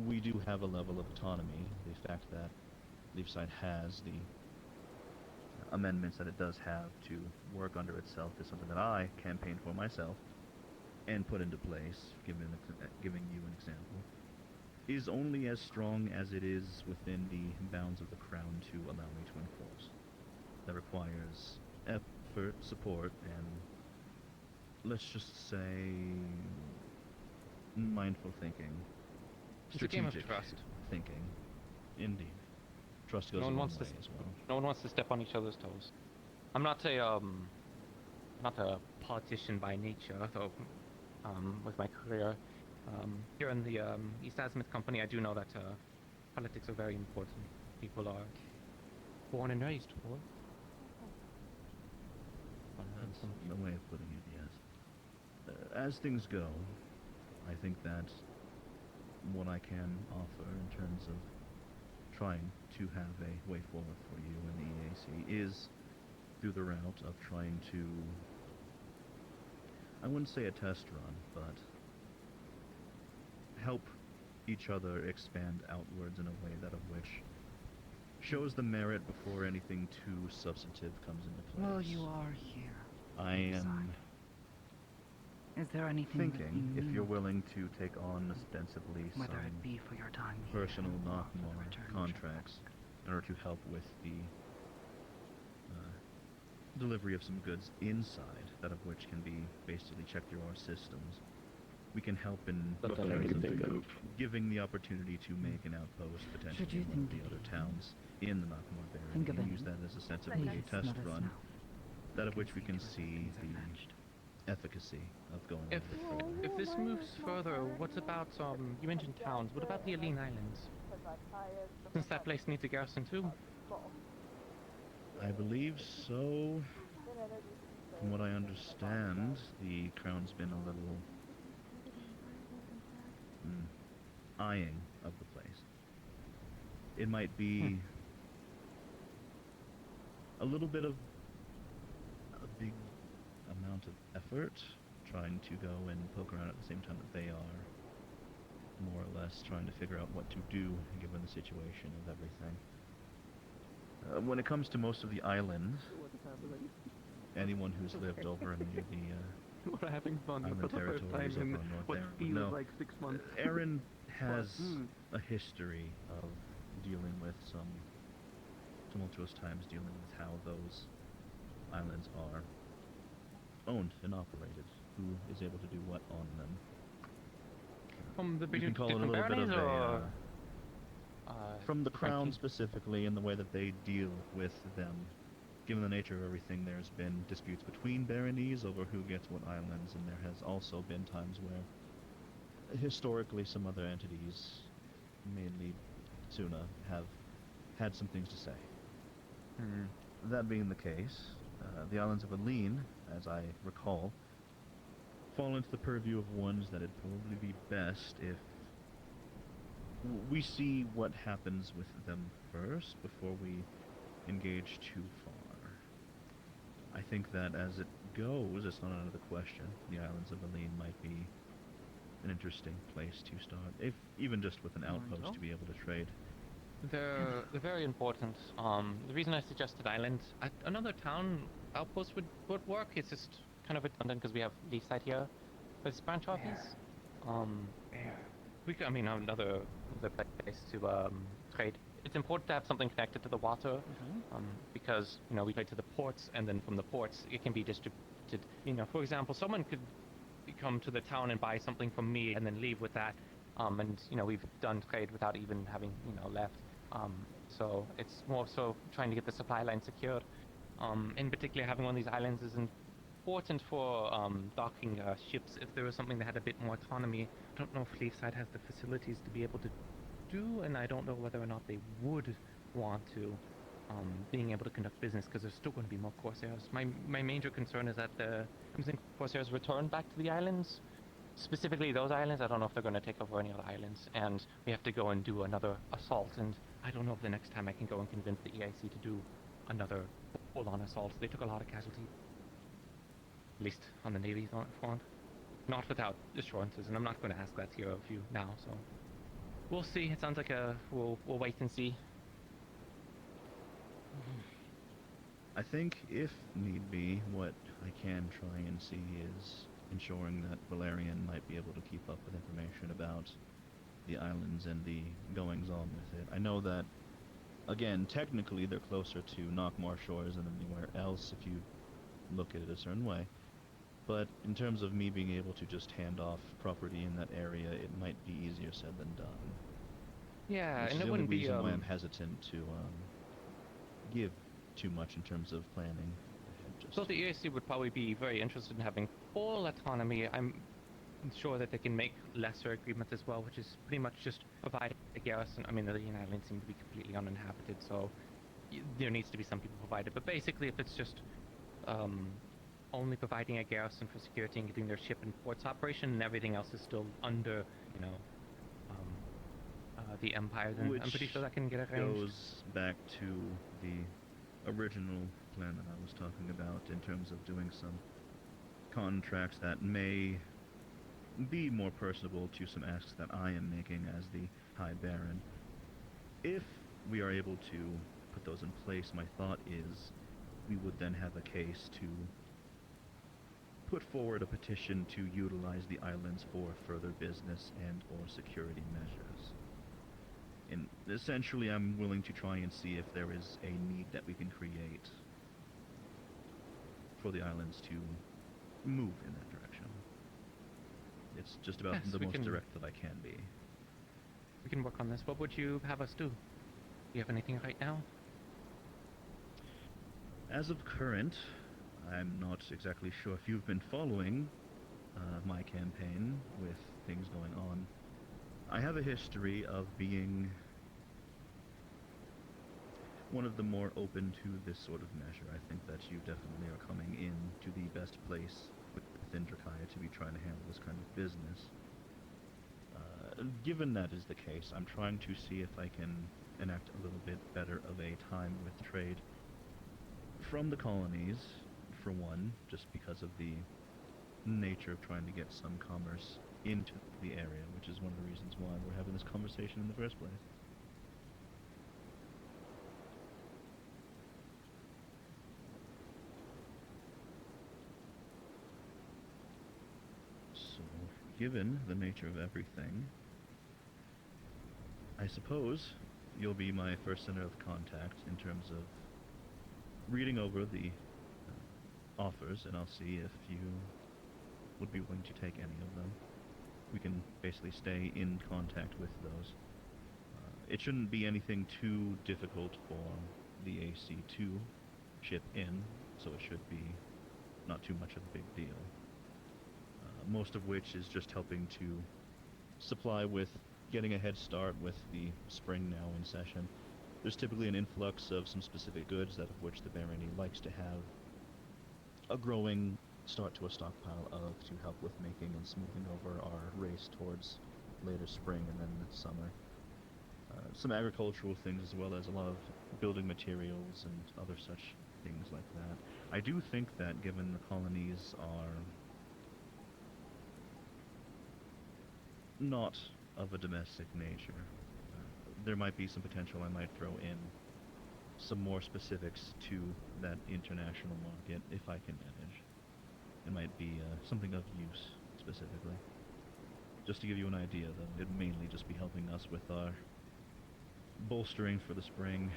we do have a level of autonomy, the fact that Leafside has the amendments that it does have to work under itself is something that I campaigned for myself and put into place, giving you an example, is only as strong as it is within the bounds of the crown to allow me to enforce. That requires effort, support, and let's just say mindful thinking, It's a game of strategic trust. thinking. Indeed. Trust goes No a one long wants way to as well. no one wants to step on each other's toes. I'm not a politician by nature, though. With my career here in the East Azimuth Company, I do know that politics are very important. People are born and raised for. That's the way of putting it, yes. As things go, I think that what I can offer in terms of trying to have a way forward for you in the EAC is through the route of trying to, I wouldn't say a test run, but help each other expand outwards in a way that of which shows the merit before anything too substantive comes into place. Well, you are here. I am Is there anything that thinking you if you're need, willing to take on ostensibly whether some it be for your time here personal or for the Knockmore return contracts in order to help with the delivery of some goods inside, that of which can be basically checked through our systems. We can help in terms of giving the opportunity to make an outpost potentially in one of the other towns in the Knockmore Think Barony, of and it. use that as ostensibly a Please test let us run, know. that of which we can see the efficacy of going If a bit further. if this moves further, what about you mentioned towns? What about the Aline Islands? Since that place needs a garrison too. I believe so. From what I understand, the crown's been a little eyeing of the place. It might be a little bit of a big amount of effort trying to go and poke around at the same time that they are more or less trying to figure out what to do given the situation of everything. When it comes to most of the islands, anyone who's lived over near the We're having fun Island for the first time territories in over on North what Erin. feels No, like 6 months. Erin has Hmm. a history of dealing with some tumultuous times, dealing with how those islands are owned and operated, who is able to do what on them. From the You can call it a different little bit of baronies, a, or from the different crown kings? specifically, in the way that they deal with them. Given the nature of everything, there's been disputes between baronies over who gets what islands, and there has also been times where, historically, some other entities, mainly Tsuna, have had some things to say. That being the case, the islands of Elemmire, as I recall, fall into the purview of ones that it'd probably be best if we see what happens with them first before we engage too far. I think that as it goes, it's not out of the question. The islands of Elemmire might be an interesting place to start, if even just with an outpost to be able to trade. They're very important. The reason I suggested island, another town outpost would work. It's just kind of redundant because we have Leafside here, but it's branch office. We could, I mean, another place to trade. It's important to have something connected to the water, because we trade to the ports, and then from the ports it can be distributed. For example, someone could come to the town and buy something from me, and then leave with that. And we've done trade without even having left. So it's more so trying to get the supply line secured. In particular, having one of these islands is important for docking ships. If there was something that had a bit more autonomy, I don't know if Leafside has the facilities to be able to do, and I don't know whether or not they would want to, being able to conduct business, because there's still going to be more Corsairs. My major concern is that the Corsairs return back to the islands. Specifically those islands, I don't know if they're going to take over any other islands, and we have to go and do another assault, and I don't know if the next time I can go and convince the EIC to do another full-on assault. They took a lot of casualties, at least on the Navy front. Not without assurances, and I'm not going to ask that here of you now, so we'll see. It sounds like we'll wait and see. I think, if need be, what I can try and see is ensuring that Valerian might be able to keep up with information about the islands and the goings-on with it. I know that, again, technically they're closer to Knockmore Shores than anywhere else if you look at it a certain way. But in terms of me being able to just hand off property in that area, it might be easier said than done. Yeah, Which and is it the only wouldn't be reason why I'm hesitant to give too much in terms of planning. So the EAC would probably be very interested in having full autonomy. I'm sure that they can make lesser agreements as well, which is pretty much just provide a garrison. I mean, the islands seem to be completely uninhabited, so there needs to be some people provided. But basically, if it's just only providing a garrison for security and getting their ship and ports operation, and everything else is still under, the Empire, then I'm pretty sure that can get arranged. Goes back to the original plan that I was talking about in terms of doing some contracts that may be more personable to some asks that I am making as the High Baron. If we are able to put those in place, my thought is we would then have a case to put forward a petition to utilize the islands for further business and or security measures. And essentially, I'm willing to try and see if there is a need that we can create for the islands to move in that direction. It's just about Yes, the we most can- direct that I can be. We can work on this. What would you have us do? Do you have anything right now? As of current, I'm not exactly sure if you've been following my campaign with things going on. I have a history of being one of the more open to this sort of measure. I think that you definitely are coming in to the best place within Drakaya to be trying to handle this kind of business. Given that is the case, I'm trying to see if I can enact a little bit better of a time with trade from the colonies, for one, just because of the nature of trying to get some commerce into the area, which is one of the reasons why we're having this conversation in the first place. given the nature of everything, I suppose you'll be my first center of contact in terms of reading over the offers, and I'll see if you would be willing to take any of them. We can basically stay in contact with those. It shouldn't be anything too difficult for the AC to chip in, so it should be not too much of a big deal. Most of which is just helping to supply with getting a head start with the spring now in session. There's typically an influx of some specific goods, that of which the barony likes to have a growing start to a stockpile of, to help with making and smoothing over our race towards later spring and then summer. Some agricultural things, as well as a lot of building materials and other such things like that. I do think that given the colonies are not of a domestic nature, there might be some potential. I might throw in some more specifics to that international market if I can manage. It might be something of use specifically. Just to give you an idea, though, it'd mainly just be helping us with our bolstering for the spring.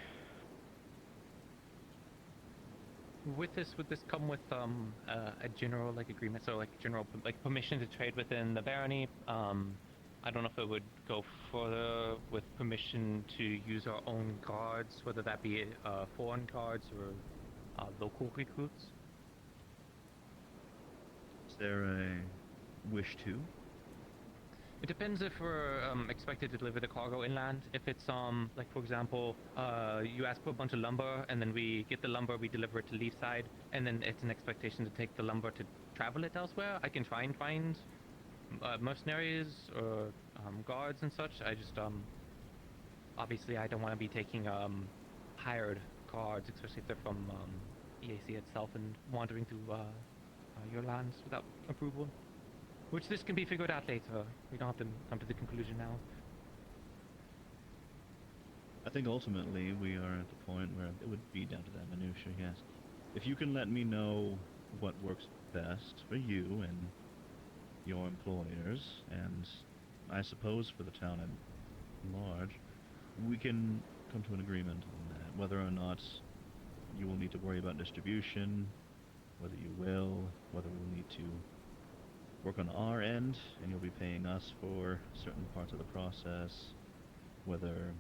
Would this come with a general agreement, so general permission to trade within the barony? I don't know if it would go further with permission to use our own guards, whether that be foreign guards or local recruits. Is there a wish to? It depends if we're expected to deliver the cargo inland. If it's for example, you ask for a bunch of lumber, and then we get the lumber, we deliver it to Leafside, and then it's an expectation to take the lumber to travel it elsewhere. I can try and find mercenaries or guards and such. I just obviously I don't want to be taking hired guards, especially if they're from EAC itself and wandering through your lands without approval. Which this can be figured out later. We don't have to come to the conclusion now. I think ultimately we are at the point where it would be down to that minutia, yes. If you can let me know what works best for you and your employers, and I suppose for the town at large, we can come to an agreement on that. Whether or not you will need to worry about distribution, whether you will, whether we will need to work on our end, and you'll be paying us for certain parts of the process, whether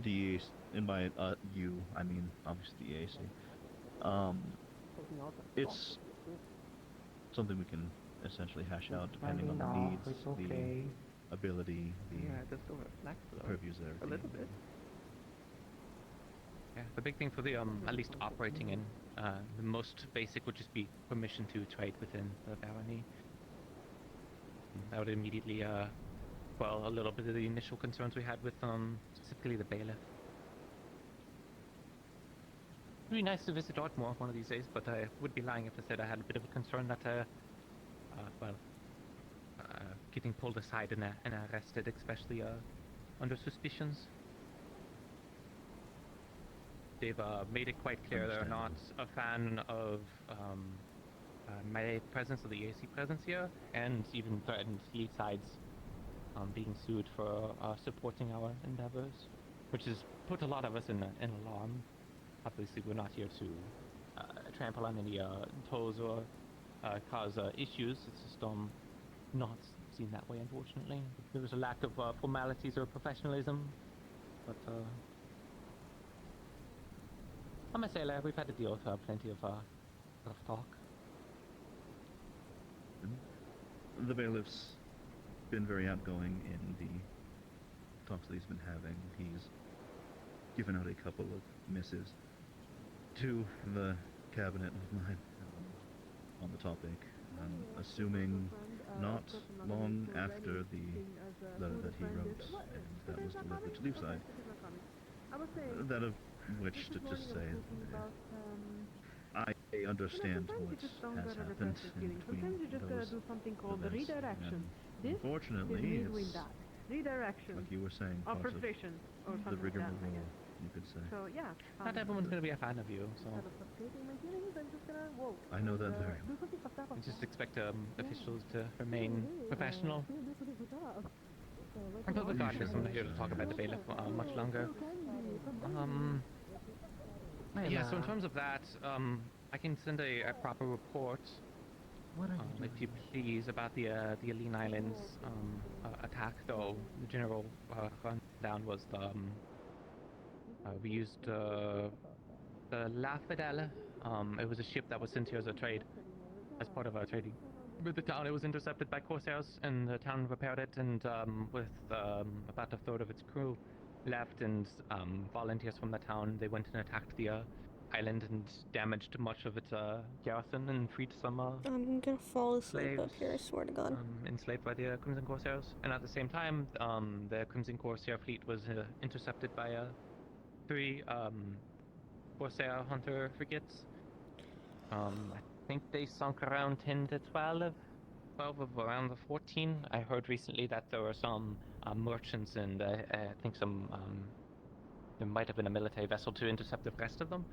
the and by you, I mean obviously the EAC. It's something we can essentially hash out depending on the needs, the ability, the purviews, everything. A little bit. Yeah, the big thing for the at least operating in the most basic would just be permission to trade within the barony. That would immediately quell a little bit of the initial concerns we had with specifically the bailiff. It'd be nice to visit Ardmore one of these days, but I would be lying if I said I had a bit of a concern that getting pulled aside and arrested, especially under suspicions. They've made it quite clear they're not a fan of my presence, or the EAC presence here, and even threatened Leafside's being sued for supporting our endeavors, which has put a lot of us in alarm. Obviously, we're not here to trample on any toes or cause issues. It's just not seen that way, unfortunately. There was a lack of formalities or professionalism, but I'm a sailor. We've had to deal with plenty of rough talk. The bailiff's been very outgoing in the talks that he's been having. He's given out a couple of missives to the cabinet of mine on the topic. I'm assuming not long after the letter that he wrote and that was delivered to Leafside. That of which to just say, I understand what has happened in between those events, and unfortunately, it's redirection like you were saying, or part of proficient or the something like that, I rigmarole guess. you could say. So yeah. Not everyone's gonna be a fan of you, so Instead of frustrating my feelings, I'm just gonna whoa. I know that very do something fucked up. I just expect officials to remain professional. But regardless, I'm not here to talk about the bailiff much longer. Yeah, so in terms of that, I can send a proper report, if you please, about the Aline Islands attack. Though the general rundown was we used the La Fidèle. It was a ship that was sent here as a trade, as part of our trading with the town. It was intercepted by corsairs, and the town repaired it, and with about a third of its crew left, and volunteers from the town, they went and attacked the island and damaged much of its garrison and freed some I'm gonna fall asleep slaves, up here, I swear to God. enslaved by the Crimson Corsairs. And at the same time, the Crimson Corsair fleet was intercepted by 3 Corsair hunter frigates. I think they sunk around 10 to 12 of around the 14. I heard recently that there were some merchants, and I think some there might have been a military vessel to intercept the rest of them.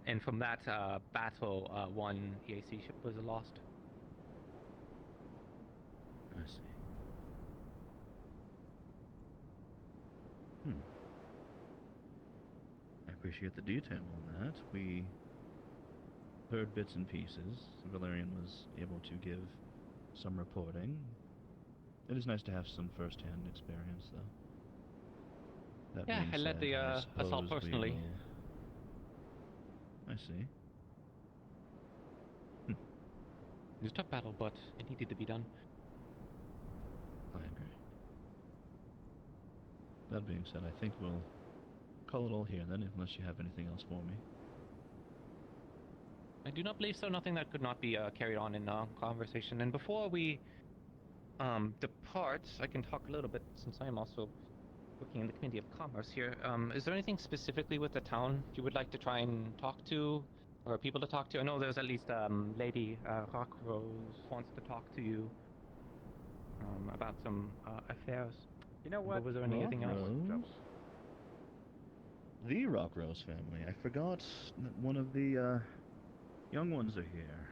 And from that battle, 1 EAC ship was lost. I see. I appreciate the detail on that. We heard bits and pieces. Valerian was able to give some reporting. It is nice to have some first-hand experience, though. That Yeah, being I led said, the assault suppose we personally. will- I see. It was a tough battle, but it needed to be done. I agree. That being said, I think we'll call it all here then, unless you have anything else for me. I do not believe so. Nothing that could not be carried on in conversation. And before we depart, I can talk a little bit, since I am also working in the Committee of Commerce here. Is there anything specifically with the town you would like to try and talk to, or people to talk to? I know there's at least Lady Rockrose wants to talk to you about some affairs. You know But what? was there anything else? Rose? The Rockrose family. I forgot that one of the young ones are here.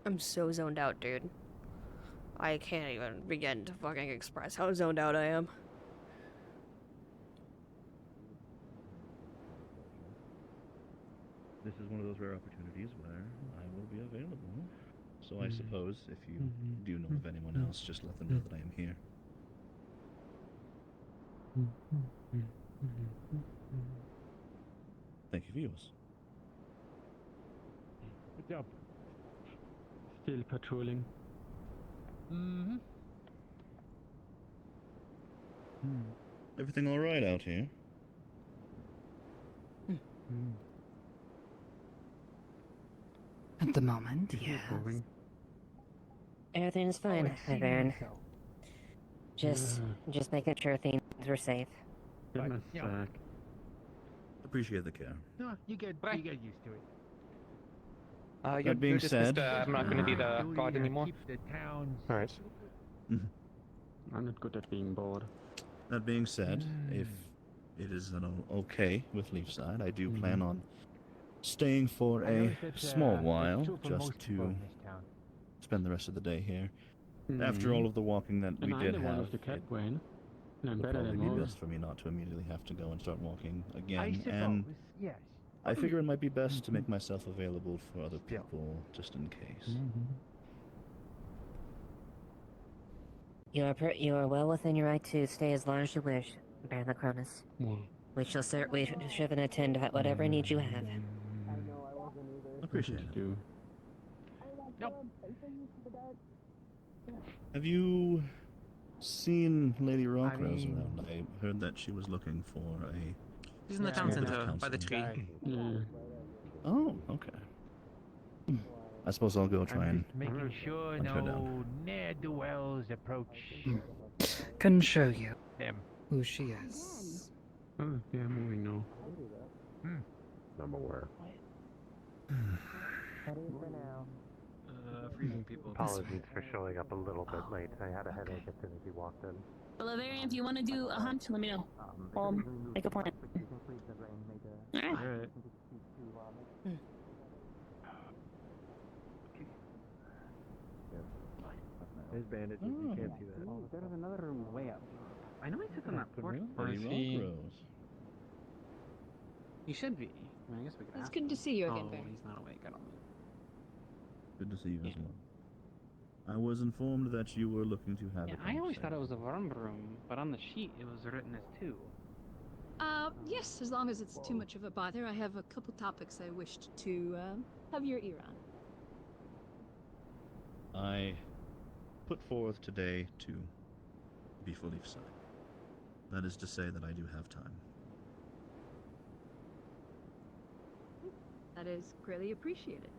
I'm so zoned out, dude. I can't even begin to fucking express how zoned out I am. This is one of those rare opportunities where I will be available. So I suppose if you do know of anyone else, just let them know that I am here. Thank you for yours. Good job. Still patrolling. Everything all right out here? At the moment, yes. Everything's fine, my Baron. Just making sure things are safe. Appreciate the care. No, you get used to it. You're being dismissed. said- I'm not going to be the guard anymore. Keep the town. Alright. I'm not good at being bored. That being said, if it is okay with Leafside, I do plan on staying for I a noticed that, small there's while, two for just most people to in this town. spend the rest of the day here. After all of the walking that we And I'm did the one have, with the cat it brain. And I'm would better probably than be all. best for me not to immediately have to go and start walking I again. suppose, And yes. I figure it might be best to make myself available for other people, just in case. You are well within your right to stay as long as you wish, Baron Lacronus. We shall attend to whatever needs you have. Appreciate it. Nope. Have you seen Lady Rockrose around? I heard that she was looking for a... She's in the town center, by the tree. Oh, okay. I suppose I'll go try and Making sure hunt her down. no ne'er-do-wells approach Can show you them. who she is. Yeah, moving now. I'm aware. Freezing people. Apologies for showing up a little bit late. I had a headache as soon as you walked in. Oliverian, if you want to do a hunt, let me know. Make a plan. Alright. There's bandages. You can't see that. Oh, there's another room way up. I know I took on that porch. Or is he? He should be. I mean, I guess we could It's ask good him. to see you again, Oh, Baron. he's not awake. I don't know. Good to see you as well. I was informed that you were looking to have. Yeah, I always thought it was a worm room, but on the sheet it was written as 2. Yes, as long as it's too much of a bother, I have a couple topics I wished to have your ear on. I put forth today to be fully signed. That is to say that I do have time. That is greatly appreciated.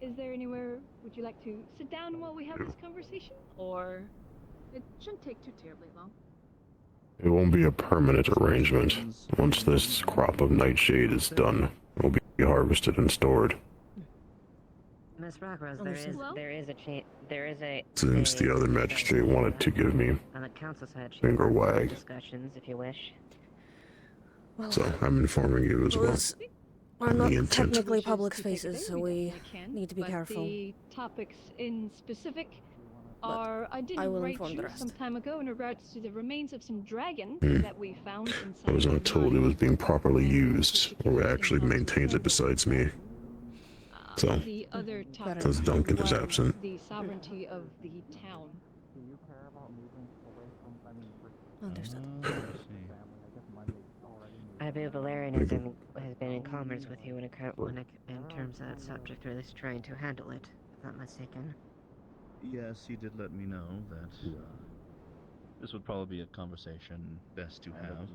Is there anywhere would you like to sit down while we have this conversation? Or it shouldn't take too terribly long. It won't be a permanent arrangement. Once this crop of nightshade is done, it will be harvested and stored. Miss Rockrose, there is a Since the other magistrate wanted to give me on the council side, finger wag, discussions if you wish. so I'm informing you as well. We're on not the intent. technically public spaces, so we need to be But careful. the topics in specific are I did I will write inform you the rest. some time ago in regards to the remains of some dragons Hmm. that we found inside. I was the not told it was being properly used, or actually maintains it besides me. So, The other topic since Duncan is was absent, the sovereignty of the town. Understood. I believe Valerian has been in commerce with you in terms of that subject, or at least trying to handle it, if not mistaken. Yes, he did let me know that this would probably be a conversation best to have.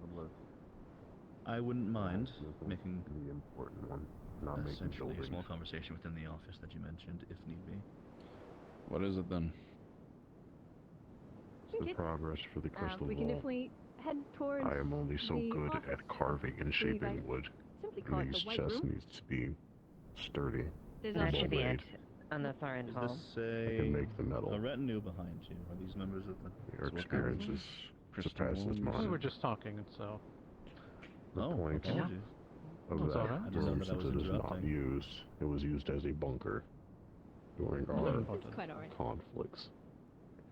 I wouldn't mind making the important one, not making essentially a buildings. small conversation within the office that you mentioned, if need be. What is it then? The progress for the crystal We can wall. definitely head towards. I am only so the good office. at carving and I believe shaping I wood. simply call it And the these White chests Room. needs to be sturdy. There's and That should be well-made. it. On the far end Is hall. this I can make the metal. a retinue behind you? Are these members of the Your Sword experience Council? surpasses mine. We were just talking, so. The point apologies. of That's that all right. I didn't know room, that I since was it is not interrupting. used, it was used as a bunker during It's our quite alright. conflicts.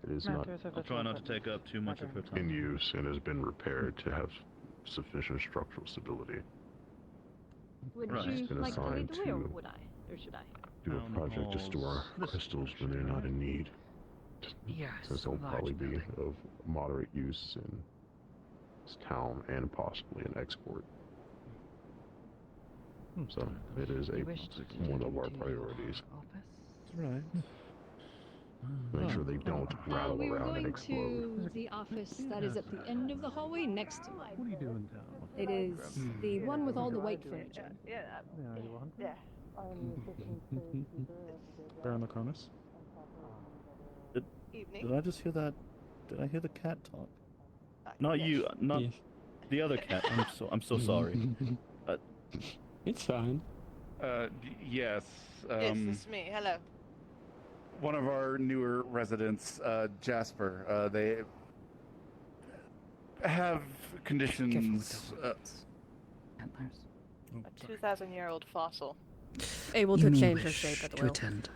It is not I'll try not to take up too much of her time. in use and has been repaired to have sufficient structural stability. Would Right. you It's been like to lead the way, or assigned to would I? Or should I? do a Town project to store halls. crystals when they're not in need. Yes, Since they'll large probably be building. of moderate use in this town and possibly an export. So it is You wish to one of our to priorities. your office? Right. Make sure they don't rattle We were around and going explode. to the office that is at the end of the hallway next to mine. What are you doing, Town? It is the one with all the white furniture. Yeah, you want? Yeah. Baron Laconis? Did I just hear that? Did I hear the cat talk? Not you, not Yes. the other cat. I'm so sorry. It's fine. Yes. Yes, it's me. Hello. One of our newer residents, Jasper. They have conditions. Antlers. A 2,000-year-old fossil. Able You to may change her wish shape at to will. attend.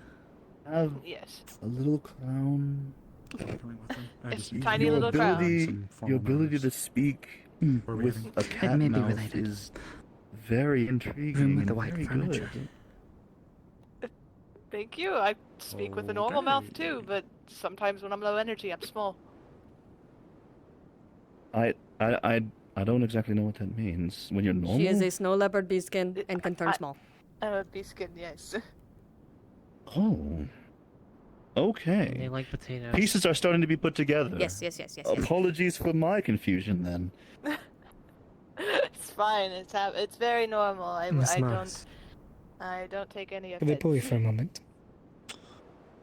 Have Yes. a little crown. It's a tiny little crown. Your ability to speak with a cat may be mouth related. is very intriguing. Room with and the white very furniture. good. Thank you. I speak with a normal mouth too, but sometimes when I'm low energy, I'm small. I don't exactly know what that means. When you're normal. She is a snow leopard beastskin and can turn small. I'm a beastskin, yes. Oh. Okay. They like potatoes. Pieces are starting to be put together. Yes, yes, yes, yes. Apologies for my confusion then. It's fine. It's very normal. I Miss don't Mars. I don't take any Could I offense. pull you for a moment?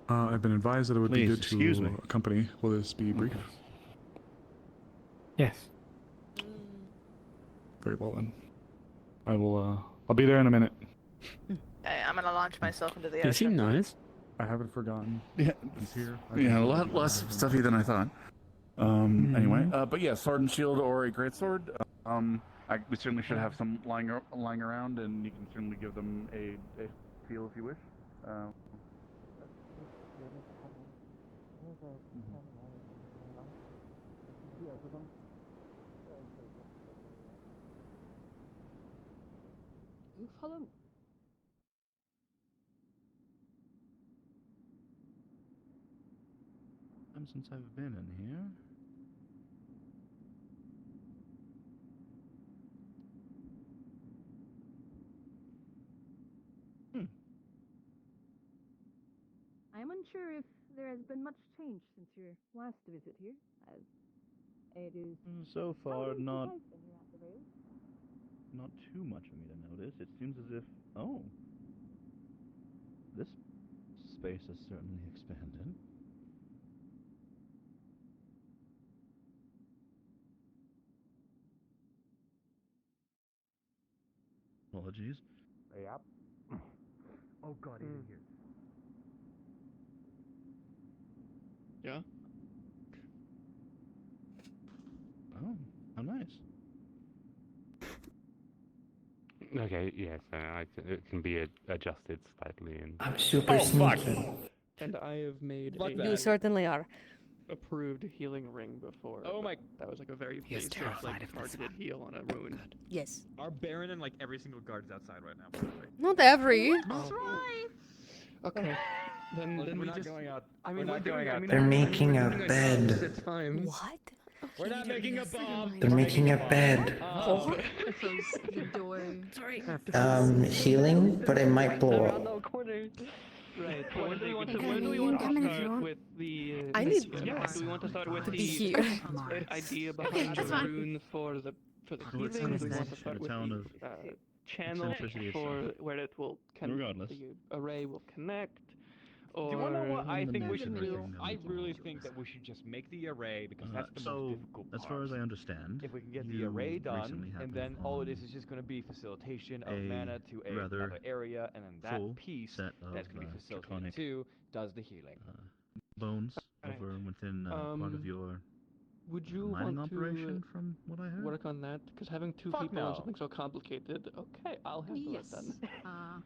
I've been advised that it would Please, be good excuse to me. accompany. Will this be brief? Yes. Very well then. I will. I'll be there in a minute. Hey, I'm gonna launch myself into the You ocean. seem nice. I haven't forgotten. Yeah, He's here. yeah, a lot less stuffy than I thought. Anyway, but yeah, sword and shield or a greatsword. We certainly should have some lying around, and you can certainly give them a feel if you wish. You follow me. Since I've been in here. I am unsure if there has been much change since your last visit here, as it is. So far, How not has been here at the race? not too much for me to notice. It seems as if this space has certainly expanded. Apologies. Yep. Oh god, he's here. Yeah? Oh, how nice. Okay, yes, it can be adjusted slightly. And I'm super sneaky. And I have made You certainly are. approved healing ring before. Oh my- That was like a very He is basic, terrified of this targeted heal on a rune. Yes. Our Baron and like every single guard is outside right now, by the way. Not every. That's right. Okay. Then We're we not just. going out. I mean, we're not going out. They're making a doing bed. It's fine. What? We're not making a bomb. They're making a bed. Oh. Close the door. Sorry. Healing, but it might blow up. No corner. Right. So when do we want to? Okay, When do we you want can to come in if you start want. with the? I need- Yeah. Do we want to start with To be the here. idea Okay, behind that's the fine. rune for the Well, it's healing? in Do we want to the start with town the of channel eccentricity for itself. where it will Regardless. the array will connect? Or Do you want to know what I think we should do? Fundamental I thing really that think that we should just make the array because that's the so, most difficult part. as far as I understand, If we can get the you array recently done, and happened then all it on is just going to be facilitation of a mana to rather another area, and then full that piece set that's of, going to be facilitated draconic, too does the healing. bones Alright. over within part of your Would you mining want operation, to from what I heard. work on that? Because having two Fuck people on no. something so complicated. Okay, I'll handle Yes. it then.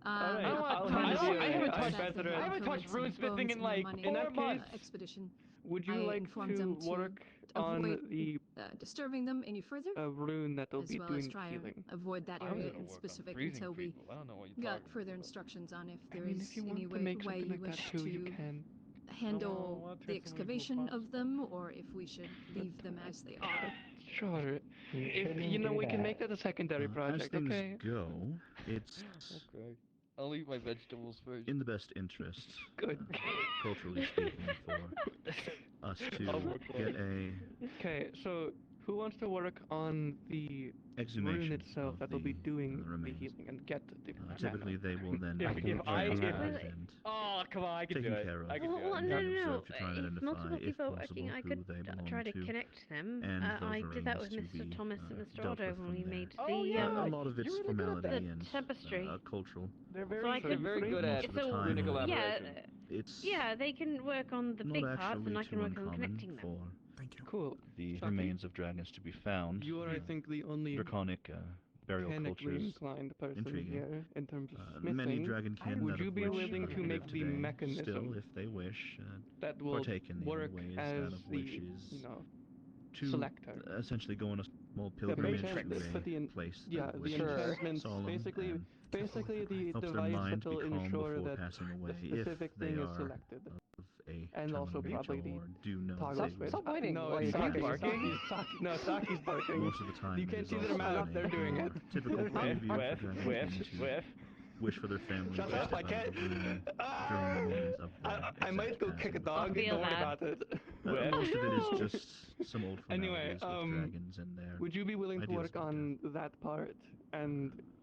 Alright, I don't want- I'll I handle don't- the I array. haven't I'm touched- better I at- haven't touched runesmithing in like 4 months. Expedition. Would I you like informed to them to work on avoid the disturbing them any further, rune that will as be well doing as the try healing? and avoid that I was area gonna in work on specific freezing until we people. I don't know what you're got talking further about. instructions on if I there mean, is if you any want to make way something you like that wish too, you to can. handle I'll turn the some excavation into a of them, or if we should leave them as they are. Sure. If you know, we can make that a secondary As project. things Okay. go, it's Okay. I'll eat my vegetables first. in the best interest, Good. culturally speaking, for us to I'll work on get it. a Okay, so who wants to work on the exhumation rune itself of that will be the doing the remains. healing and get the Typically, they will then If- be if I- transported if- and Oh, come on, I can do taken it. care of. I can do Well, it. no, and no, no. observed to try and If identify, multiple if people are possible, working, I who could they belong try to to. connect them. And I those did that with remains to Mr. be, Thomas and Mr. dealt Otto with when from we there. made Oh, the yeah. A lot of it's You're really good at formality the and tapestry. cultural. They're So I very, could very good Most at of the so time, clinical yeah, collaboration. it's yeah, they can work on the not big parts, actually and I too can work on uncommon connecting them. for Cool. the Shocking. remains of dragons to be found. You are, I think, the only draconic burial mechanically cultures. inclined person Intriguing. here in terms of Many smithing. dragonkin Would that you of be which willing to live make the today mechanism still, if they wish, that will partake in the work old ways, as that of which the, is you know, to selector? essentially go on a small The pilgrimage matrix, to but the a place yeah, that the which is enchantments, solemn basically and the helps their device mind that will be calm ensure before that passing away the if specific they thing is are selected. of a And also terminal probably nature the or do know toggles they with. will No, be it's barking. barking. No, Saki's barking. Most of the time, You it can't is see the also map. They're a doing more it. typical preview for dragonkin to wish for their family Shut just up! I above can't. the room during the moment of their I might exact go kick a passing. dog. feel Don't worry that. about it. Most of it is just some old Anyway, formalities with dragons and their would you be willing to work ideas about on that part? And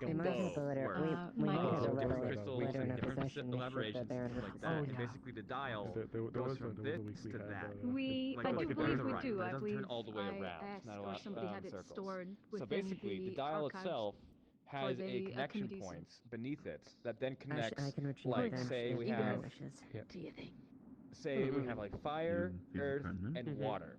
Like We might have a letter. We might have a different letter crystals in and our different possession if the elaborations Baron and would stuff like that. prefer. And basically the dial There goes was from a this week we to had, that. I like do a believe to we right, do. but it I doesn't believe turn all the way I around. asked Not a or lot somebody in had it circles. stored So within basically, the dial archives itself for has the a connection committees. points beneath it that then I connects, can retrieve like, them say if we Baron have, wishes. Yep. Do you think? say we have like fire, feel earth, pertinent? and water.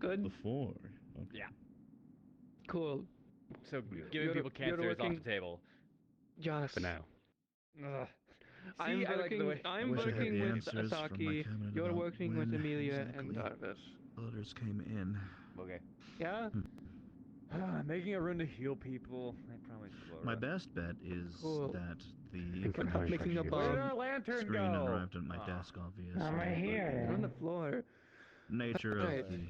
Good. Before. Okay. Yeah. Cool. So giving people cancer is off the table. Yes. For now. Ugh. I'm See, I like the way. I'm wish I had working the with answers from my Asaki. cabinet You're about working with when Amelia and exactly Darvis. the letters came in. Okay. Yeah. Making a rune to heal people. I promise you, Laura. My best bet is Cool. that the What about making a Where did our bomb? lantern screen go? arrived at my desk, obviously. I'm right here. It's on the floor. Nature of Right. the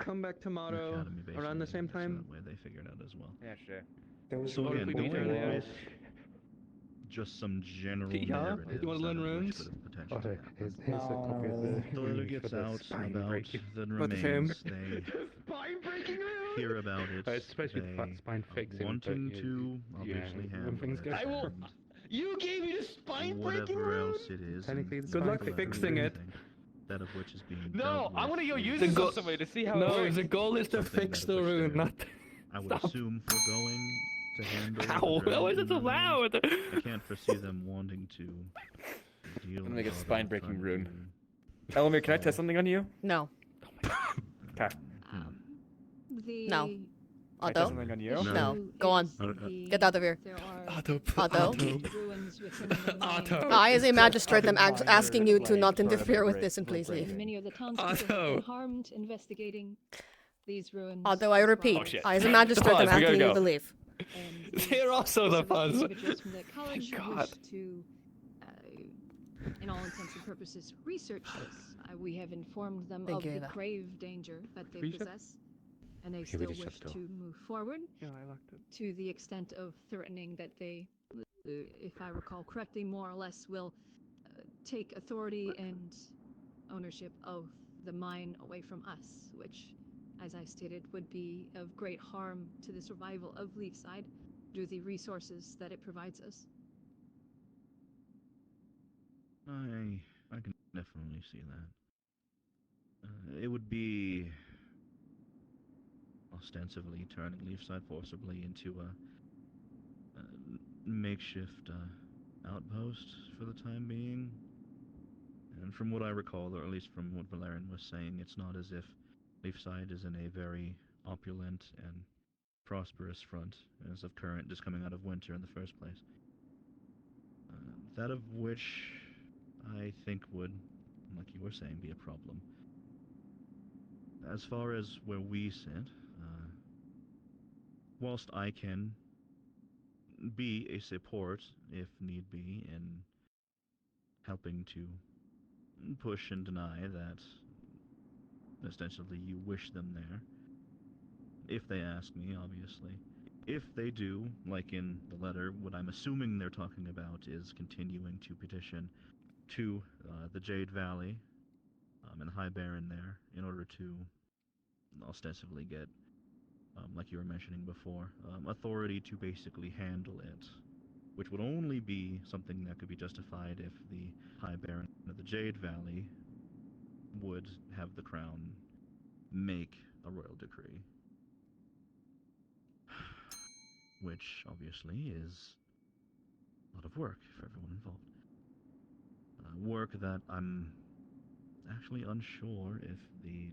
Come back tomorrow academy basically around the same so time. that way they figured out as well. Yeah, sure. So Or if again, we meet going earlier. with just some general Yeah? narratives You wanna learn out of which runes? could have potentially Okay, happened. here's a copy of the The letter rune for gets the out spine about breaking. the What the remains. same? They Spine-breaking rune! hear about it. It's supposed to be They spine are fixing, wanting but to you know, obviously when handle things it. go I will. and You gave me the spine-breaking whatever rune. else it is. Technically, and it's Good fine luck for fixing it. everything, that of which is being No, dealt I with want to go is use The this go- on somebody to see how it No, works. the goal is to something fix that the of which rune, they're, not. I would Stop. assume foregoing to handle. Ow! the How is it dragon allowed? remains. I can't foresee them wanting to deal. I'm gonna make a with all that spine-breaking trying to rune. do. Elemmire, can I test something on you? No. Okay. The No. Can I test Otto? something on you? No. issue Go on. is the- Get out of here. There are Otto. Otto? ruins within the mine. I, as a magistrate, am asking you to not interfere with this and please And leave. many of the townspeople have Otto. been harmed investigating these ruins. Although I as well. repeat, I, as a magistrate, am Pause, we gotta asking you go. to leave. And They're also the specific fuzz. individuals from the college God. wish to, in all intents and purposes, research this. We have informed them Thank of you, the Ava. grave danger that they Will you shut- possess, and they we still just wish shut the door. to move forward Yeah, I locked it. to the extent of threatening that they, if I recall correctly, more or less will take authority and ownership of the mine away from us, which, as I stated, would be of great harm to the survival of Leafside due to the resources that it provides us. I can definitely see that. It would be ostensibly turning Leafside forcibly into a makeshift outpost for the time being. And from what I recall, or at least from what Valerian was saying, it's not as if Leafside is in a very opulent and prosperous front as of current, just coming out of winter in the first place. That of which I think would, like you were saying, be a problem. As far as where we sit, whilst I can be a support, if need be, in helping to push and deny that ostensibly you wish them there, if they ask me, obviously. If they do, like in the letter, what I'm assuming they're talking about is continuing to petition to the Jade Valley and High Baron there in order to ostensibly get, like you were mentioning before, authority to basically handle it, which would only be something that could be justified if the High Baron of the Jade Valley would have the crown make a royal decree. Which, obviously, is a lot of work for everyone involved. Work that I'm actually unsure if the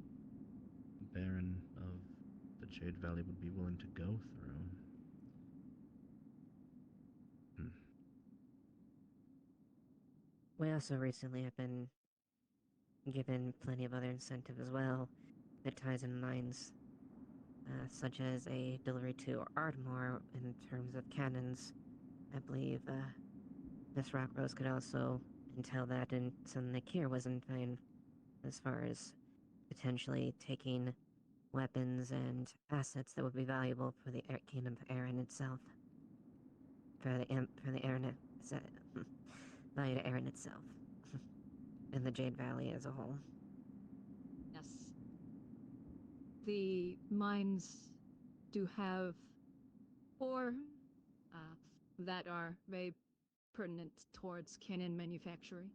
Baron of the Jade Valley would be willing to go through. We also recently have been given plenty of other incentive as well that ties in mines, such as a delivery to Ardmore in terms of cannons. I believe Miss Rockrose could also entail that, and something that Kier was in mind as far as potentially taking weapons and assets that would be valuable for the Kingdom of Erin itself. For the Erin, value to Erin itself, and the Jade Valley as a whole. Yes. The mines do have ore that are very pertinent towards cannon manufacturing.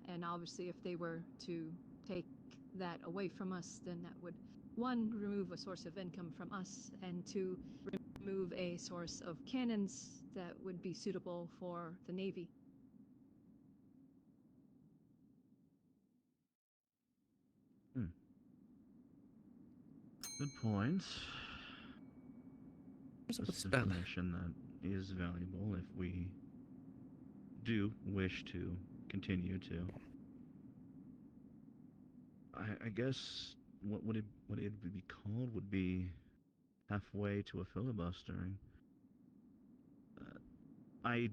And obviously if they were to take that away from us, then that would, one, remove a source of income from us, and two, remove a source of cannons that would be suitable for the Navy. Good point. This is information that is valuable if we do wish to continue to. I guess what would it be called would be halfway to a filibustering. I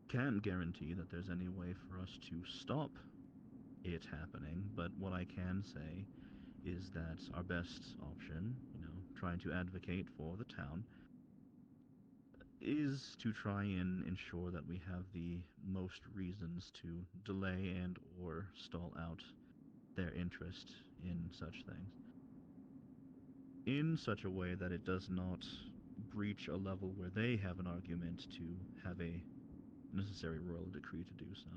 can't guarantee that there's any way for us to stop it happening, but what I can say is that our best option, trying to advocate for the town, is to try and ensure that we have the most reasons to delay and or stall out their interest in such things, in such a way that it does not breach a level where they have an argument to have a necessary royal decree to do so.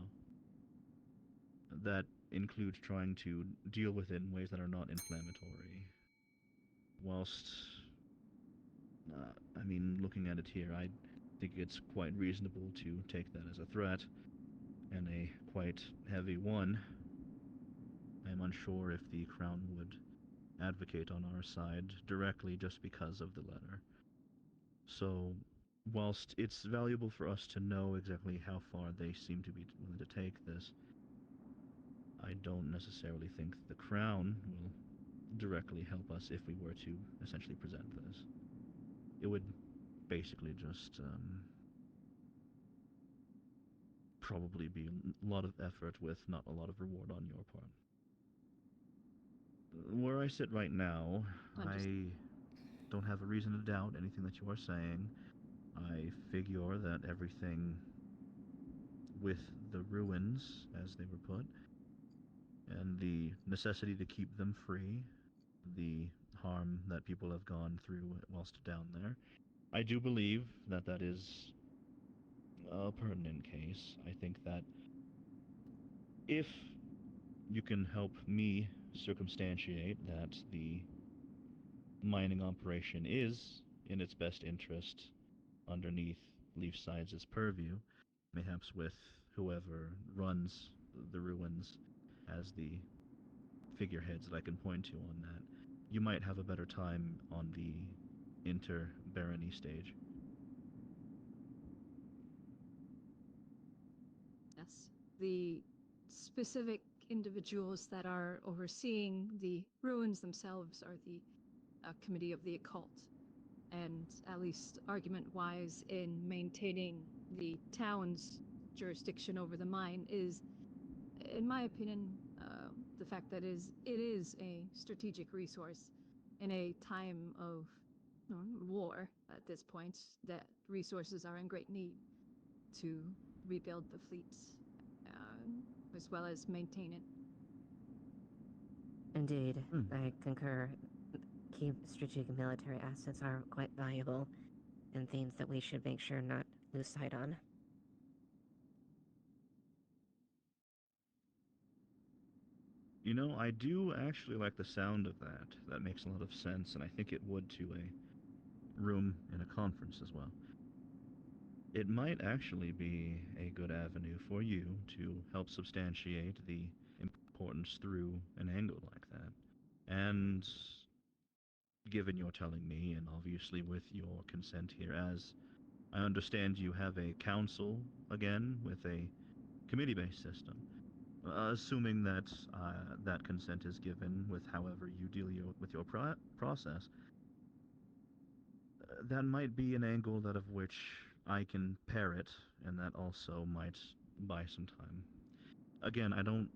That includes trying to deal with it in ways that are not inflammatory. Whilst, looking at it here, I think it's quite reasonable to take that as a threat, and a quite heavy one. I'm unsure if the Crown would advocate on our side directly just because of the letter. So, whilst it's valuable for us to know exactly how far they seem to be willing to take this, I don't necessarily think the Crown will directly help us if we were to essentially present this. It would basically just probably be a lot of effort with not a lot of reward on your part. Where I sit right now, I don't have a reason to doubt anything that you are saying. I figure that everything with the ruins, as they were put, and the necessity to keep them free, the harm that people have gone through whilst down there, I do believe that that is a pertinent case. I think that if you can help me circumstantiate that the mining operation is in its best interest underneath Leafside's purview, mayhaps with whoever runs the ruins as the figureheads that I can point to on that, you might have a better time on the inter-barony stage. Yes. The specific individuals that are overseeing the ruins themselves are the Committee of the Occult. And at least argument-wise, in maintaining the town's jurisdiction over the mine is, in my opinion, the fact that it is a strategic resource in a time of war at this point, that resources are in great need to rebuild the fleets, as well as maintain it. Indeed, I concur. Key strategic military assets are quite valuable, and things that we should make sure not lose sight on. I do actually like the sound of that. That makes a lot of sense, and I think it would to a room in a conference as well. It might actually be a good avenue for you to help substantiate the importance through an angle like that. And given you're telling me, and obviously with your consent here, as I understand you have a council, again, with a committee-based system. Assuming that that consent is given with however you deal with your process, that might be an angle that of which I can pair it, and that also might buy some time. Again, I don't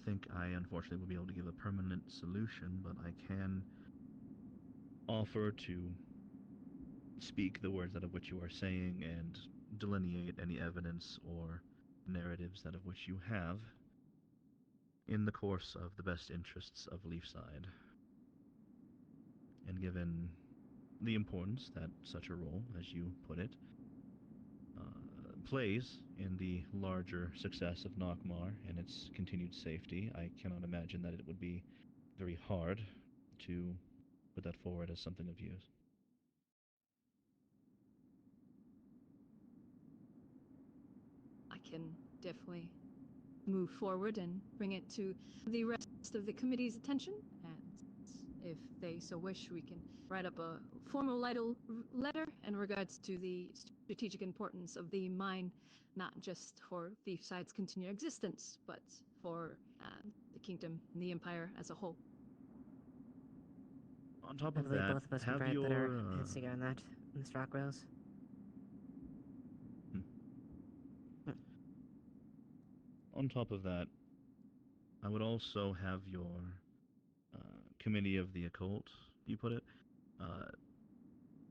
think I unfortunately will be able to give a permanent solution, but I can offer to speak the words out of which you are saying and delineate any evidence or narratives that of which you have in the course of the best interests of Leafside. And given the importance that such a role, as you put it, plays in the larger success of Nockmaar and its continued safety, I cannot imagine that it would be very hard to put that forward as something of use. I can definitely move forward and bring it to the rest of the committee's attention, and If they so wish, we can write up a formal letter in regards to the strategic importance of the mine, not just for Thiefside's continued existence, but for the kingdom and the empire as a whole. On top I of believe that, both of us can have provide your better heads together on that, Mr. Rockrose. on top of that, I would also have your committee of the occult, you put it,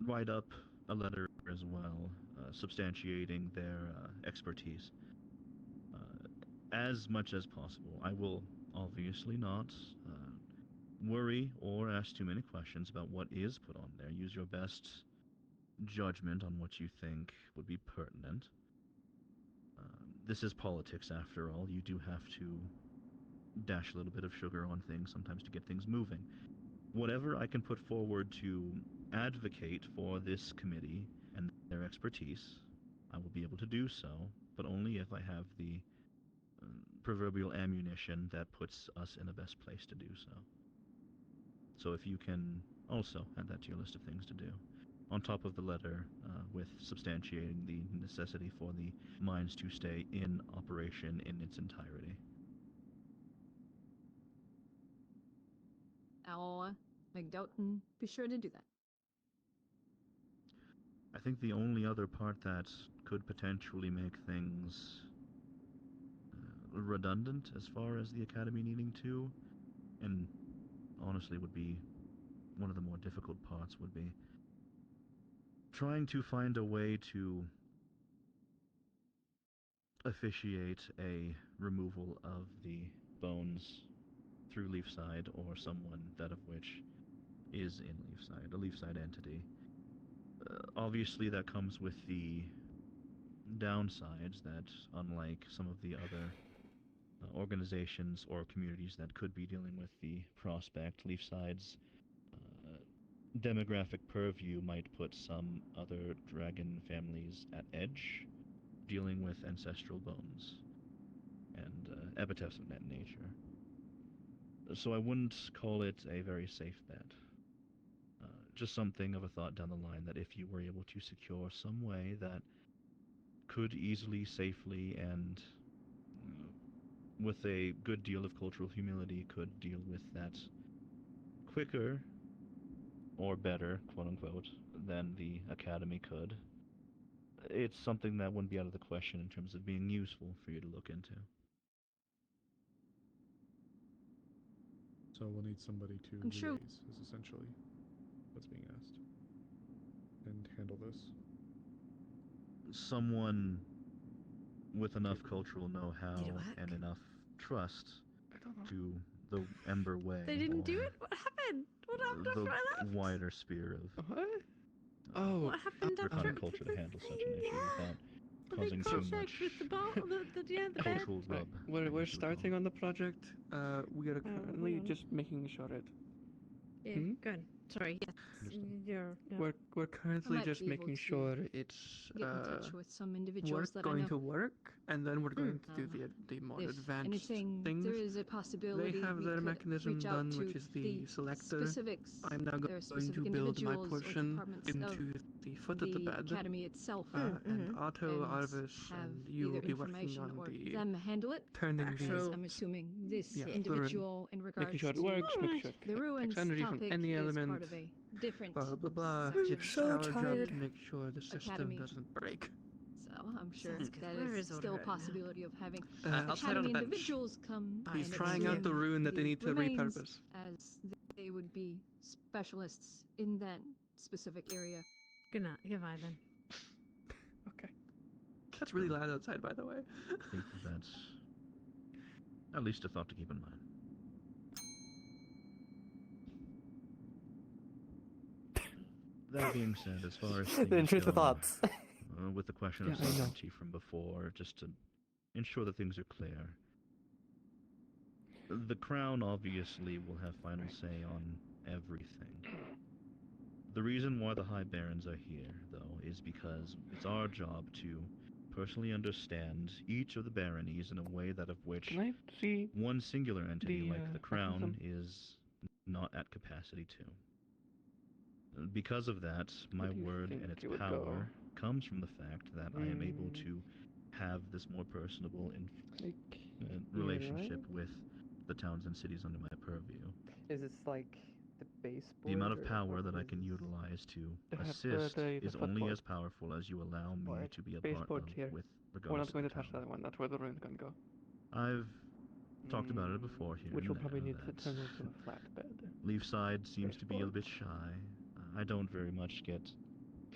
write up a letter as well, substantiating their expertise as much as possible. I will obviously not worry or ask too many questions about what is put on there. Use your best judgment on what you think would be pertinent. This is politics after all. You do have to dash a little bit of sugar on things sometimes to get things moving. Whatever I can put forward to advocate for this committee and their expertise, I will be able to do so, but only if I have the proverbial ammunition that puts us in the best place to do so. So if you can also add that to your list of things to do, on top of the letter with substantiating the necessity for the mines to stay in operation in its entirety. I'll make doubt and be sure to do that. I think the only other part that could potentially make things redundant as far as the Academy needing to, and honestly would be one of the more difficult parts, would be trying to find a way to officiate a removal of the bones through Leafside or someone that of which is in Leafside, a Leafside entity. Obviously that comes with the downsides that, unlike some of the other organizations or communities that could be dealing with the prospect, Leafside's demographic purview might put some other dragon families at edge, dealing with ancestral bones and epitaphs of that nature. So I wouldn't call it a very safe bet. Just something of a thought down the line that if you were able to secure some way that could easily, safely, and with a good deal of cultural humility could deal with that quicker or better, quote-unquote, than the Academy could, it's something that wouldn't be out of the question in terms of being useful for you to look into. So we'll need somebody to I'm sure- liaise, is essentially what's being asked. And handle this. Someone with enough cultural know-how and enough trust to the Ember Way. They didn't do or it? What happened? What happened the after I left? wider sphere of What? Oh, What happened after Draconic culture to handle such an issue without the big causing too project much with the ball, the bed? cultural rub. We're starting on the project. We are currently hold on. just making sure it. Yeah, good. Sorry, yes. Yeah. We're currently might just be able making to sure it's get in touch with some individuals that I going know. to work, and then we're going to do the more If advanced anything, things. there is a possibility They have we their could mechanism reach out done, to which is the selector. specifics. I'm now There are going specific to build my individuals or portion departments of into the foot of the bed. Academy itself, And Otto, and Arvis, have and you either will be working information on or the them handle it. turning As the I'm assuming this yeah, individual in regards making sure it to works, making sure it the ruins collects energy from topic any is element. part of a different Blah blah blah. section It's of our the job to make sure the system Academy. doesn't break. So I'm sure Sounds good. that Where is is still a Oda right now? possibility of having Outside on Academy the bench. individuals come He's and trying out the examine rune that they the need to remains repurpose. as they would be specialists in that specific area. Good night. Goodbye then. Okay. That's really loud outside, by the way. I think that's at least a thought to keep in mind. That being said, as far as The things intrusive go, thoughts. with the question Yeah, of I know. sovereignty from before, just to ensure that things are clear. The Crown obviously will have final say on everything. The reason why the High Barons are here, though, is because it's our job to personally understand each of the baronies in a way that of which Can I see one singular entity the, like the Crown mechanism? is not at capacity too. Because of that, my do you word think and its it would power comes from the fact that I am able Mm. to have this more personable Here, relationship right? with the towns and cities under my purview. Is this like the baseboard? The amount of or power what that I is can this? utilize to The assist is only footboard. as powerful as you allow me Board. to be a part Baseboard of here. with We're regards not going to to the touch town. that one. That's where the rune's gonna go. I've talked about it before here Which and will there probably need to that turn into a flatbed. Leafside seems to be a bit shy. I don't very much get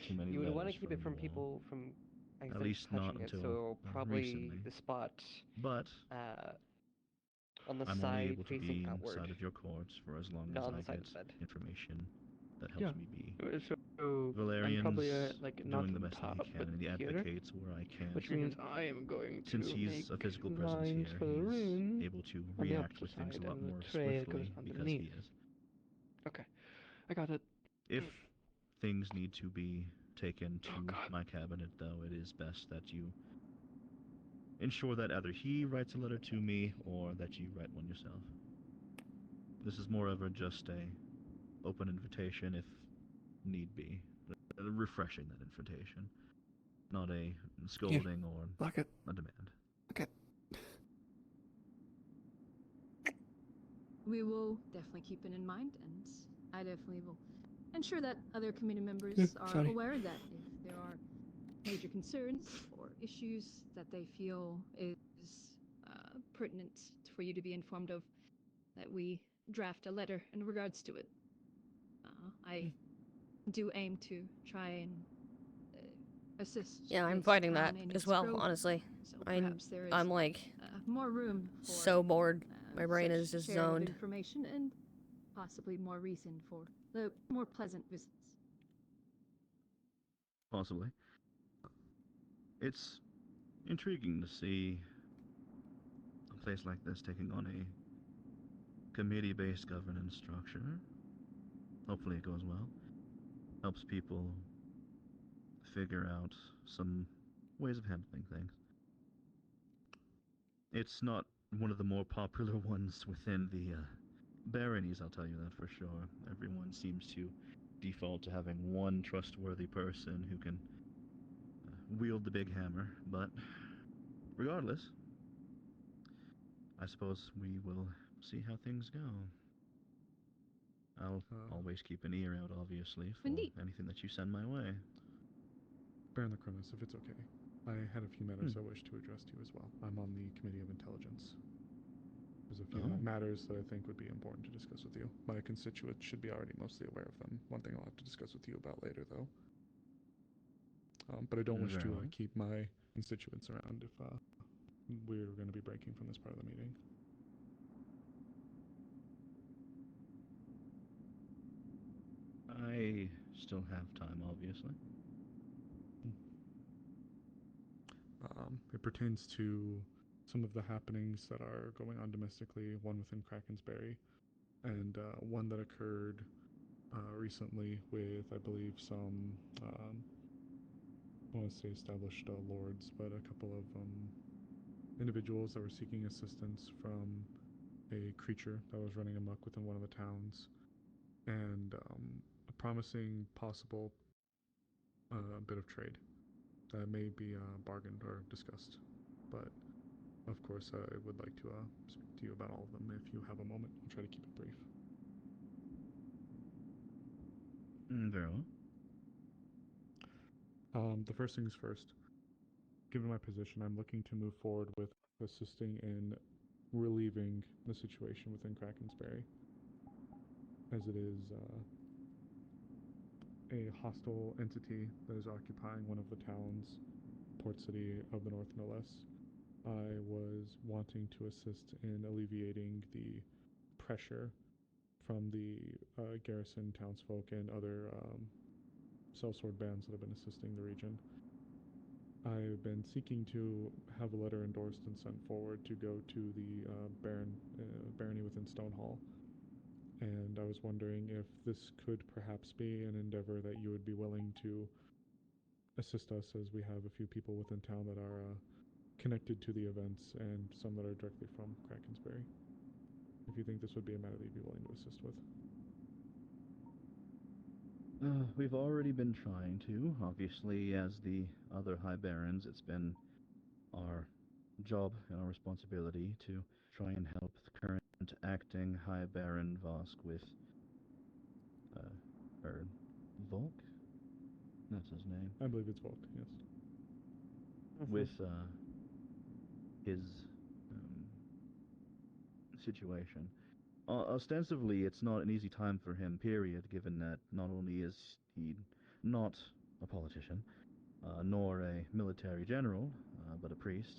too many You would want to letters keep from it from you all. people from At actually least not touching it, until so probably recently. the spot But on the I'm only side able to facing be outward. inside of your courts for as long Not as on I the side get of the bed. information that helps Yeah. me be. So Valerian's I'm probably like not doing the on best that top, he but can, and he here, advocates where I can. which means I am going to Since he's make a physical presence lines here, for the he's rune able to on the react opposite with things a side, lot and more the tray goes swiftly because underneath. he is. Okay, I got it. If things need to be taken Oh, to my cabinet, though, it is best that you ensure that either he writes a letter to me or that you write one yourself. This is moreover just a open invitation if need be. Refreshing that invitation. Not a scolding or Lock it. a demand. Okay. We will definitely keep it in mind, and I definitely will ensure that other committee members Yeah, are sorry. aware that if there are major concerns or issues that they feel is pertinent for you to be informed of, that we draft a letter in regards to it. I do aim to try and assist. Yeah, I'm this fighting that town in as its well, growth, honestly. so perhaps there is I'm like more room for so bored. My brain such is just sharing of zoned. information and possibly more reason for the more pleasant visits. Possibly. It's intriguing to see a place like this taking on a committee-based governance structure. Hopefully it goes well. Helps people figure out some ways of handling things. It's not one of the more popular ones within the baronies, I'll tell you that for sure. Everyone seems to default to having one trustworthy person who can wield the big hammer, but regardless, I suppose we will see how things go. I'll always keep an ear out, obviously, for anything that you send my way. Baron Lacronis, if it's okay, I had a few matters I wish to address to you as well. I'm on the Committee of Intelligence. There's a few matters that I think would be important to discuss with you. My constituents should be already mostly aware of them. One thing I'll have to discuss with you about later, though. But I don't wish Very to well. keep my constituents around if we're going to be breaking from this part of the meeting. I still have time, obviously. It pertains to some of the happenings that are going on domestically, one within Krakensberry, and one that occurred recently with, I believe, some, I want to say established lords, but a couple of individuals that were seeking assistance from a creature that was running amok within one of the towns, and a promising possible bit of trade that may be bargained or discussed. But of course, I would like to speak to you about all of them if you have a moment. I'll try to keep it brief. Very well. The first things first. Given my position, I'm looking to move forward with assisting in relieving the situation within Krakensberry, as it is a hostile entity that is occupying one of the towns, port city of the north, no less. I was wanting to assist in alleviating the pressure from the garrison townsfolk and other sellsword bands that have been assisting the region. I've been seeking to have a letter endorsed and sent forward to go to the barony within Stonehall, and I was wondering if this could perhaps be an endeavor that you would be willing to assist us, as we have a few people within town that are connected to the events and some that are directly from Krakensberry. if you think this would be a matter that you'd be willing to assist with. We've already been trying to. Obviously, as the other High Barons, it's been our job and our responsibility to try and help the current acting High Baron Vosk with, Volk? That's his name. I believe it's Volk, yes. With, his, situation. Ostensibly, it's not an easy time for him, period, given that not only is he not a politician, nor a military general, but a priest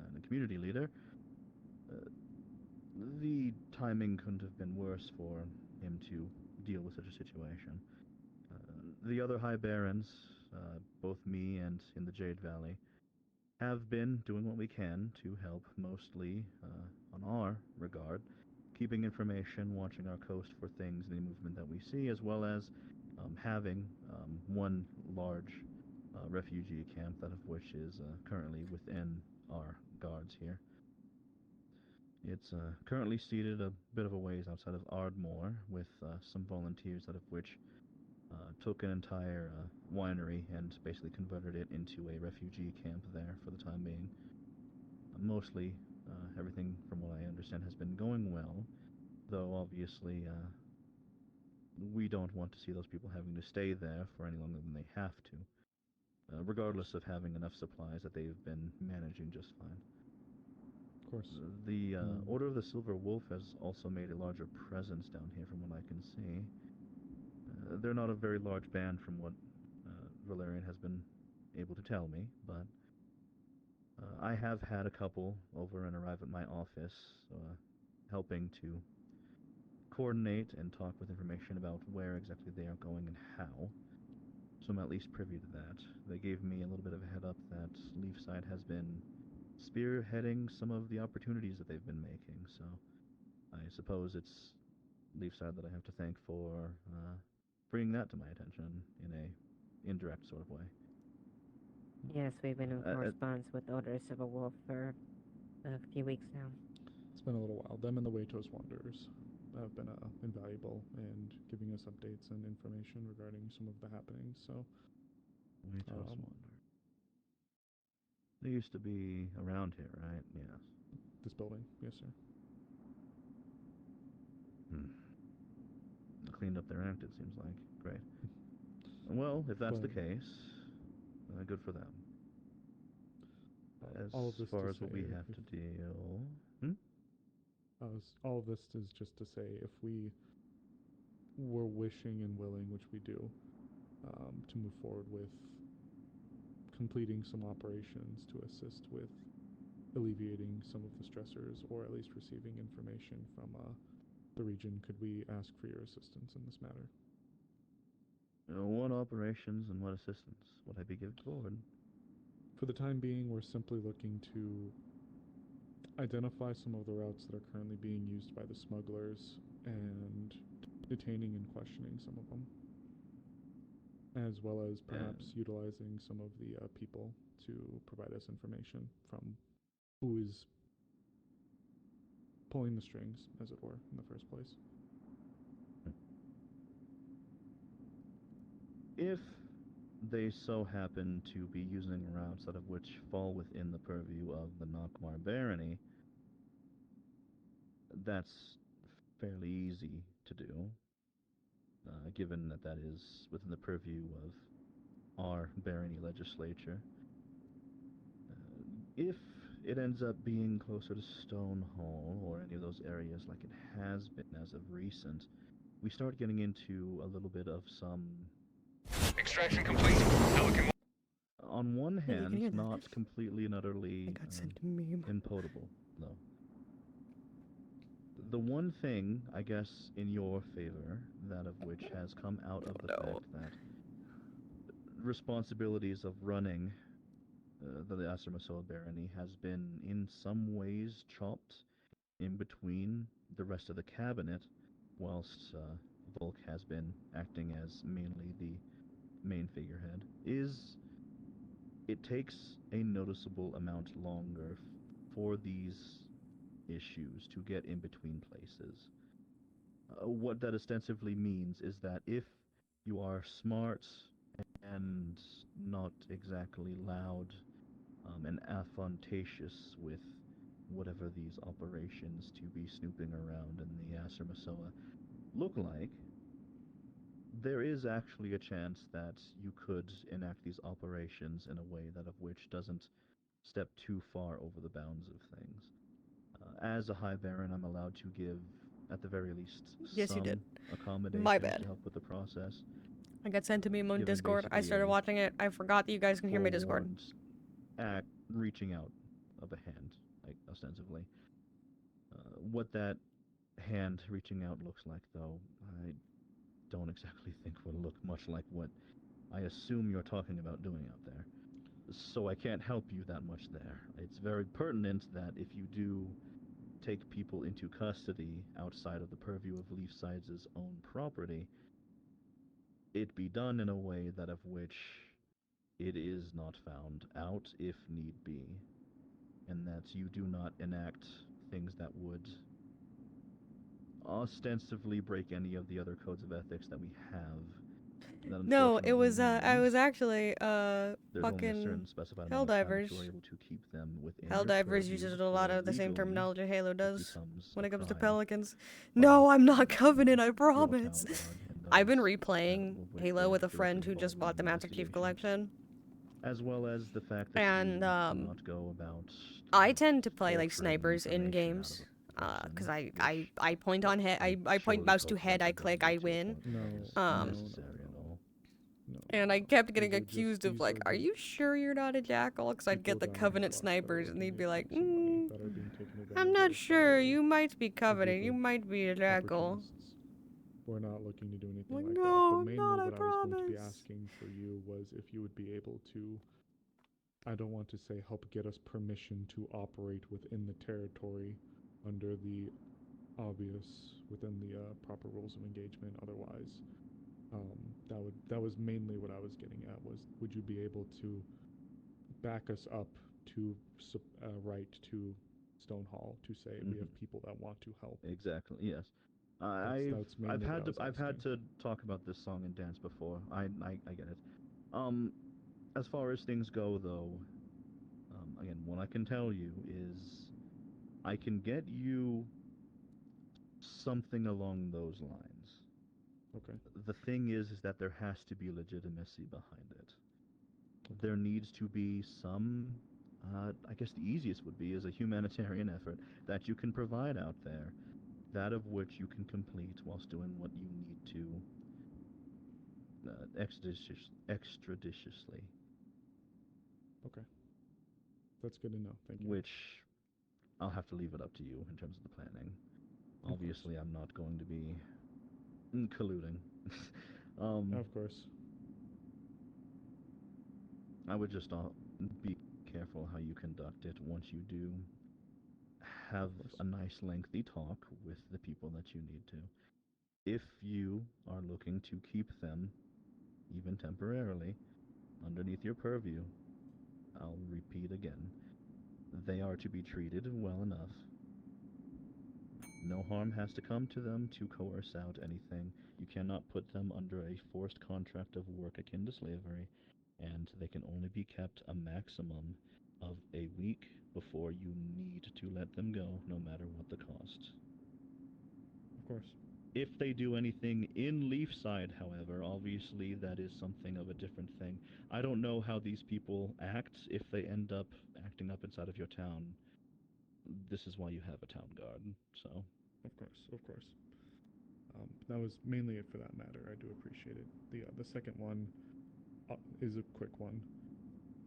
and a community leader. The timing couldn't have been worse for him to deal with such a situation. The other High Barons, both me and in the Jade Valley, have been doing what we can to help, mostly on our regard, keeping information, watching our coast for things, any movement that we see, as well as having one large refugee camp, that of which is currently within our guards here. It's currently seated a bit of a ways outside of Ardmore, with some volunteers, out of which took an entire winery and basically converted it into a refugee camp there for the time being. Mostly, everything from what I understand has been going well, though obviously we don't want to see those people having to stay there for any longer than they have to, regardless of having enough supplies that they've been managing just fine. Of course. The Order of the Silver Wolf has also made a larger presence down here from what I can see. They're not a very large band from what Valerian has been able to tell me, but I have had a couple over and arrive at my office, helping to coordinate and talk with information about where exactly they are going and how. So I'm at least privy to that. They gave me a little bit of a head up that Leafside has been spearheading some of the opportunities that they've been making, so I suppose it's Leafside that I have to thank for bringing that to my attention in a indirect sort of way. Yes, we've been in correspondence with Order of Civil Wolf for a few weeks now. It's been a little while. Them and the Waitos Wanderers have been invaluable and giving us updates and information regarding some of the happenings, so... Waitos Wanderers. They used to be around here, right? Yes. This building, yes, sir. Cleaned up their act, it seems like. Great. Well, if that's the case, good for them. As all of this far to as what we say, have to deal... all of this is just to say, if we were wishing and willing, which we do, to move forward with completing some operations to assist with alleviating some of the stressors, or at least receiving information from the region, could we ask for your assistance in this matter? What operations and what assistance would I be given forward? For the time being, we're simply looking to identify some of the routes that are currently being used by the smugglers and detaining and questioning some of them, as well as perhaps utilizing some of the people to provide us information from who is pulling the strings, as it were, in the first place. If they so happen to be using routes out of which fall within the purview of the Nockmar barony, that's fairly easy to do, given that that is within the purview of our barony legislature. If it ends up being closer to Stonehall or any of those areas like it has been as of recent, we start getting into a little bit of some... Extraction complete. Now we can... On one Hey, you can hear hand, that? not completely and utterly I got sent a meme. impotable, though. The one thing, I guess, in your favor, that of which has come out of the fact that responsibilities of running the Asarmasoa barony has been in some ways chopped in between the rest of the cabinet, whilst Volk has been acting as mainly the main figurehead, is it takes a noticeable amount longer for these issues to get in between places. What that ostensibly means is that if you are smart and not exactly loud and affrontatious with whatever these operations to be snooping around in the Asarmasoa look like, there is actually a chance that you could enact these operations in a way that of which doesn't step too far over the bounds of things. As a High Baron, I'm allowed to give, at the very least, Yes, you some did. accommodations My bad. to help with the process. I got sent to me on Given Discord. I basically started a watching it. I forgot that you guys can hear my Discord. forewarned act reaching out of a hand, like ostensibly. What that hand reaching out looks like, though, I don't exactly think will look much like what I assume you're talking about doing out there. So I can't help you that much there. It's very pertinent that if you do take people into custody outside of the purview of Leafside's own property, it be done in a way that of which it is not found out if need be, and that you do not enact things that would ostensibly break any of the other codes of ethics that we have. That No, it was I means was actually there's only a fucking certain specified amount of time that Helldivers. you are able to keep them within your Helldivers purview uses a lot before of the same legally terminology Halo does becomes when a it comes to crime. Pelicans. No, I'm not Covenant, I promise. Town guard and I've been those replaying which Halo were with a directly friend who just involved bought the in Master Chief investigation, Collection. as well as the fact that And you cannot go about I tend to play like filtering snipers in information games. out of Cause I point on head, I point mouse to head, I click, I win. unnecessary at all. And I kept getting These are just- accused of these like, are are the you sure you're not a jackal? Cause I'd get the people down Covenant in the box that are snipers and they'd be like, that are being taken I'm advantage not of sure, by you might be a Covenant, group you of might be a jackal. opportunists. We're not looking to do anything Like, like no, that. I'm But not, mainly I what I was going to be promise. asking for you was if you would be able to, I don't want to say help get us permission to operate within the territory under the within the proper rules of engagement. Otherwise, that was mainly what I was getting at, was would you be able to back us up to write to Stonehall to say we have people that want to help. Exactly. Yes. That's mainly I've what had I to was I've had asking. to talk about this song and dance before. I get it. As far as things go, though, again, what I can tell you is I can get you something along those lines. Okay. The thing is that there has to be legitimacy behind it. There needs to be some, I guess the easiest would be is a humanitarian effort that you can provide out there, that of which you can complete whilst doing what you need to extrajudiciously. Okay. That's good to know. Thank you. Which I'll have to leave it up to you in terms of the planning. Obviously, I'm not going to be colluding. Of course. I would just be careful how you conduct it once you do have a nice lengthy talk with the people that you need to. If you are looking to keep them, even temporarily, underneath your purview, I'll repeat again, they are to be treated well enough. No harm has to come to them to coerce out anything. You cannot put them under a forced contract of work akin to slavery, and they can only be kept a maximum of a week before you need to let them go, no matter what the cost. Of course. If they do anything in Leafside, however, obviously that is something of a different thing. I don't know how these people act if they end up acting up inside of your town. This is why you have a town guard, so. Of course, of course. That was mainly it for that matter. I do appreciate it. The second one is a quick one.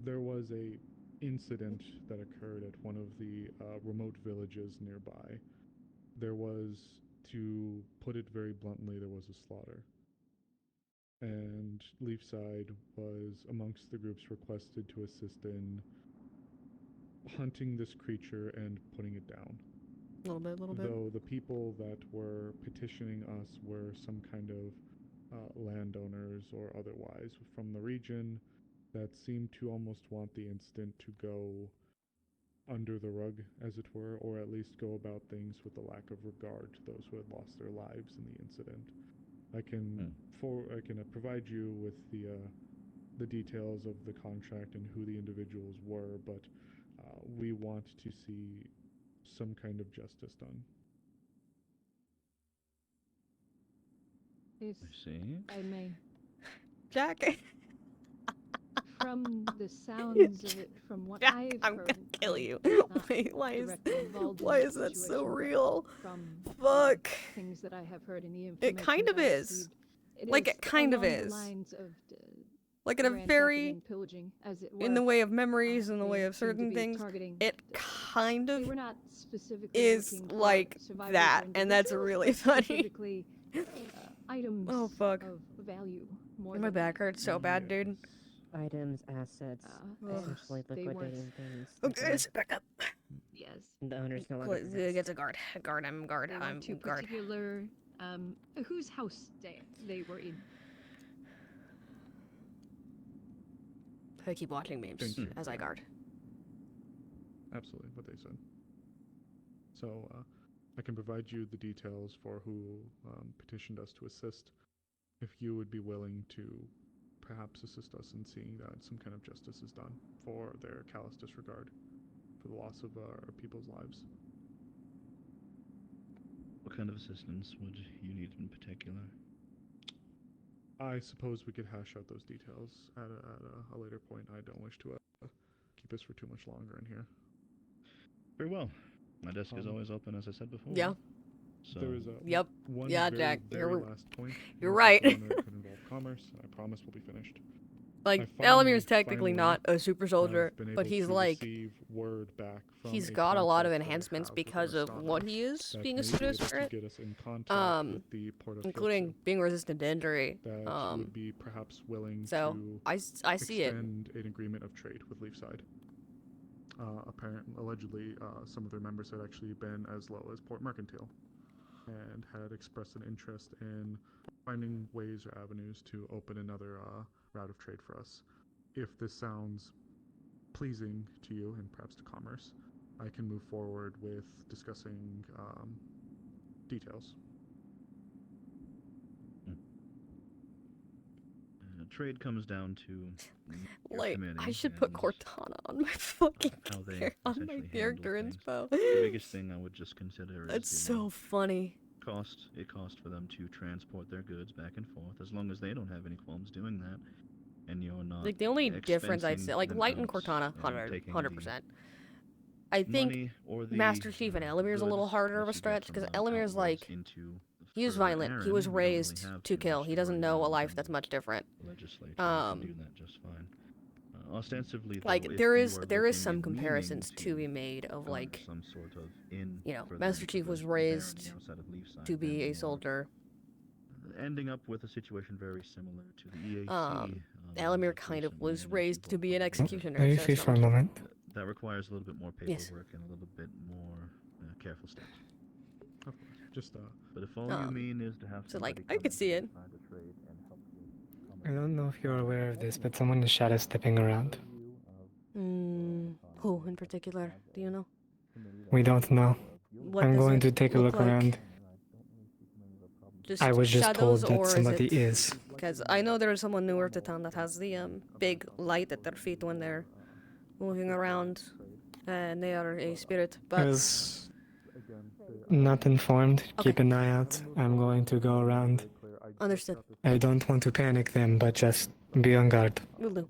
There was a incident that occurred at one of the remote villages nearby. There was, to put it very bluntly, there was a slaughter. And Leafside was amongst the groups requested to assist in hunting this creature and putting it down. A little bit. Though the people that were petitioning us were some kind of landowners or otherwise from the region that seemed to almost want the incident to go under the rug, as it were, or at least go about things with a lack of regard to those who had lost their lives in the incident. I can provide you with the details of the contract and who the individuals were, but we want to see some kind of justice done. If see. I may. Jack. From the sounds of it, from what Jack, I've I'm heard, gonna kill you. not Wait, why is directly involved in why the is that so situation, but real? From Fuck. things that I have heard in the It information kind of that I've is. received, Like, is it kind of along the is. lines of, Like in a ransacking very, and pillaging, as it in were. the way of memories, in the They way of seem to certain be things, targeting it kind They of were not specifically is looking for like survivors that, or and that's individuals, really but funny. Specifically, items Oh, fuck. of value. More My than back hurts so bad, dude. Items, assets, essentially they weren't- liquidating things. Okay, sit back up. Yes. The owners no longer possess. Gets a guard. Guard, I'm guard. They I'm weren't too guard. particular. Whose house they were in. I keep watching memes Thank you. as I guard. Absolutely, what they said. So, I can provide you the details for who petitioned us to assist, if you would be willing to perhaps assist us in seeing that some kind of justice is done for their callous disregard for the loss of our people's lives. What kind of assistance would you need in particular? I suppose we could hash out those details at a later point. I don't wish to keep us for too much longer in here. Very well. My desk is always open, as I said before. Yeah. So There is Yep. one Yeah, very, Jack, very you're- last point. you're This right. is one that could involve commerce, and I promise we'll be finished. Like, I Elemire's finally technically not a super soldier, have been but able he's to like, receive word back from he's a got a lot of contact that I enhancements have with because of Aristotle what he is, that being a may be pseudo able to spirit. get us in contact with the Port of Including being resistant to injury. that would be perhaps willing so to I see it. extend an agreement of trade with Leafside. Allegedly, some of their members had actually been as low as Port Mercantile and had expressed an interest in finding ways or avenues to open another route of trade for us. If this sounds pleasing to you and perhaps to commerce, I can move forward with discussing details. Trade comes down to your Like, committee I should put and Cortana on my fucking how they on my essentially character handle inspo. things. The biggest thing I would just consider That's is so funny. it cost for them to transport their goods back and forth. As long as they don't have any qualms doing that, and you're not Like, the only difference I'd say, like, expensing Light and them out Cortana, and taking 100%. the I think money or the, Master Chief and Elemire's a little goods harder of that a you get stretch, from because the Elemire's outlaws like, into he was further violent, he errand, was we don't really raised have to too kill, much he doesn't right know now a life within that's much different. the legislature. You can do that just fine. Ostensibly, though, Like, if there you is are some looking and comparisons meaning to be made of, garner like, some sort of in you know, for Master them Chief to was the baron raised outside of Leafside, to then be you a are soldier. ending up with a situation very similar to the EAC. Elimire kind of was raised to be an executioner. Are you so free it's not for a much moment? That requires a little bit more Yes. paperwork and a little bit more careful steps. Of course. Just But if all you mean is to have so, like, somebody I come could see it. inside the trade and help you I don't know if you're aware of this, but someone is shadow stepping around. Who in particular? Do you know? We don't know. What I'm does going it to take a look look like? around. Just I was just told shadows, that or somebody is. is. Because I know there is someone newer to town that has the big light at their feet when they're moving around, and they are a spirit. I But was not informed. Keep an eye out. I'm going to go around. understood. I don't want to panic them, but just be on guard. Will do.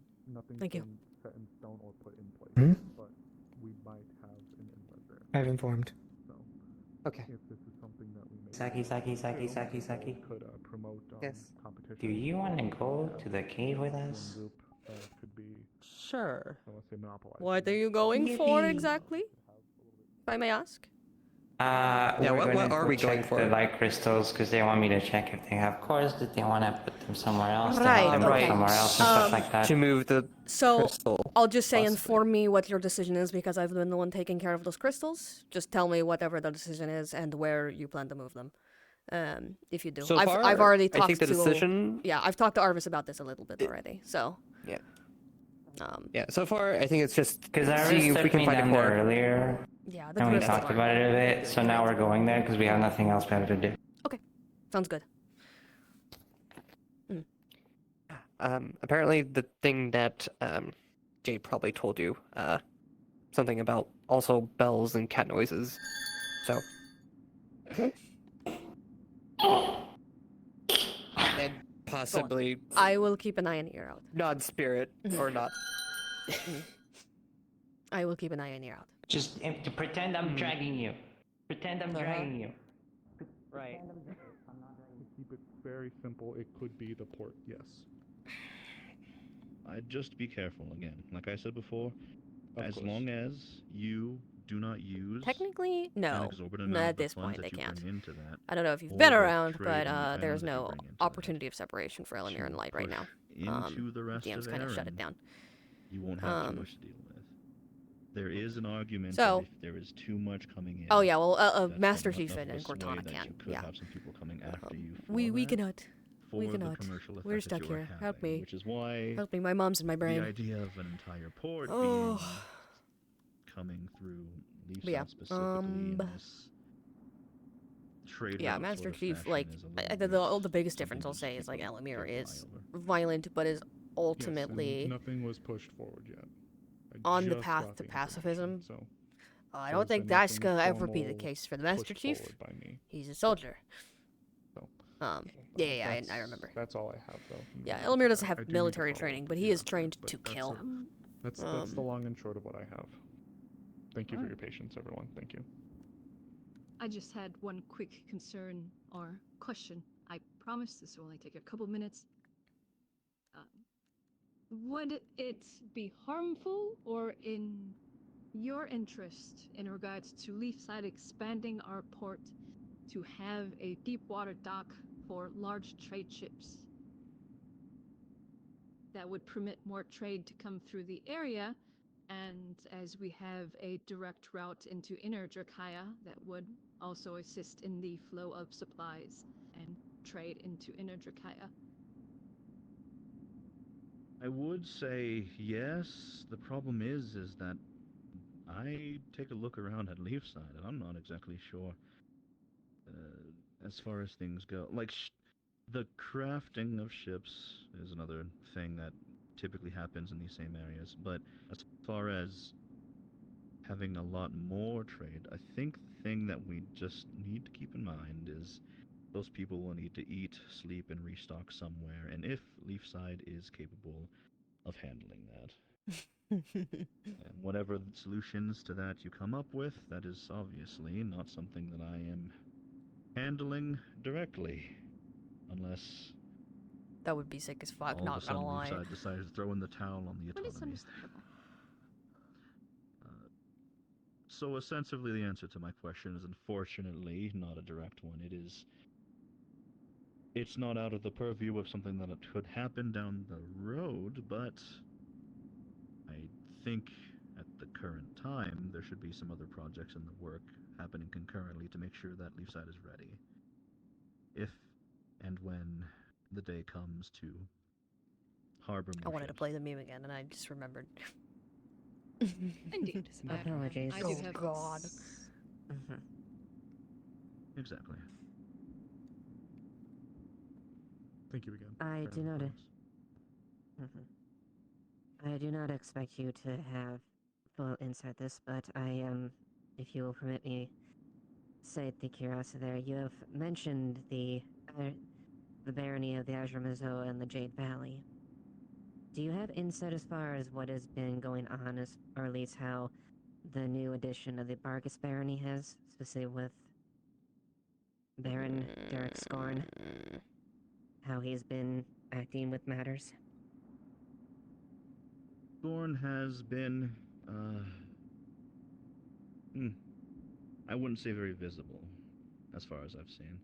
Thank you. Set in stone or put in place, Hmm? but we might have an inlet there. I've informed. So, Okay. if this is something that we may Saki. could promote Yes. competition. Do you want to go to the cave with us? One group could be, Sure. I want to say, monopolized. What are you going for Yippee. exactly? If I may ask. Yeah, what are we going for? The light crystals, because they want me to check if they have cores, that they want to put them somewhere else, to Right, have them okay. somewhere else and stuff like that. To move the So, crystal. I'll just say possibly. inform me what your decision is because I've been the one taking care of those crystals. Just tell me whatever the decision is and where you plan to move them. If you do. So I've far, already talked I think the to decision. Yeah, I've talked to Arvis about this a little bit already. So Yeah. Yeah, so far I think it's just Because I see if took we can me find a down there core. earlier, Yeah, the and we crystals talked aren't about it a very bit. So now we're going there because we have nothing else better to do. Okay, sounds good. Apparently the thing that Jade probably told you, something about also bells and cat noises. So. And possibly I will keep an eye and ear out. non-spirit or not. I will keep an eye and ear out. Just to pretend I'm dragging you. Pretend I'm dragging you. Right. To keep it very simple, it could be the port, yes. I'd just be careful again. Like I said before, Of as course. long as you do not use Technically, an no. exorbitant Not amount at of the this funds point, that they you can't. bring into that, I don't know if you've or been the around, trade but and the there's funds that you no bring into opportunity of separation for Elemmire and Light right now. into the rest DM's of kind of shut it Erin, down. you won't have too much to deal with. There is an argument So- that if there is too much coming in, Oh yeah, well, that's Master enough Chief of and a sway Cortana that can. you could Yeah. have some people coming after you for We that, cannot. We for the cannot. commercial We're effect that stuck you are here. Help having, me. which is why Help me. My mom's in my brain. the idea of an entire port Oh. being coming through But yeah, Leafside specifically in this trade yeah, route Master sort of Chief, fashion like, is a little the bit biggest something difference to I'll just say keep is like a Elemmire careful is eye over. violent, but is Yes, ultimately and nothing was pushed forward yet. I on the just path got to the pacifism. information, So I there's don't think been that's nothing gonna ever be the formal case for the Master pushed Chief. forward by me. He's a soldier. So, Yeah, I that's- remember. That's all I have, though. Yeah, No, Elemmire doesn't I have do need to military follow training, up but with he you is after, trained but to that's kill. That's the long and short of what I have. Thank you for your patience, everyone. Thank you. I just had one quick concern or question. I promise this will only take a couple minutes. Would it be harmful or in your interest in regards to Leafside expanding our port to have a deep water dock for large trade ships that would permit more trade to come through the area? And as we have a direct route into Inner Drakaya, that would also assist in the flow of supplies and trade into Inner Drakaya. I would say yes. The problem is that I take a look around at Leafside, and I'm not exactly sure as far as things go. Like, the crafting of ships is another thing that typically happens in these same areas, but as far as having a lot more trade, I think the thing that we just need to keep in mind is those people will need to eat, sleep, and restock somewhere, and if Leafside is capable of handling that. And whatever solutions to that you come up with, that is obviously not something that I am handling directly, unless That would be sick as fuck, all of a not sudden gonna lie. Leafside decides to throw in the towel on the But it's autonomy. understandable. So ostensibly the answer to my question is unfortunately not a direct one. It's not out of the purview of something that could happen down the road, but I think at the current time there should be some other projects in the work happening concurrently to make sure that Leafside is ready. If and when the day comes to harbor I more wanted to ships. play the meme again, and I just remembered. Indeed. Apologies. I do have God. Exactly. Thank you again. I for do not. everything. I do not expect you to have full insight this, but if you will permit me, say the curiosity there. You have mentioned the barony of the Azure Mazo and the Jade Valley. Do you have insight as far as what has been going on, or at least how the new edition of the Bargus Barony has, specifically with Baron Derek Scorn? How he's been acting with matters? Scorn has been, I wouldn't say very visible, as far as I've seen.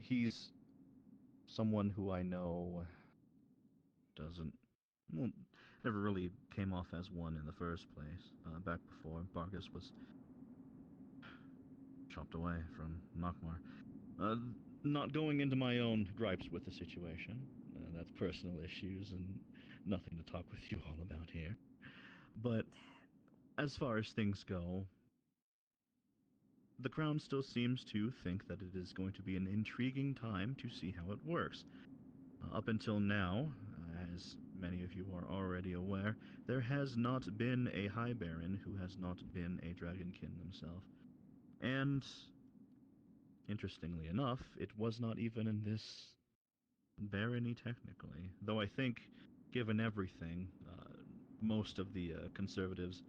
He's someone who I know never really came off as one in the first place, back before Bargus was chopped away from Nockmar. Not going into my own gripes with the situation, that's personal issues and nothing to talk with you all about here. But as far as things go, the Crown still seems to think that it is going to be an intriguing time to see how it works. Up until now, as many of you are already aware, there has not been a High Baron who has not been a Dragonkin themselves. And, interestingly enough, it was not even in this barony technically. Though I think, given everything, most of the conservatives,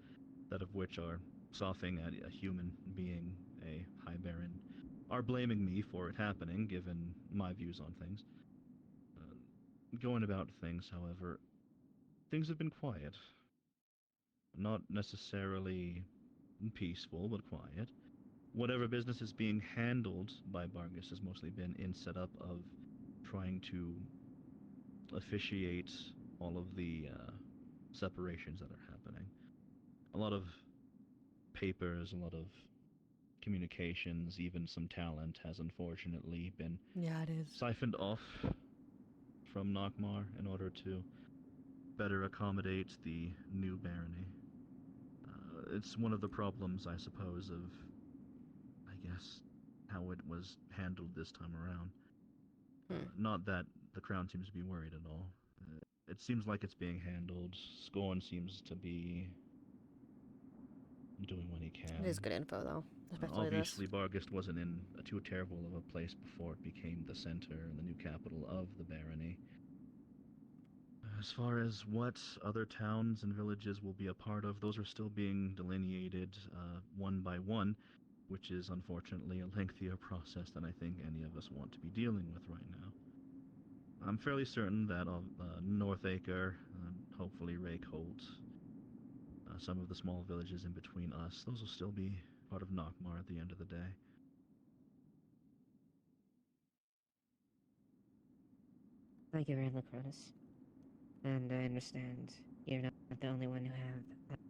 that of which are scoffing at a human being a High Baron, are blaming me for it happening, given my views on things. Going about things, however, things have been quiet. Not necessarily peaceful, but quiet. Whatever business is being handled by Bargus has mostly been in setup of trying to officiate all of the separations that are happening. A lot of papers, a lot of communications, even some talent has unfortunately been siphoned off from Nockmaar in order to better accommodate the new barony. It's one of the problems, I suppose, of, I guess, how it was handled this time around. Not that the Crown seems to be worried at all. It seems like it's being handled. Scorn seems to be doing what he can. It is good info, though. Especially Obviously, Bargest wasn't in too terrible of a place before it became the center and the new capital of the barony. As far as what other towns and villages will be a part of, those are still being delineated one by one, which is unfortunately a lengthier process than I think any of us want to be dealing with right now. I'm fairly certain that Northacre, hopefully Rakeholt, some of the small villages in between us, those will still be part of Nockmaar at the end of the day. Thank you very much, Cronus. And I understand you're not the only one who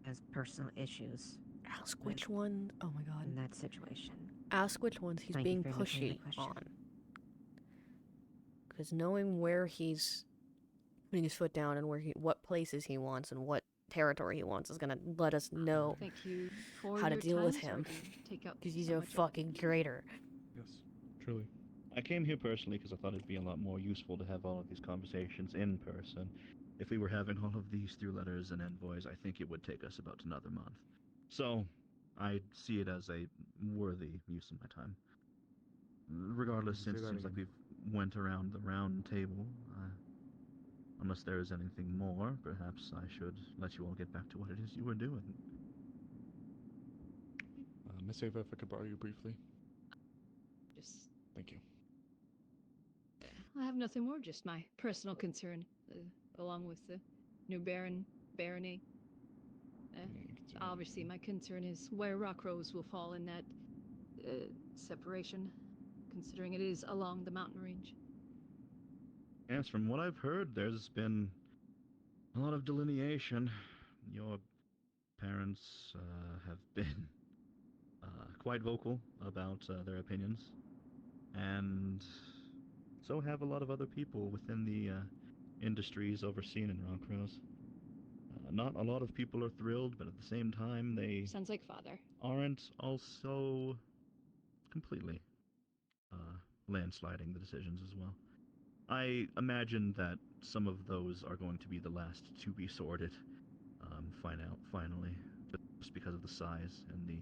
has personal issues. Ask which one. Oh my god. In that situation. Ask which ones he's Thank you being for answering the pushy question. on. Because knowing where he's putting his foot down and what places he wants and what territory he wants is gonna let us know Thank you for how to your deal time, with sir, him. to take up Because he's so a much of it. fucking traitor. Yes, truly. I came here personally because I thought it'd be a lot more useful to have all of these conversations in person. If we were having all of these through letters and envoys, I think it would take us about another month. So, I see it as a worthy use of my time. Regardless, since it seems like we've went around the round table, unless there is anything more, perhaps I should let you all get back to what it is you were doing. Miss Ava, if I could borrow you briefly. Just, Thank you. I have nothing more, just my personal concern, along with the new barony. Obviously, my concern is where Rockrose will fall in that separation, considering it is along the mountain range. Yes, from what I've heard, there's been a lot of delineation. Your parents have been quite vocal about their opinions, and so have a lot of other people within the industries overseen in Rockrose. Not a lot of people are thrilled, but at the same time, they Sounds like father. aren't also completely landsliding the decisions as well. I imagine that some of those are going to be the last to be sorted, finally, just because of the size and the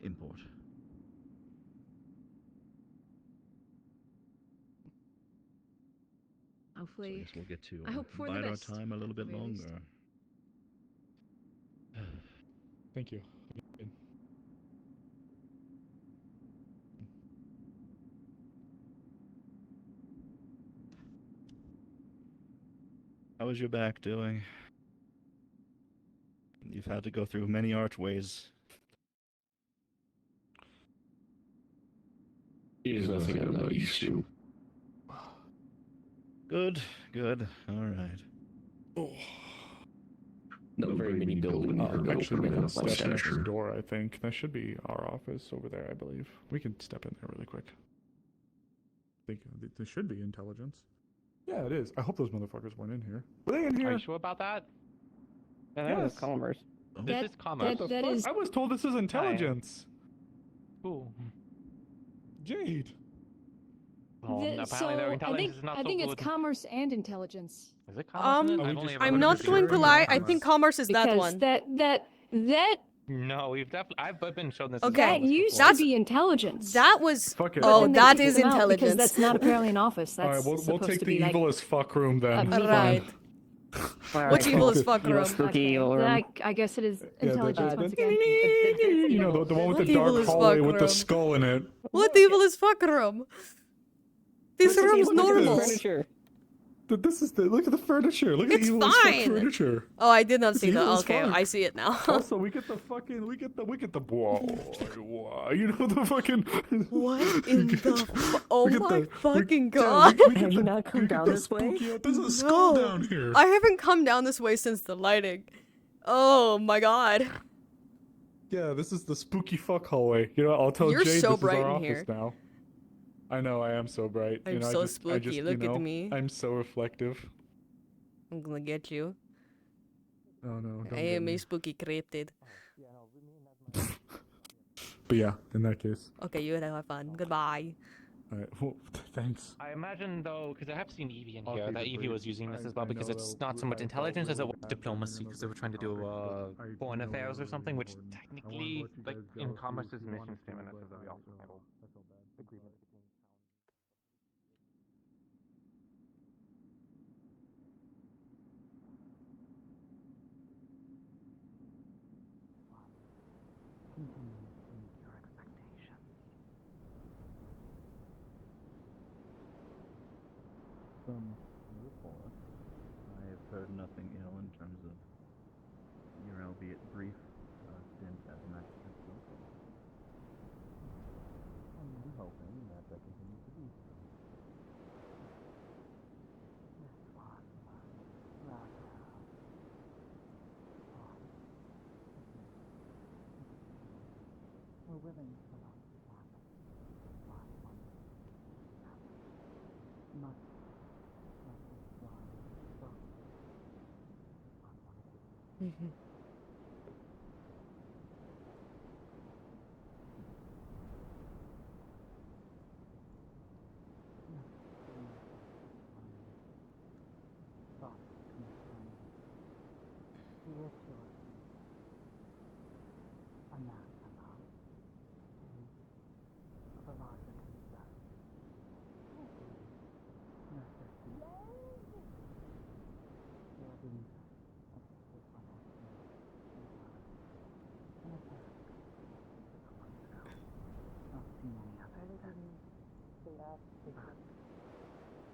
import. Hopefully, So I guess we'll get to I hope for the bide our best, time a little bit at the very least. longer. Thank you. How is your back doing? You've had to go through many archways. It is nothing I'm not used to. Good, good, alright. Oh. Not very many buildings are built Actually, for we men can of my step next stature. door, I think. That should be our office over there, I believe. We can step in there really quick. I think there should be intelligence. Yeah, it is. I hope those motherfuckers weren't in here. Were they in Are here? you sure about that? That was Yes. commerce. This is commerce. What the fuck? I was told this is intelligence. Cool. Jade. Well, apparently So their I intelligence think is not I so think good. it's commerce and intelligence. Is it commerce? in it? Um, I've only ever I'm heard not of going to security lie. and I think commerce. commerce is that Because one. that No, we've definitely. I've been shown this. Okay, that used to be intelligence. That was. Fuck it. Oh, Then they that kicked is them out because intelligence. that's not apparently an office. That's All right, we'll supposed take to the be like evil as fuck room then. meeting. Right. What's evil as fuck room? Spooky Okay, evil then room. I guess it is Yeah, intelligence the- once again. You know, the one with the Evil dark as fuck hallway with the room. skull in it. What evil as fuck room? This room's look at this. normal. Furniture. This is the look at the furniture. Look at It's the evil as fuck fine. furniture. Oh, I did not It's see that. evil as Okay, fuck. I see it now. Also, we get the whoa, you know the fucking What in the? Oh get my the- fucking yeah, god! Have you not come down this way? There's a skull down here. I haven't come down this way since the lighting. Oh my god. Yeah, this is the spooky fuck hallway. You know, I'll tell You're Jade so this bright is our in office here. now. I know, I am so bright. I'm you know, so I just, spooky, look at me. I'm so reflective. I'm gonna get you. Oh no, don't I get am me. a spooky cryptid. But yeah, in that case. Okay, you have fun. Goodbye. Alright, well, thanks. I imagine though, because I have seen Evie in I'll here, keep that it Evie brief. was using this I- as well I because know it's they'll- not so much I felt intelligence as it really was bad diplomacy, being because they were trying to do foreign affairs or something, which technically, like in Commerce's mission statement, it says that we also handle agreements between From the report, I have heard nothing ill in terms of your albeit brief stint as a magistrate so far. I'm hoping that that continues to be so. We're willing to not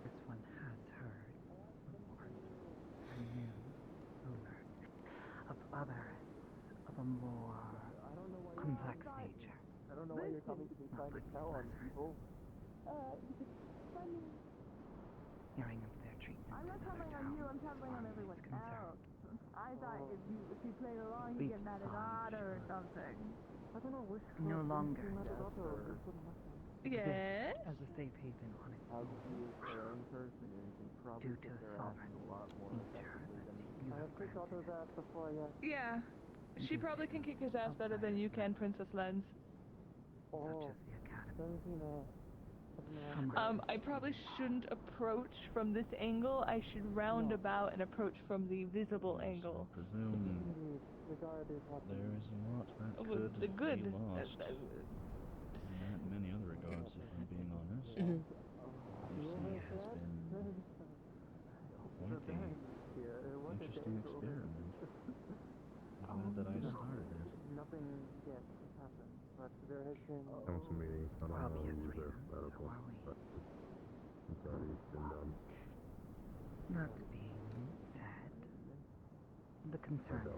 This one has heard reports from new rumors of others of a more complex nature. I don't know why you're coming to me trying to tell on people. Hearing of their treatment. I'm not telling on you, I'm telling on everyone else. I thought if you played along, you get mad at Otter or something. I don't know, we're No longer Yes? as a safe haven on its own. Due to the sovereign nature of the sea. Yeah. She probably can kick his ass better than you can, Princess Lens. Such as the academy. I probably shouldn't approach from this angle. I should round about and approach from the visible angle. Presume there is a lot that Well, could the good. be lost. In many other regards, if I'm being honest. UC has been quite an interesting experiment. I'm glad that I started it. Nothing yet has happened, but there has been... Council meeting, I don't know Obvious either. reasons, Medical. so are we. It's already been done. That being said, the concern is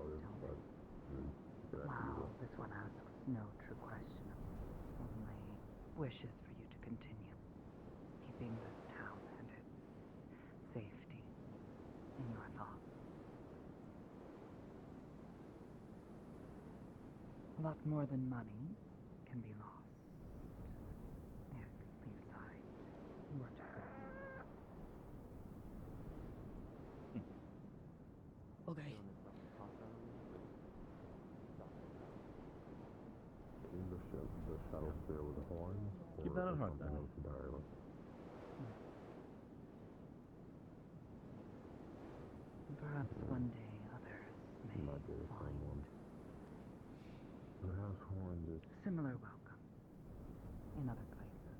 still well, this one asks no true question, only wishes for you to continue keeping this town and its safety in your thoughts. A lot more than money can be lost if these sides were to fail. Keep that at heart then. Perhaps one day others may find similar welcome in other places.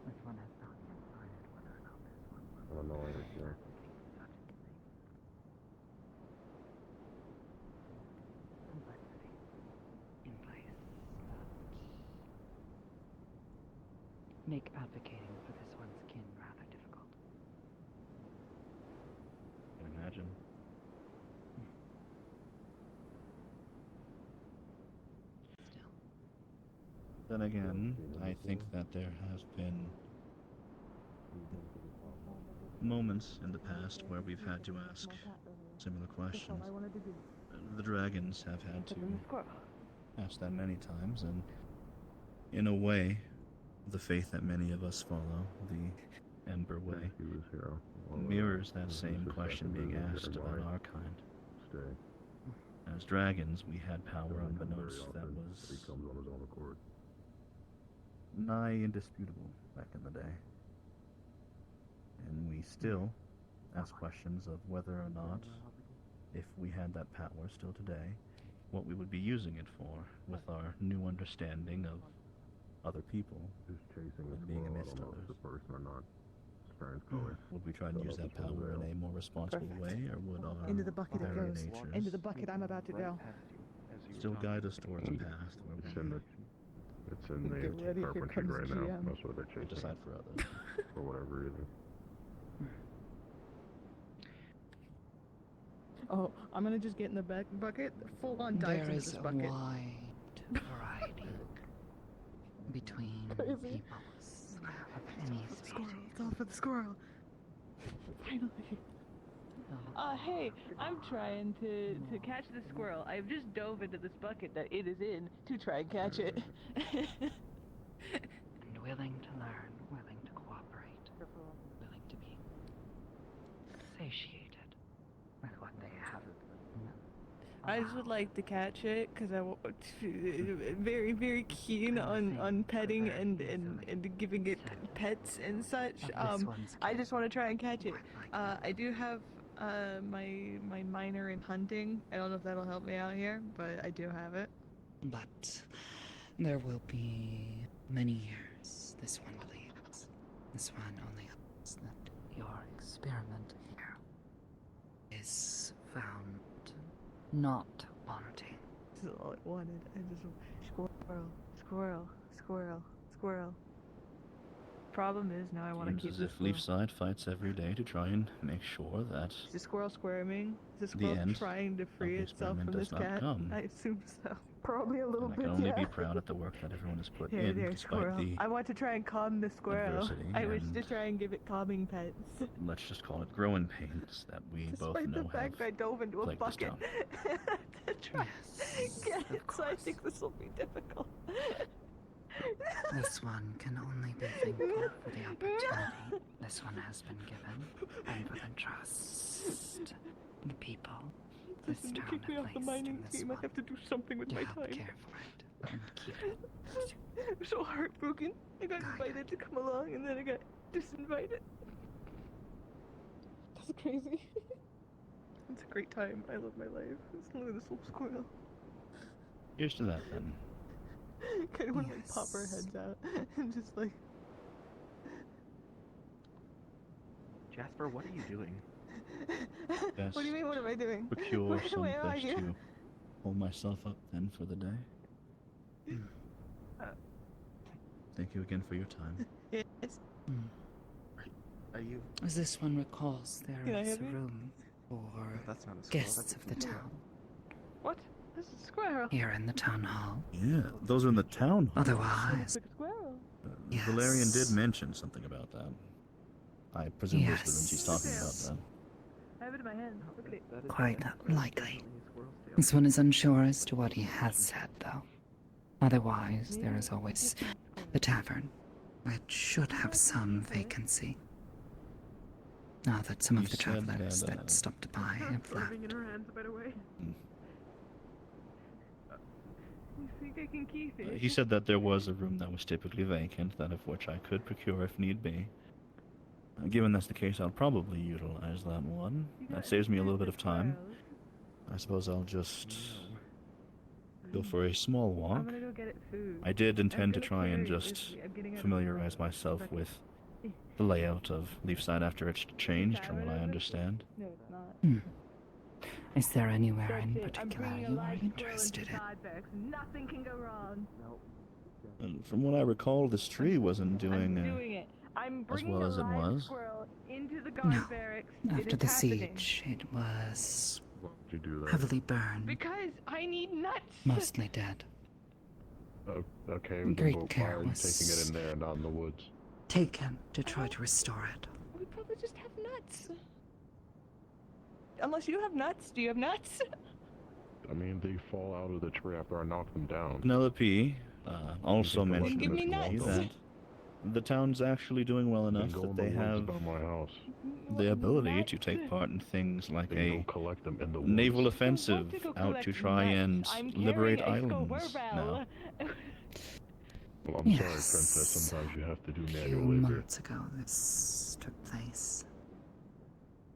This one has not yet decided whether or not this one will replicate such a complexity in place that make advocating for this one's kin rather difficult. Can imagine. Then again, I think that there have been moments in the past where we've had to ask similar questions. The dragons have had to ask that many times, and in a way, the faith that many of us follow, the Ember Way, mirrors that same question being asked about our kind. As dragons, we had power unbeknownst that was nigh indisputable back in the day. And we still ask questions of whether or not, if we had that power still today, what we would be using it for with our new understanding of other people, of being amidst others. Would we try and use that power in a more responsible way, or would our Into the bucket it very goes. natures Into the bucket I'm about to go. still guide us towards a path where we It's in the Get ready, here carpentry comes right the now. GM. That's what they're chasing. decide for others. For whatever reason. Oh, I'm gonna just get in the back bucket, full on dive There into is this a bucket. wide variety between Crazy. peoples of any species. It's all for the squirrel. Finally. Hey, I'm trying to catch the squirrel. I've just dove into this bucket that it is in to try and catch it. And willing to learn, willing to cooperate, willing to be satiated with what they have. I just would like to catch it because very, very keen on petting and giving it pets and such. I just want to try and catch it. I do have my minor in hunting. I don't know if that'll help me out here, but I do have it. But there will be many years, this one believes. This one only hopes that your experiment here is found not wanting. This is all I wanted. I just squirrel. Problem is now I want to Seems keep as this if Leafside fights every day to try and make sure that Is the squirrel squirming? Is the the squirrel end trying to free the itself experiment from this does not cat? come. I assume so. Probably a little and I bit. can only yeah. be proud at the work that everyone has put Here, in, there, despite squirrel. the, I want to try and calm the squirrel. adversity I wish and- to try and give it calming pets. let's just call it growing pains that we both Despite know the fact have I dove into a plagued this bucket town. to try and get it, so I think this will be difficult. This one can only be thankful for the opportunity this one has been given, and for the trust the people this Listen, to town kick me have off the placed mining in this team, I one have to do something with to my help time. care for it and keep it. I'm so heartbroken. I got invited to come along, and then I got disinvited. That's crazy. It's a great time. I love my life. Look at this little squirrel. Here's to that then. Kind of want to like pop our heads out and just like. Jasper, what are you doing? Best What do you mean? What am I doing? procure Why some am I best here? to hold myself up then for the day. Thank you again for your time. Yes. Are you? As this one recalls, Can there I is have a it? room for That's not a squirrel, guests that's a of the squirrel. town What? This is a squirrel. here in the town hall. Yeah, those are in the town. hall. Otherwise, It's like a squirrel. Valerian did mention something about that. I presume it's the room she's talking about Yes. then. I have it in my hand. Look at it. quite likely. This one is unsure as to what he has said, though. Otherwise, there is always the tavern, which should have some vacancy. Now that some You of the said travelers that, that stopped by have left. in her hands, by the way. You think I can keep it? He said that there was a room that was typically vacant, that of which I could procure if need be. Given that's the case, I'll probably utilize that one. That saves me a little bit of time. I suppose I'll just go for a small I'm walk. gonna go get it food. I did intend to gonna try and carry it just with me. I'm getting out of familiarize the myself bucket. with the layout of Leafside after it's changed, from what I understand. No, it's not. Hmm. Is there anywhere That's in it. I'm particular bringing a you are live squirrel interested into in? side barracks. Nothing can go wrong. And from what I recall, this tree wasn't I'm doing doing it. I'm as bringing well a as it live was. squirrel into the guard barracks. It After is the happening. siege, it was Why would you do that? heavily burned, Because I need nuts. mostly dead. Oh, okay, then Great why care are you was taking it in there and not in the woods? taken to try to restore it. We probably just have nuts. Unless you have nuts. Do you have nuts? I mean, they fall out of the tree after I knock them down. Penelope also think the mentioned Give me to me nuts. that the town's actually doing well enough go that in they the woods have by my house. the ability to take part in things like Then a go collect them in the woods. naval offensive go out to collect try nuts. and I'm liberate carrying a islands squirrel. now. Well, I'm sorry, Yes. Princess. Sometimes you have to do A few manual labor. months ago, this took place.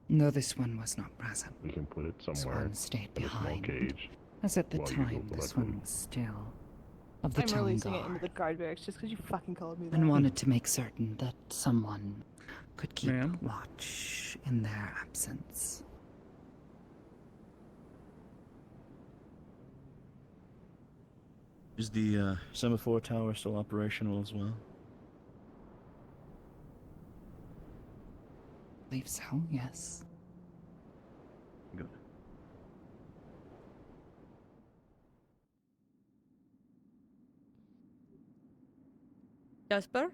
No, this one was not present. We can put it This somewhere one stayed in a small behind. cage. As at the while you go time, this collect one them. was still of the I'm town releasing it into guard, the guard barracks just because you fucking called me that. and wanted to make certain that someone could keep Ma'am? watch in their absence. Is the semaphore tower still operational as well? I believe so, yes. Good. Jasper?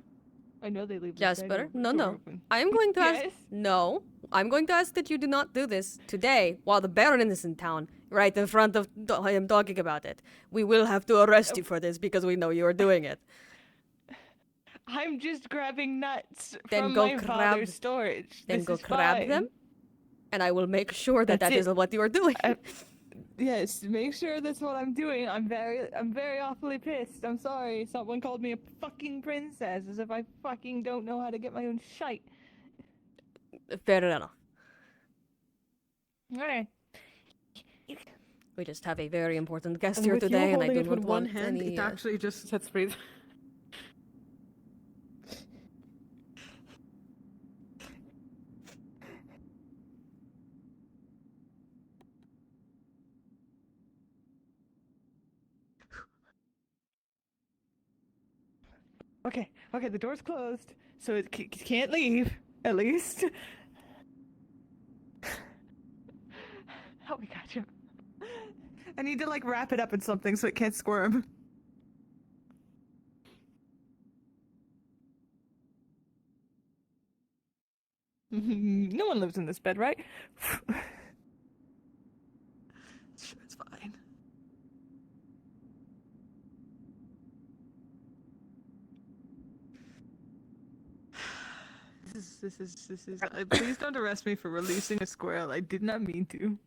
I know they leave the Jasper? bedroom No, door no. open. I am going to ask. Yes? No. I'm going to ask that you do not do this today while the Baron is in town, right in front of him talking about it. We will have to arrest you for this because we know you are doing it. I'm just grabbing nuts Then from go my grab- father's storage. Then This go is grab fine. them, and I will make sure that That's that is it. what you are doing. Yes, make sure that's what I'm doing. I'm very awfully pissed. I'm sorry. Someone called me a fucking princess, as if I fucking don't know how to get my own shite. Fair enough. Alright. We just have a very important guest And here with you today, and I holding do it with not one want hand, any. it actually just sets free. Okay, the door's closed, so it can't leave, at least. Help me, gotcha. I need to, like, wrap it up in something so it can't squirm. No one lives in this bed, right? Sure, it's fine. This is. Please don't arrest me for releasing a squirrel. I did not mean to.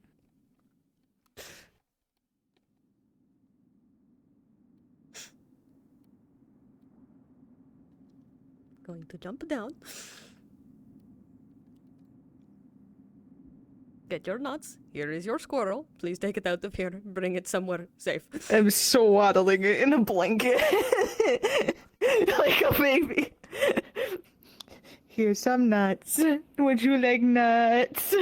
Going to jump down. Get your nuts. Here is your squirrel. Please take it out of here. Bring it somewhere safe. I'm so waddling it in a blanket. Like a baby. Here's some nuts. Would you like nuts?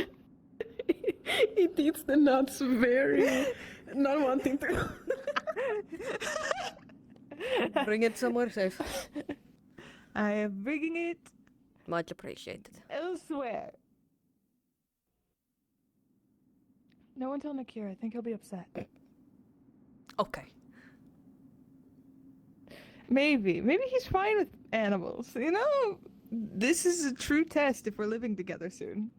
He eats the nuts very not wanting to. Bring it somewhere safe. I am bringing it Much appreciated. elsewhere. No one tell Nakira. I think he'll be upset. Okay. Maybe he's fine with animals. You know, this is a true test if we're living together soon.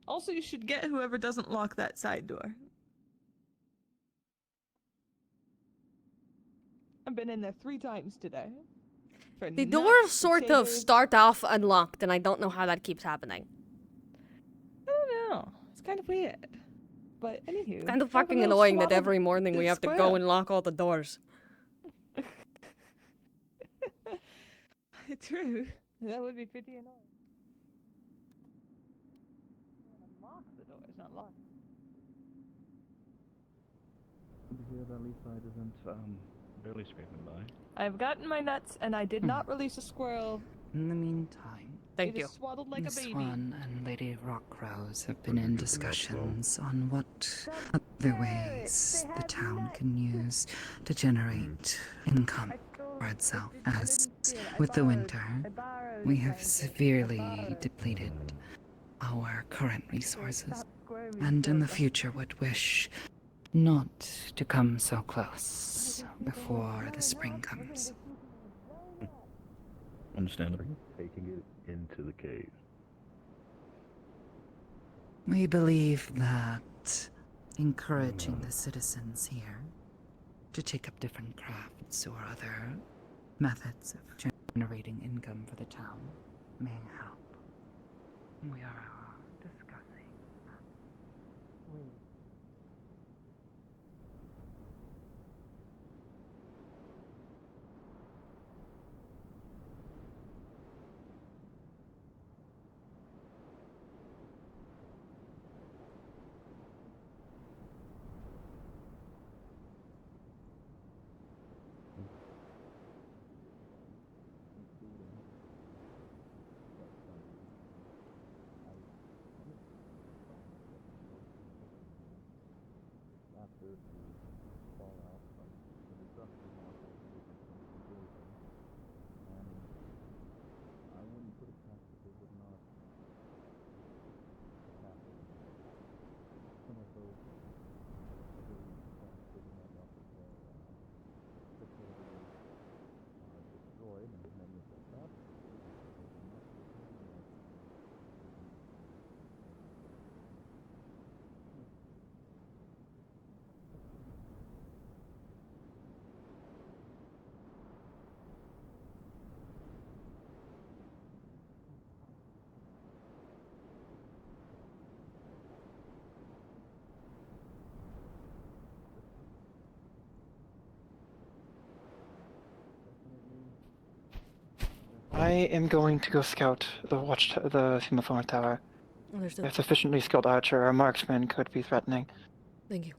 Also, you should get whoever doesn't lock that side door. I've been in there 3 times today. For The nuts, doors sort of potatoes. start off unlocked, and I don't know how that keeps happening. I don't know. It's kind of weird. But anywho, Kind of have a fucking little annoying that swaddle- every morning we have to go square. and lock all the doors. True. That would be pretty annoying. Lock the doors, not lock. Good to hear that Leafside isn't barely scraping by. I've gotten my nuts, and I did not release a squirrel. In the meantime, It is swaddled like a Miss baby. Swan and Lady Rockrose have been in discussions on what other ways the town can use to generate income for itself. As with the winter, we have severely depleted our current resources, and in the future would wish not to come so close before the spring comes. Understandable. Taking it into the cave. We believe that encouraging the citizens here to take up different crafts or other methods of generating income for the town may help. We are discussing that. After the fallout from the destruction of the building, and I wouldn't put it past that they would not tackle some of those given that lots of their facilities are destroyed and many of their crafts destroyed, they will not return yet. I am going to go scout the Semaphore Tower. Understood. A sufficiently skilled archer or marksman could be threatening. Thank you.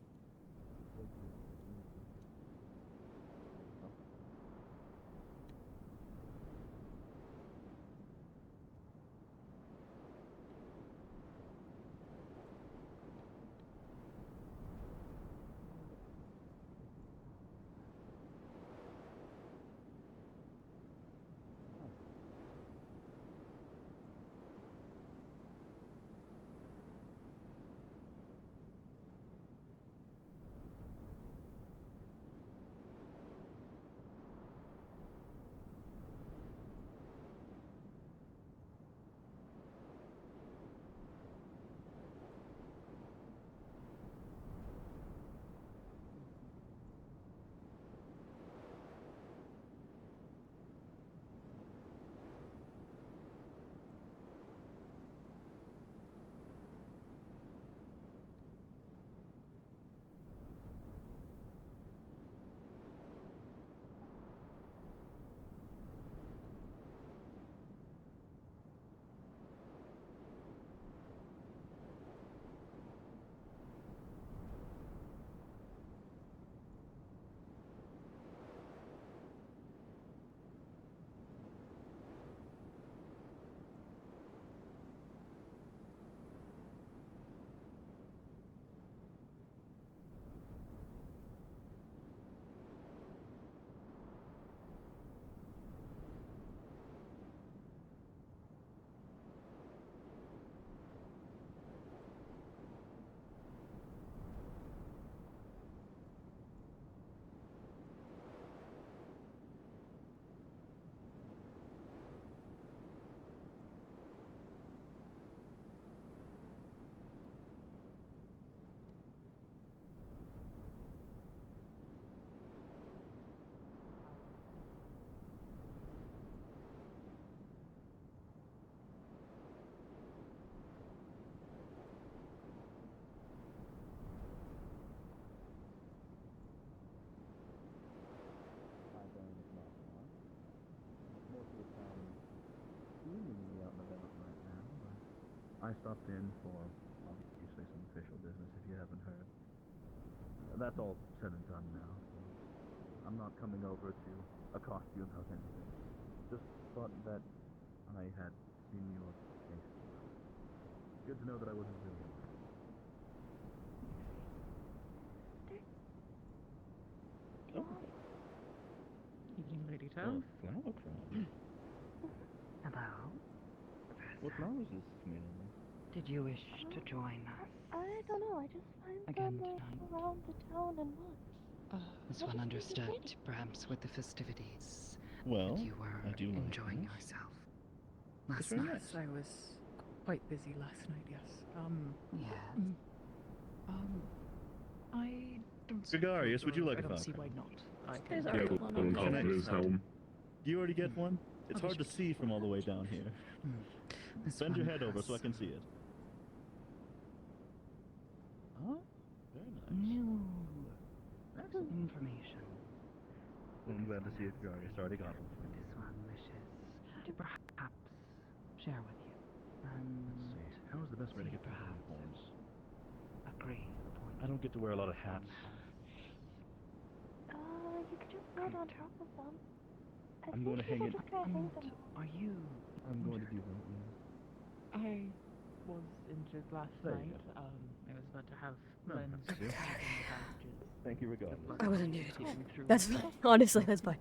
I stopped in for obviously some official business, if you haven't heard. That's all said and done now, so I'm not coming over to accost you about anything. Just thought that I had seen your face. Good to know that I wasn't really alone. Evening, Lady Town. Flower crown. Hello. What flowers is community? Did you wish to join us I don't know, I just find again them tonight? around the town and what? As one understood, perhaps with the festivities, Well, that you were I do like enjoying this. yourself It's last very night. nice. I was quite busy last night, yes. Yes. I don't see Gregarious, would you like I a don't see falcon? why not. I There's can already one on Can I- his Do you already get one? It's hard to see from all the way down here. This Bend your one head over has so I can see it. Oh, very nice. new Excellent. information. Well, I'm glad to see it, Gregarious already got one. This one wishes to perhaps share with you. And Let's see. How is the best way to get the perhaps horns? agree upon. I don't get to wear a lot of hats. You could just build on top of them. I I'm going to think hang people it. just try to hang them. Are you? I'm going to do that. I was injured last There you night. I was about to have No, lens thank you. bandages. Thank you regardless. I wasn't injured. Take me through That's fine. Honestly, that's fine.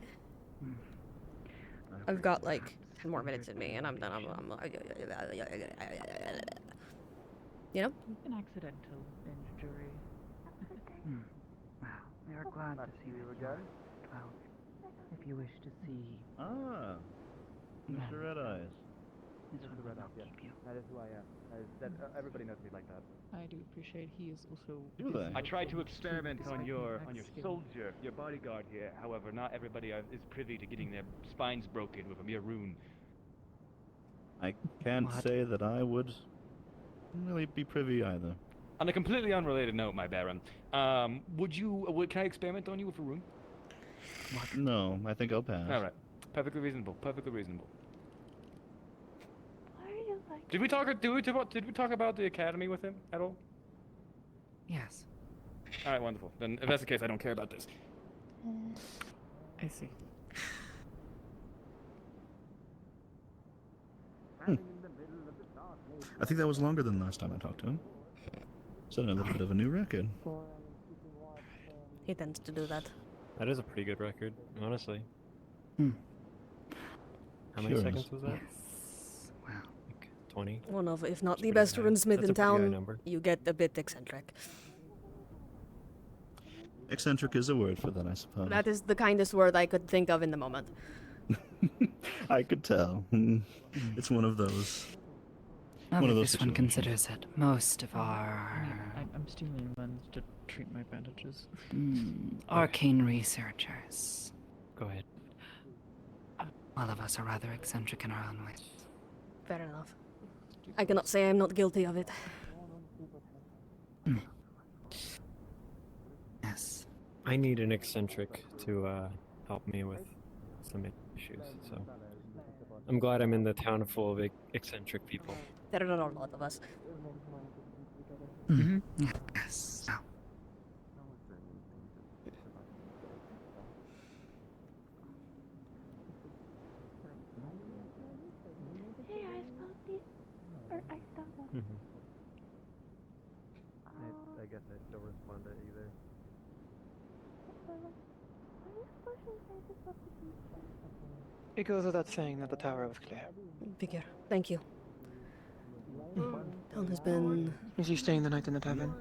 I I've got like 10 more minutes in me, and I'm done. You know? An accidental injury. Well, we are glad to see you again. Well, if you wish to see, Ah, Mr. Red Eyes. this one will not keep you. That is who I am. Everybody knows me like that. I do appreciate he is also. Do they? I tried to experiment on your Skill. soldier, your bodyguard here. However, not everybody is privy to getting their spines broken with a mere rune. I can't What? say that I would really be privy either. On a completely unrelated note, my Baron, can I experiment on you with a rune? No, I think I'll pass. All right, perfectly reasonable. Perfectly reasonable. Why are you like Did we talk about the academy with him at all? Yes. All right, wonderful. Then if that's the case, I don't care about this. I see. I think that was longer than last time I talked to him. Setting a little bit of a new record. He tends to do that. That is a pretty good record, honestly. Hmm. How many Sure seconds is. was that? Yes. Wow. Like 20? One of, if not That's the pretty best high. runesmith That's in a pretty high town, number. you get a bit eccentric. Eccentric is a word for that, I suppose. That is the kindest word I could think of in the moment. I could tell. It's one of those. Well, One of if those this one situations. considers it. Most of our I'm stealing lens to treat my bandages. arcane researchers, Go ahead. all of us are rather eccentric in our own ways. Fair enough. I cannot say I'm not guilty of it. Yes. I need an eccentric to help me with some issues, so I'm glad I'm in the town full of eccentric people. There are not a lot of us. Mm-hmm. Yes. No. Hey, I spelled these. Or I spelled them. I guess I don't respond to either. It goes without saying that the tower was clear. Figure. Thank you. Town has been Is he staying the night in the tavern?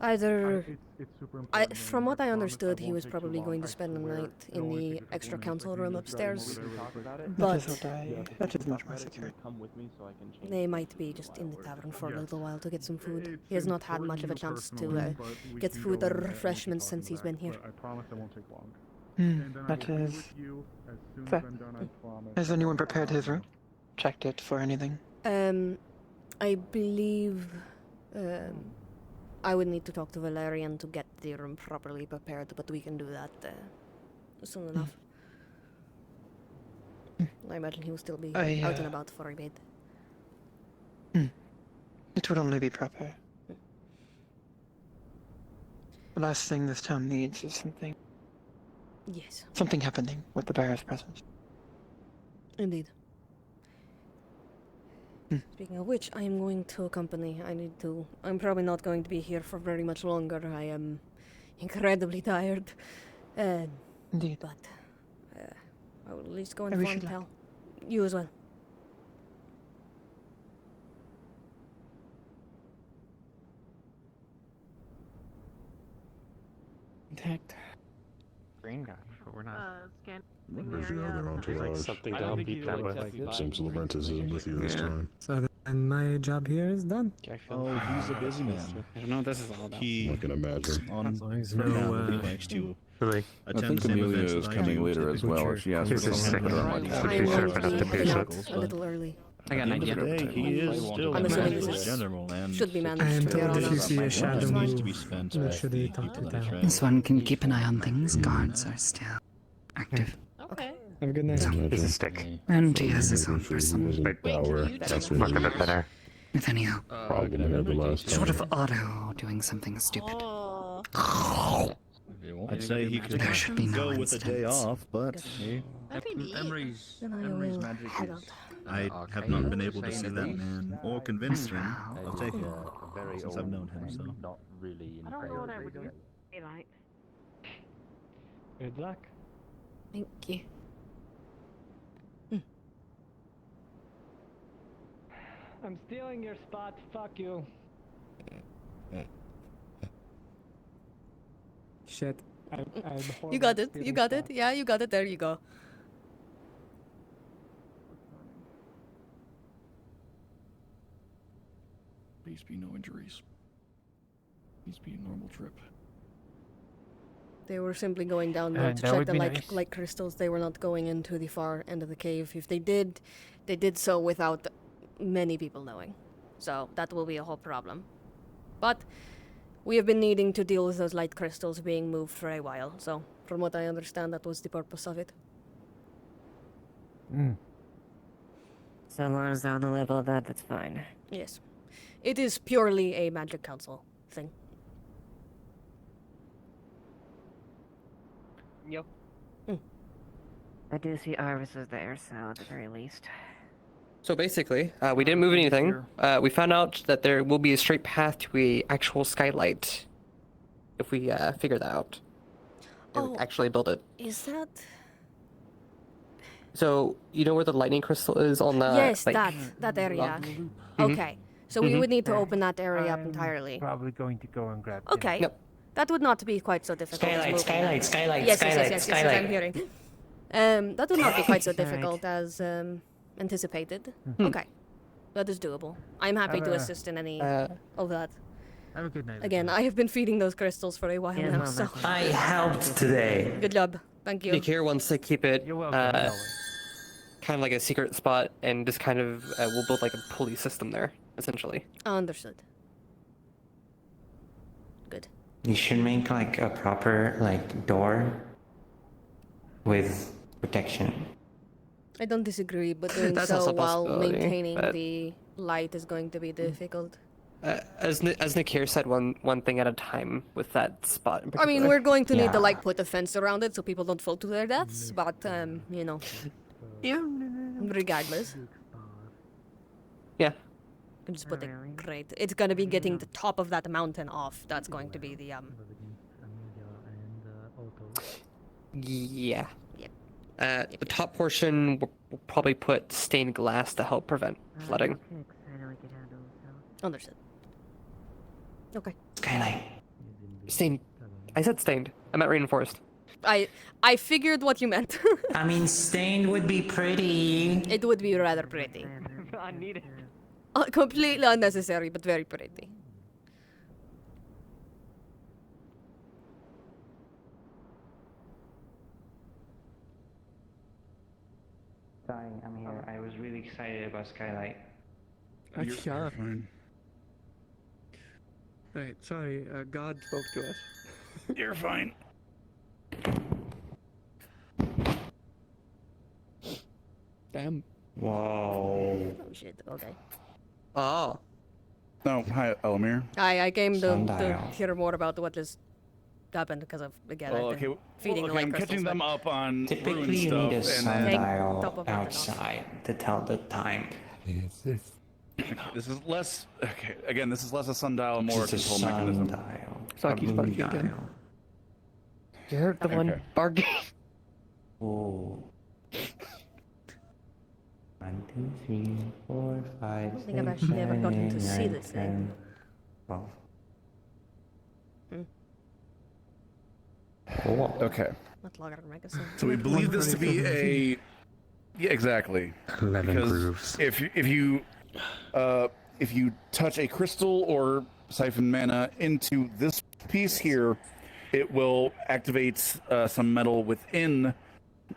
either. It's super important. From what I promise understood, he won't was take too probably long. going to I spend the swear night it'll in only the take a couple extra minutes. council Like, room you upstairs. just talk about it. But That is what that is much more secure. Come with me so I can change. they might be just in the tavern for a Yes. little while to get some food. It's He has not had important much of a you chance to personally, but we get can food go or in there and we can refreshments talk since he's back, been here. but I promise it won't take long. Hmm, And then I that will be is with you as soon fair. as I'm done, I promise. Has anyone prepared his room? Checked it for anything? I believe I would need to talk to Valerian to get the room properly prepared, but we can do that soon enough. I imagine he will still be out and about for a bit. It It would only be proper. The last thing this town needs is something. Yes. Something happening with the bearer's presence. Indeed. Speaking of which, I am going to accompany. I'm probably not going to be here for very much longer. I am incredibly tired. Indeed. But I will at least go I and wish find you luck. Tal. You as well. Intact. Green guy, but we're not. Scan. Members of the other entourage. Something I don't don't think beat he's that with. exactly Seems Laventus isn't with you this time. So then my job here is done. Oh, he's a busy man. I don't know what this is all about. I can imagine. As long as For no, now, he likes to I attend think the same Amelia events is that I coming do, later as typically well. church, She asked typically for soccer, something. typically I Pretty will sharp enough to be pay heading for. out a little early. I got an At the end of idea. the day, he is still I'm a assuming master's this general, and should be I managed am from here told on if you out. see a shadow needs to be move, spent make with sure the they talk to people that Tal. train. This one can keep an eye on things. Guards are still active. Okay. Have a good night. He's a stick. And he has his own person. Big power. That's much of it better. With any Probably gonna have the last sort time. of Otto doing something stupid. I'd say he could There should be no go with a day incidents. off, but Emery's Then I will magic head is. out. I have not been able to see that man or convince him of taking it Very since I've known him, so. Not really in I don't know favor what of I would it. do. Daylight. Good luck. Thank you. I'm stealing your spot. Fuck you. Shit. I'm You got it. You got it. Yeah, you got it. There you go. Please be no injuries. Please be a normal trip. They were simply going down there to that check would the be light, nice. light crystals. They were not going into the far end of the cave. If they did, they did so without many people knowing. So that will be a whole problem. But we have been needing to deal with those light crystals being moved for a while. So from what I understand, that was the purpose of it. So long as they're on the level of that, that's fine. Yes. It is purely a magic council thing. Yep. I do see Arvis is there, so at the very least. So basically, we didn't move anything. We found out that there will be a straight path to a actual skylight if we figure that out. And Oh. actually build it. Is that... So you know where the lightning crystal is on the yes, like, that area. Mhm. Okay. So we Mhm. would need to open that area up entirely. Probably going to go and grab. Okay. Yep. That would not be quite so difficult. as Skylight, moving skylight, that. skylight, Yes, skylight, yes, skylight. I'm hearing. That would not be quite so Alright. difficult as anticipated. Hmm. Okay. That is doable. I'm happy to assist in any of that. Have a good night. Again, I have been feeding those crystals for a while Yeah, now, no, so... that's I helped today. Good job. Thank you. Nikir wants to keep it You're welcome. kind of like a secret spot and just kind of we'll build like a pulley system there essentially. Understood. Good. You should make like a proper like door with protection. I don't disagree, but doing That's so also a while possibility, maintaining but- the light is going to be difficult. As Nikir said, one thing at a time with that spot in I particular. mean, we're going to need to Yeah. like put a fence around it so people don't fall to their deaths, but you know, regardless. Yeah. You just put a crate. It's gonna be getting the top of that mountain off. That's going to be the Yeah. Yep. The top portion we'll probably put stained glass to help prevent flooding. I know we can handle so. Understood. Okay. Skylight. Stained. I said stained. I meant reinforced. I figured what you meant. I mean, stained would be pretty. It would be rather pretty. I need it. Completely unnecessary, but very pretty. Sorry, I'm here. I was really excited about Skylight. You're Yeah. fine. Right, sorry, God spoke to us. You're fine. Damn. Whoa. Oh shit, okay. Oh. No, hi, Elemmire. I came to Sundial. hear more about what has happened because of, again, Well, I've been okay, feeding okay, light I'm crystals, catching them but- up on ruin Typically, you stuff, need a and sundial top of it enough. outside to tell the time. this is less. Okay, again, this is less a sundial, and more a Just a control mechanism. sundial. Saki's A barking again. moondial. You're the one Okay. barking. Ooh. 1, 2, 3, 4, 5, don't think I've actually ever gotten to see this thing. 12. Hmm. Okay. Not longer magazine. So we believe this to be a. Yeah, exactly. 11 Because grooves. if you touch a crystal or siphon mana into this piece here, it will activate some metal within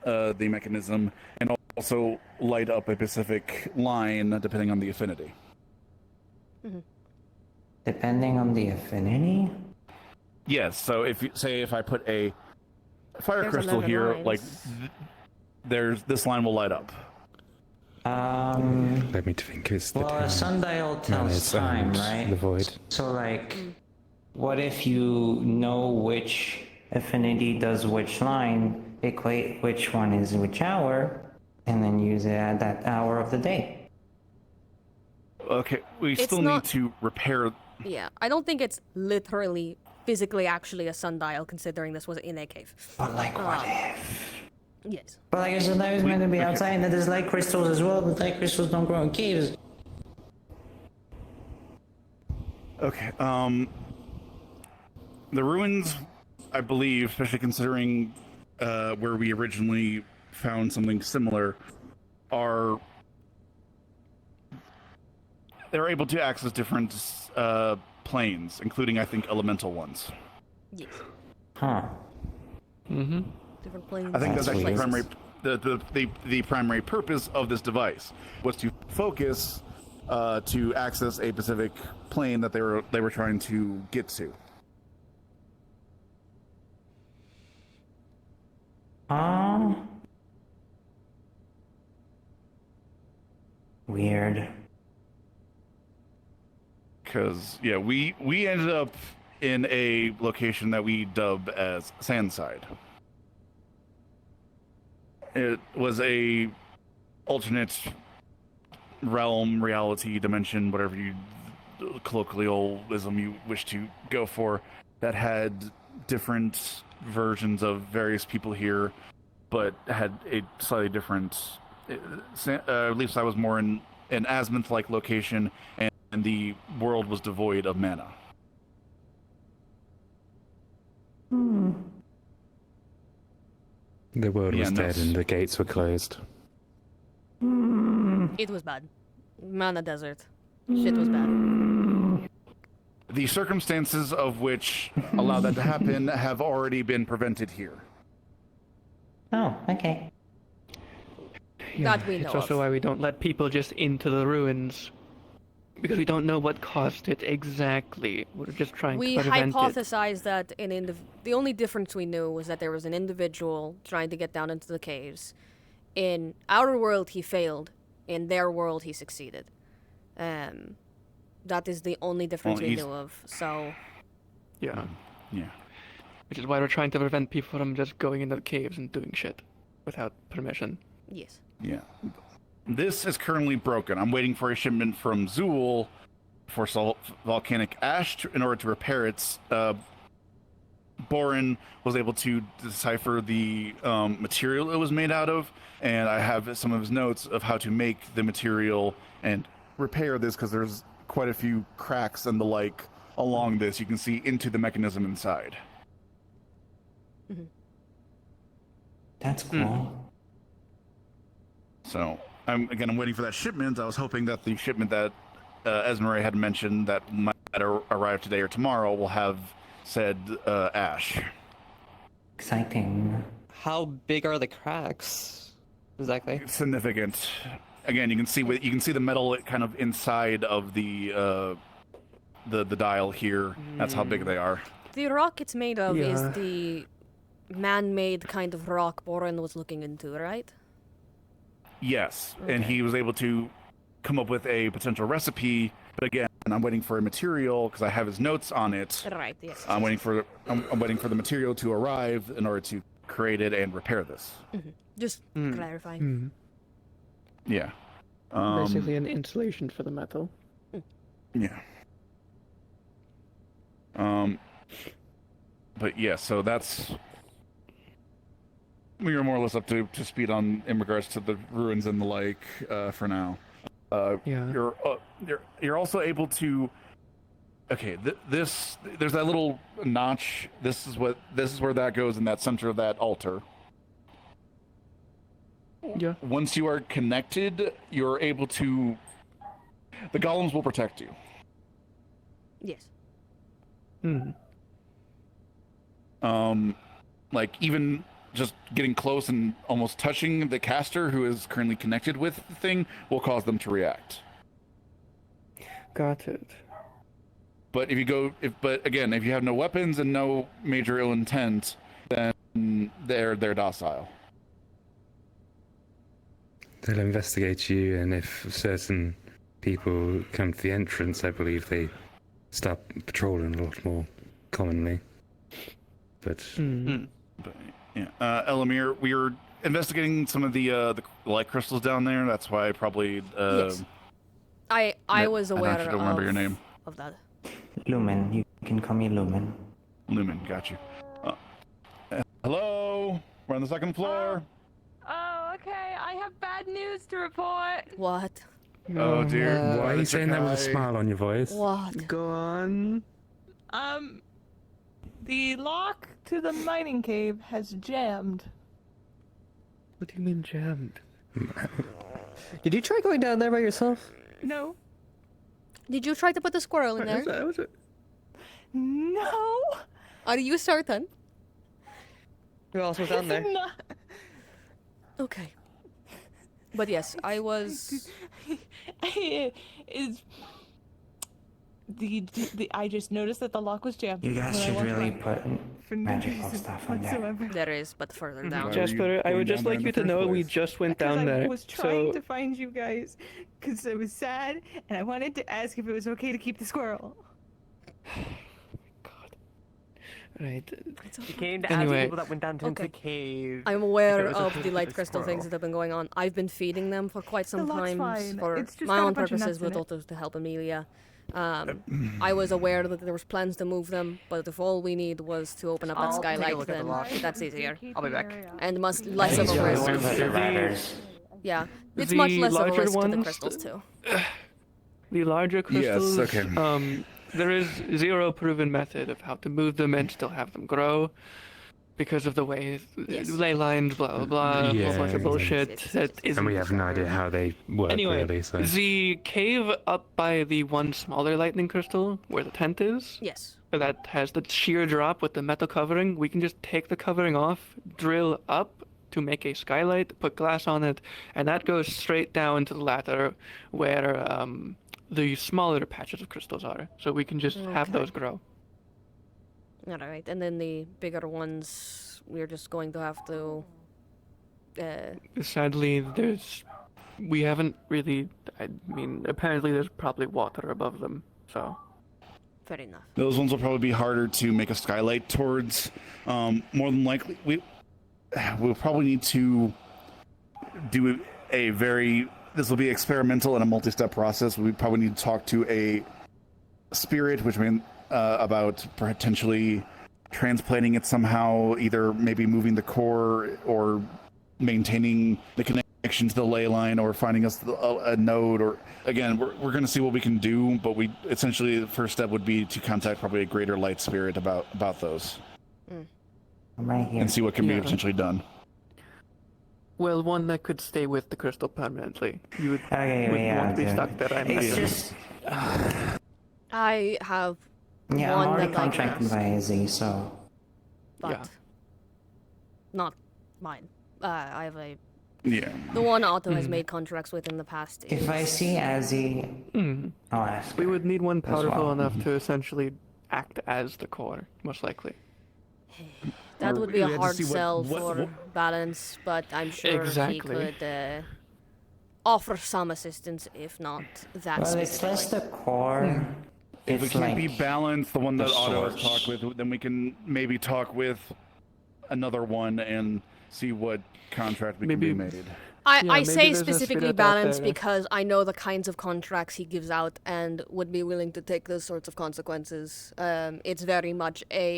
the mechanism and also light up a specific line depending on the affinity. Depending on the affinity? Yes. So if you say if I put a fire There's crystal 11 here, lines. like there's this line will light up. Um, Let me think. Is the well, a time sundial tells manners time, and right? The void. So, like, what if you know which affinity does which line, equate which one is which hour, and then use it at that hour of the day? Okay, we It's still not- need to repair. Yeah, I don't think it's literally, physically, actually a sundial, considering this was in a cave. But, like, what if? Yes. But, like, a sundial is meant to be outside, and there's light crystals as well, but light crystals don't grow in caves. Okay. The ruins, I believe, especially considering where we originally found something similar, they're able to access different planes, including I think elemental ones. Yes. Huh. Mm-hmm. Different planes. I think that's actually places. the primary purpose of this device was to focus to access a specific plane that they were trying to get to. Weird. Because yeah, we ended up in a location that we dub as Sandside. It was a alternate realm, reality, dimension, whatever you colloquialism you wish to go for, that had different versions of various people here, but had a slightly different. At least I was more in an Azimuth-like location, and the world was devoid of mana. The world Yeah, was and dead that's- and the gates were closed. It was bad. Mana desert. Shit was bad. The circumstances of which allow that to happen have already been prevented here. Oh, okay. That we know It's also of. why we don't let people just into the ruins. Because we don't know what caused it exactly. We're just trying We to prevent it. hypothesized that the only difference we knew was that there was an individual trying to get down into the caves. In our world, he failed. In their world, he succeeded. That is the only difference we knew of. So, Yeah. Yeah. Which is why we're trying to prevent people from just going into the caves and doing shit without permission. yes. Yeah. This is currently broken. I'm waiting for a shipment from Zool for volcanic ash in order to repair it. Boren was able to decipher the material it was made out of, and I have some of his notes of how to make the material and repair this, because there's quite a few cracks and the like along this. You can see into the mechanism inside. That's cool. So I'm waiting for that shipment. I was hoping that the shipment that Elemmire had mentioned that might arrive today or tomorrow will have said ash. Exciting. How big are the cracks? Exactly. Significant. Again, you can see the metal kind of inside of the dial here. That's how big they are. The rock it's made of is Yeah. the man-made kind of rock Boren was looking into, right? Yes, and he was able to come up with a potential recipe. But again, I'm waiting for a material because I have his notes on it. Right. Yes. I'm waiting for the material to arrive in order to create it and repair this. Just clarifying. Yeah. Basically an insulation for the metal. Yeah. But yeah, so that's we are more or less up to speed on in regards to the ruins and the like for now. You're also able to. Okay, there's that little notch. This is where that goes in that center of that altar. Yeah. Once you are connected, you're able to. The golems will protect you. Yes. Like even just getting close and almost touching the caster who is currently connected with the thing will cause them to react. Got it. But if you have no weapons and no major ill intent, then they're docile. They'll investigate you, and if certain people come to the entrance, I believe they start patrolling a lot more commonly. But yeah, Elemmire, we were investigating some of the light crystals down there. That's why I probably Yes. I was aware I don't remember your name. of that. Lumen. You can call me Lumen. Lumen, got you. Hello, we're on the second floor. Oh, okay. I have bad news to report. What? Oh dear. Why are you saying that with a smile on your voice? What? Go on. The lock to the mining cave has jammed. What do you mean jammed? Did you try going down there by yourself? No. Did you try to put the squirrel in there? No. Are you certain? Who else was down there? Okay. But yes, I was. I just noticed that the lock was jammed. You guys when I should walked really by. put For no magical reason stuff on there. whatsoever. There is, but further down. Jasper, I would just like you to know we just went down there. I was trying to find you guys because I was sad and I wanted to ask if it was okay to keep the squirrel. Right. You came to Anyway. ask people that went down into the cave. I'm aware if it was of okay the to light keep crystal things that have been going on. I've been feeding them for quite some The lock's time fine. for It's just my got a own bunch of purposes, nuts in but also to help Amelia. I was aware that there was plans to move them, but if all we need was to open up that I'll take a skylight, look at the then lock. that's easier. I'll be back. And much less of a risk. Yeah, it's much less of a larger risk to the ones- crystals too. The larger crystals, okay. There is zero proven method of how to move them and still have them grow. Because of the way ley lines, blah blah blah, a whole bunch of bullshit that isn't. And we have no idea how they work Anyway, really. So the cave up by the one smaller lightning crystal, where the tent is, Yes. that has the sheer drop with the metal covering, we can just take the covering off, drill up to make a skylight, put glass on it, and that goes straight down to the ladder where the smaller patches of crystals are. So we can just have Okay. those grow. Alright, and then the bigger ones, we're just going to have to. Sadly, we haven't really. I mean, apparently there's probably water above them, so. Fair enough. Those ones will probably be harder to make a skylight towards. More than likely, we'll probably need to do a very. This will be experimental and a multi-step process. We probably need to talk to a spirit, which means about potentially transplanting it somehow, either maybe moving the core or maintaining the connection to the ley line, or finding us a node. Or again, we're going to see what we can do, but we essentially the first step would be to contact probably a greater light spirit about those, I'm right here. and see what can be potentially done. Well, one that could stay with the crystal permanently. You would Okay, wouldn't yeah, want to be dude. stuck there. I'm It's guessing. just. I have Yeah, I'm one already that I can contracted ask, by Izzy, so. but not mine. I have a. Yeah. The one Otto has made contracts with in the past. If I see Azzy, I'll ask. We would need one as powerful well. enough to essentially act as the core, most likely. That Or would be we a had to hard see what- sell what- for balance, but I'm sure Exactly. he could. offer some assistance, if not that Well, it's specifically. less the core. If we It's can't be like balanced, the one that the Otto has source. talked with, then we can maybe talk with another one and see what contract we can be made. I say there's a specifically spirit out balanced there. because I know the kinds of contracts he gives out and would be willing to take those sorts of consequences. It's very much a,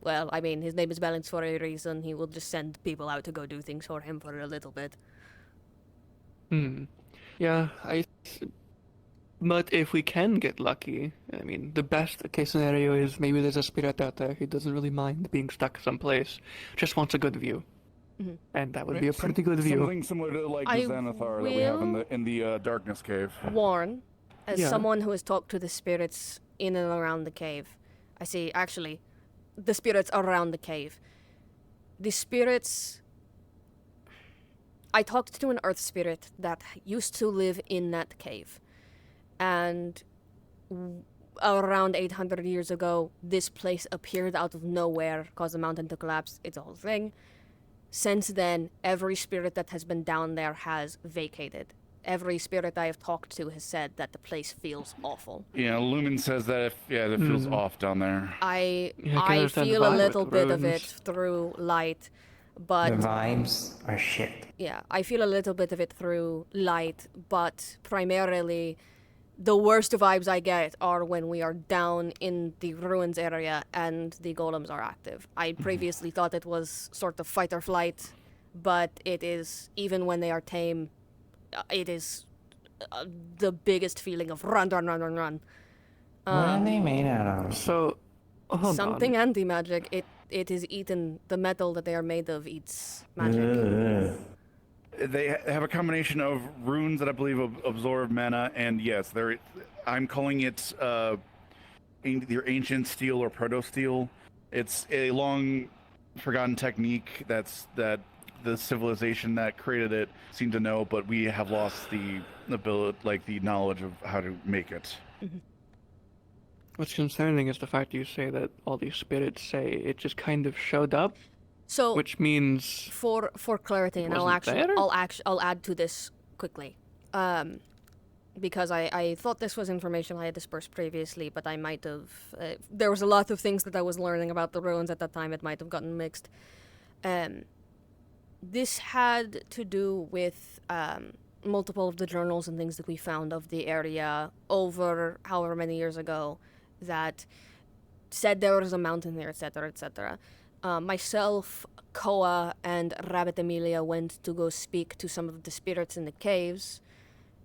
well, I mean, his name is Balanced for a reason. He will just send people out to go do things for him for a little bit. Yeah, but if we can get lucky, I mean, the best case scenario is maybe there's a spirit out there who doesn't really mind being stuck someplace, just wants a good view. Mhm. And that would be a pretty good view. Something similar to like I the Xanathar that we have will in the Darkness Cave. Warn, as Yeah. someone who has talked to the spirits in and around the cave, I see, actually, the spirits around the cave. The spirits... I talked to an earth spirit that used to live in that cave. And around 800 years ago, this place appeared out of nowhere, caused the mountain to collapse. It's a whole thing. Since then, every spirit that has been down there has vacated. Every spirit I have talked to has said that the place feels awful. Yeah, Lumen says that it feels off down there. I Yeah, I can understand feel the a vibe little with bit of it ruins. through light, but the vibes are shit. yeah, I feel a little bit of it through light, but primarily the worst vibes I get are when we are down in the ruins area and the golems are active. I previously thought it was sort of fight or flight, but it is, even when they are tame, it is the biggest feeling of run, run, run, run, run. What are they made out of? So, hold Something on. anti-magic. It is eaten. The metal that they are made of eats magic. Ugh. They have a combination of runes that I believe absorb mana, and yes, I'm calling it either ancient steel or proto steel. It's a long forgotten technique that the civilization that created it seemed to know, but we have lost the ability, like the knowledge of how to make it. What's concerning is the fact you say that all these spirits say it just kind of showed up, So which means for clarity, and I'll wasn't there? I'll add to this quickly, because I thought this was information I had dispersed previously, but I might have. There was a lot of things that I was learning about the ruins at that time. It might have gotten mixed. This had to do with multiple of the journals and things that we found of the area over however many years ago that said there was a mountain there, etc., etc. Myself, Koa, and Rabbit Emilia went to go speak to some of the spirits in the caves,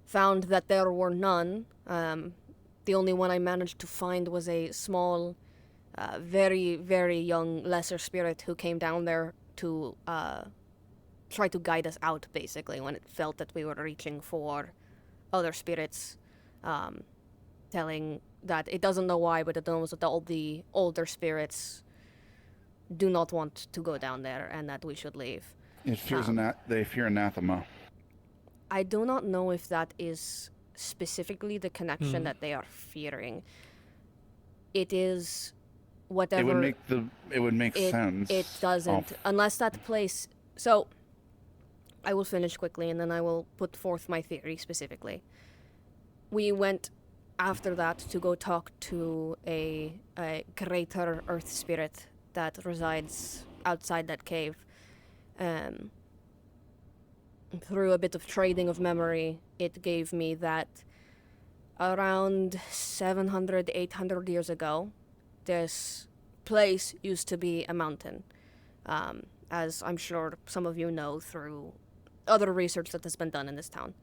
found that there were none. The only one I managed to find was a small, very, very young lesser spirit who came down there to try to guide us out, basically, when it felt that we were reaching for other spirits, telling that it doesn't know why, but it knows that all the older spirits do not want to go down there and that we should leave. It fears they fear anathema. I do not know if that is specifically the connection that they are fearing. It is whatever. It would make sense. It doesn't, unless that place. So, I will finish quickly and then I will put forth my theory specifically. We went after that to go talk to a greater earth spirit that resides outside that cave. Through a bit of trading of memory, it gave me that around 700, 800 years ago, this place used to be a mountain. As I'm sure some of you know through other research that has been done in this town.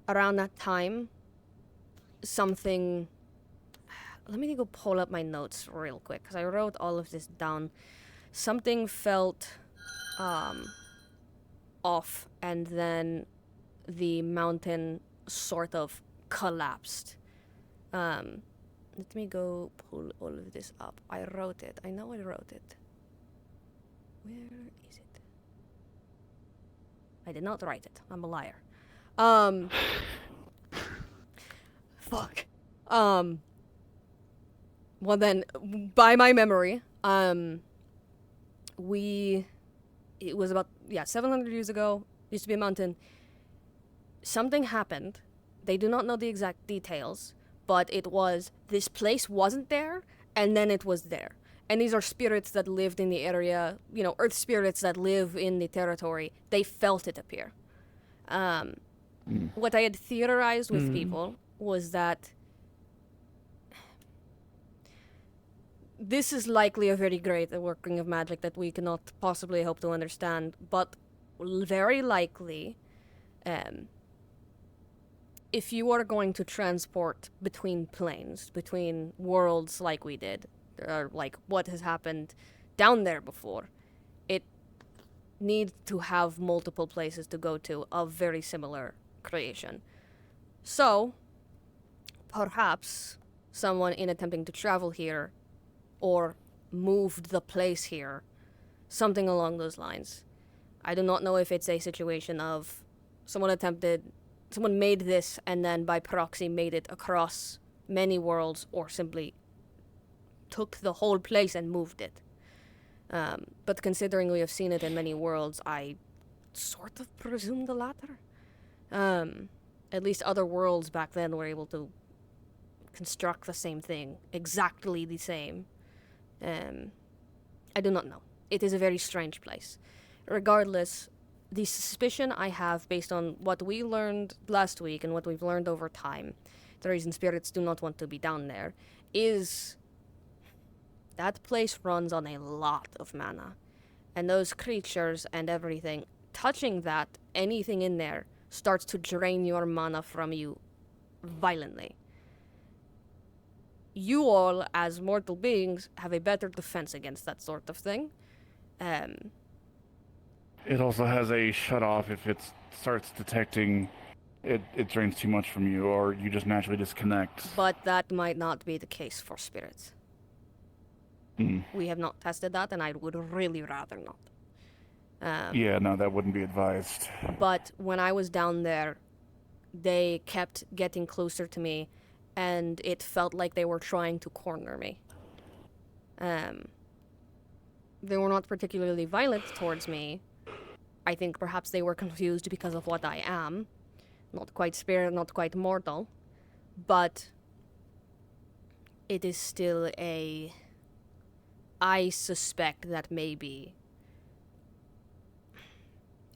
Around that time, something... Let me go pull up my notes real quick, because I wrote all of this down. Something felt off, and then the mountain sort of collapsed. Let me go pull all of this up. I wrote it. I know I wrote it. Where is it? I did not write it. I'm a liar. Fuck. Well then, by my memory, it was about 700 years ago, used to be a mountain. Something happened. They do not know the exact details, but it was, this place wasn't there, and then it was there. And these are spirits that lived in the area, earth spirits that live in the territory. They felt it appear. What I had theorized with people was that this is likely a very great working of magic that we cannot possibly hope to understand, but very likely, if you are going to transport between planes, between worlds like we did, or like what has happened down there before, it needs to have multiple places to go to of very similar creation. So, perhaps someone in attempting to travel here or moved the place here, something along those lines. I do not know if it's a situation of someone made this and then by proxy made it across many worlds, or simply took the whole place and moved it. But considering we have seen it in many worlds, I sort of presume the latter. At least other worlds back then were able to construct the same thing, exactly the same. I do not know. It is a very strange place. Regardless, the suspicion I have based on what we learned last week and what we've learned over time, the reason spirits do not want to be down there, is that place runs on a lot of mana. And those creatures and everything, touching that, anything in there, starts to drain your mana from you violently. You all, as mortal beings, have a better defense against that sort of thing. It also has a shut-off if it starts detecting it drains too much from you, or you just naturally disconnect. But that might not be the case for spirits. We have not tested that, and I would really rather not. Yeah, no, that wouldn't be advised. But when I was down there, they kept getting closer to me, and it felt like they were trying to corner me. They were not particularly violent towards me. I think perhaps they were confused because of what I am. Not quite spirit, not quite mortal. But it is still I suspect that maybe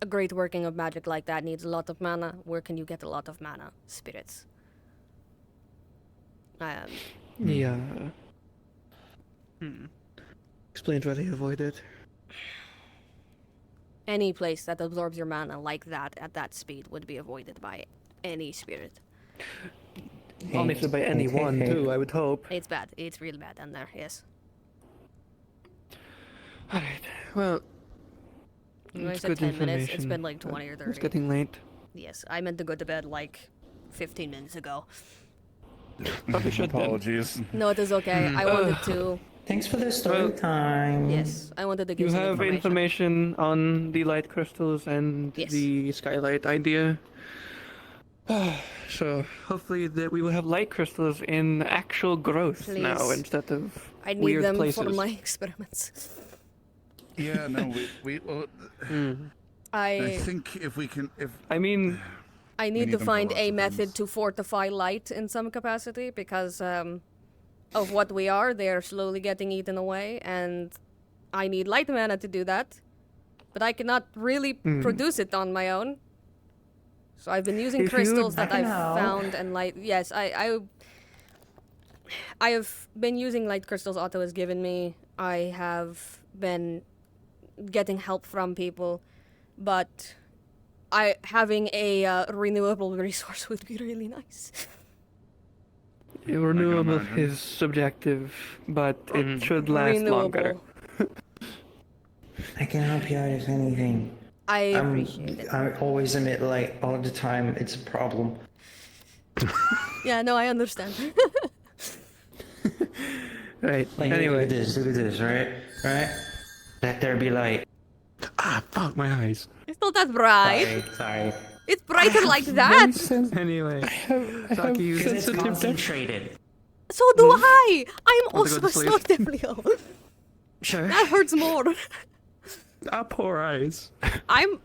a great working of magic like that needs a lot of mana. Where can you get a lot of mana? Spirits. Yeah. Explains why they avoid it. Any place that absorbs your mana like that at that speed would be avoided by any spirit. Obviously by anyone too, I would hope. It's bad. It's real bad down there, yes. Alright, well, I it's said good 10 minutes. It's information, been like 20 or 30. It's getting late. Yes, I meant to go to bed like 15 minutes ago. Probably should. Apologies. No, it is okay. I wanted to... Thanks for the story time. Yes, I wanted to give You some have information on the light crystals and the skylight idea. So hopefully that we will have light crystals in actual growth now Please. instead of I need weird them places. for my experiments. Yeah, no, well, I think if we can, I mean, I need need to them for find lots a of method to fortify light in some capacity because of what we are. They are slowly getting eaten away, and I need light mana to do that. But I cannot really produce it on my own. So I've been using crystals that I've found and light. Yes, I have been using light crystals Otto has given me. I have been getting help from people, but having a renewable resource would be really nice. Renewable is subjective, but it should last longer. I can help you out if anything. I appreciate it. I always emit light all the time. It's a problem. Yeah, no, I understand. Right. Like, Anyway, look at this, right? Let there be light. Ah, fuck my eyes. It's not that bright. Sorry. It's brighter like that. Anyway, Saki, you Because it's sensitive. concentrated. So do I. I'm Want to go also to a sleep? snot Leo. Sure. That hurts more. Our poor eyes. I'm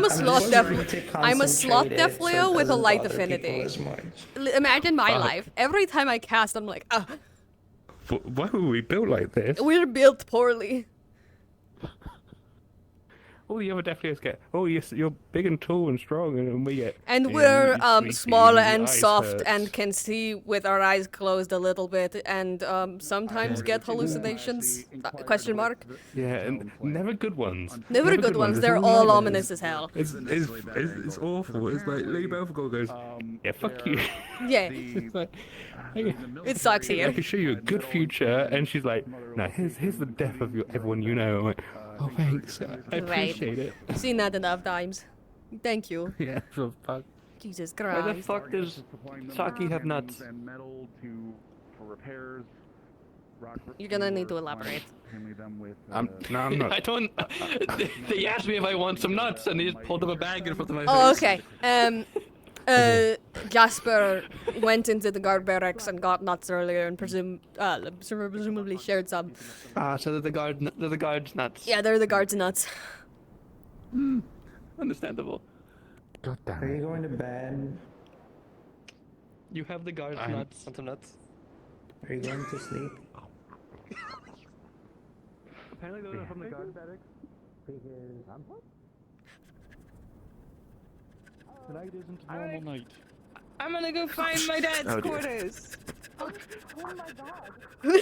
a sloth death Leo with a light affinity. Imagine my Fuck. life. Every time I cast, I'm like, ah, Why were we built like this? we're built poorly. All the other Death Leos get, oh, you're big and tall and strong, and we get. And "Yeah, we're you're sleepy, small your and eyes soft hurt." and can see with our eyes closed a little bit and sometimes get hallucinations. Question mark. Yeah, and never good ones. Never good ones. It's They're all nightmares. ominous as hell. It's awful. It's like Lady Belphegor goes, yeah, fuck you. Yeah. It's like, It sucks I here. can show you a good future, and she's like, no, here's the death of everyone you know. I'm like, oh, thanks. I appreciate it. Seen that enough times. Thank you. Yeah, for fuck. Jesus Why the Christ. fuck does Saki have nuts? And metal for repairs. You're gonna need to elaborate. No, I'm not. I don't. They asked me if I want some nuts, and they just pulled up a bag in front of my Oh, face. okay. Jasper went into the guard barracks and got nuts earlier and presumably shared some. So they're the guards nuts. Yeah, they're the guards' nuts. Understandable. God damn Are you going to bed? You have the guards nuts. Want some nuts? Are you going to sleep? Apparently those are from the guard barracks. Tonight isn't a normal night. I'm gonna go find my dad's Oh, dear. quarters. Oh my god.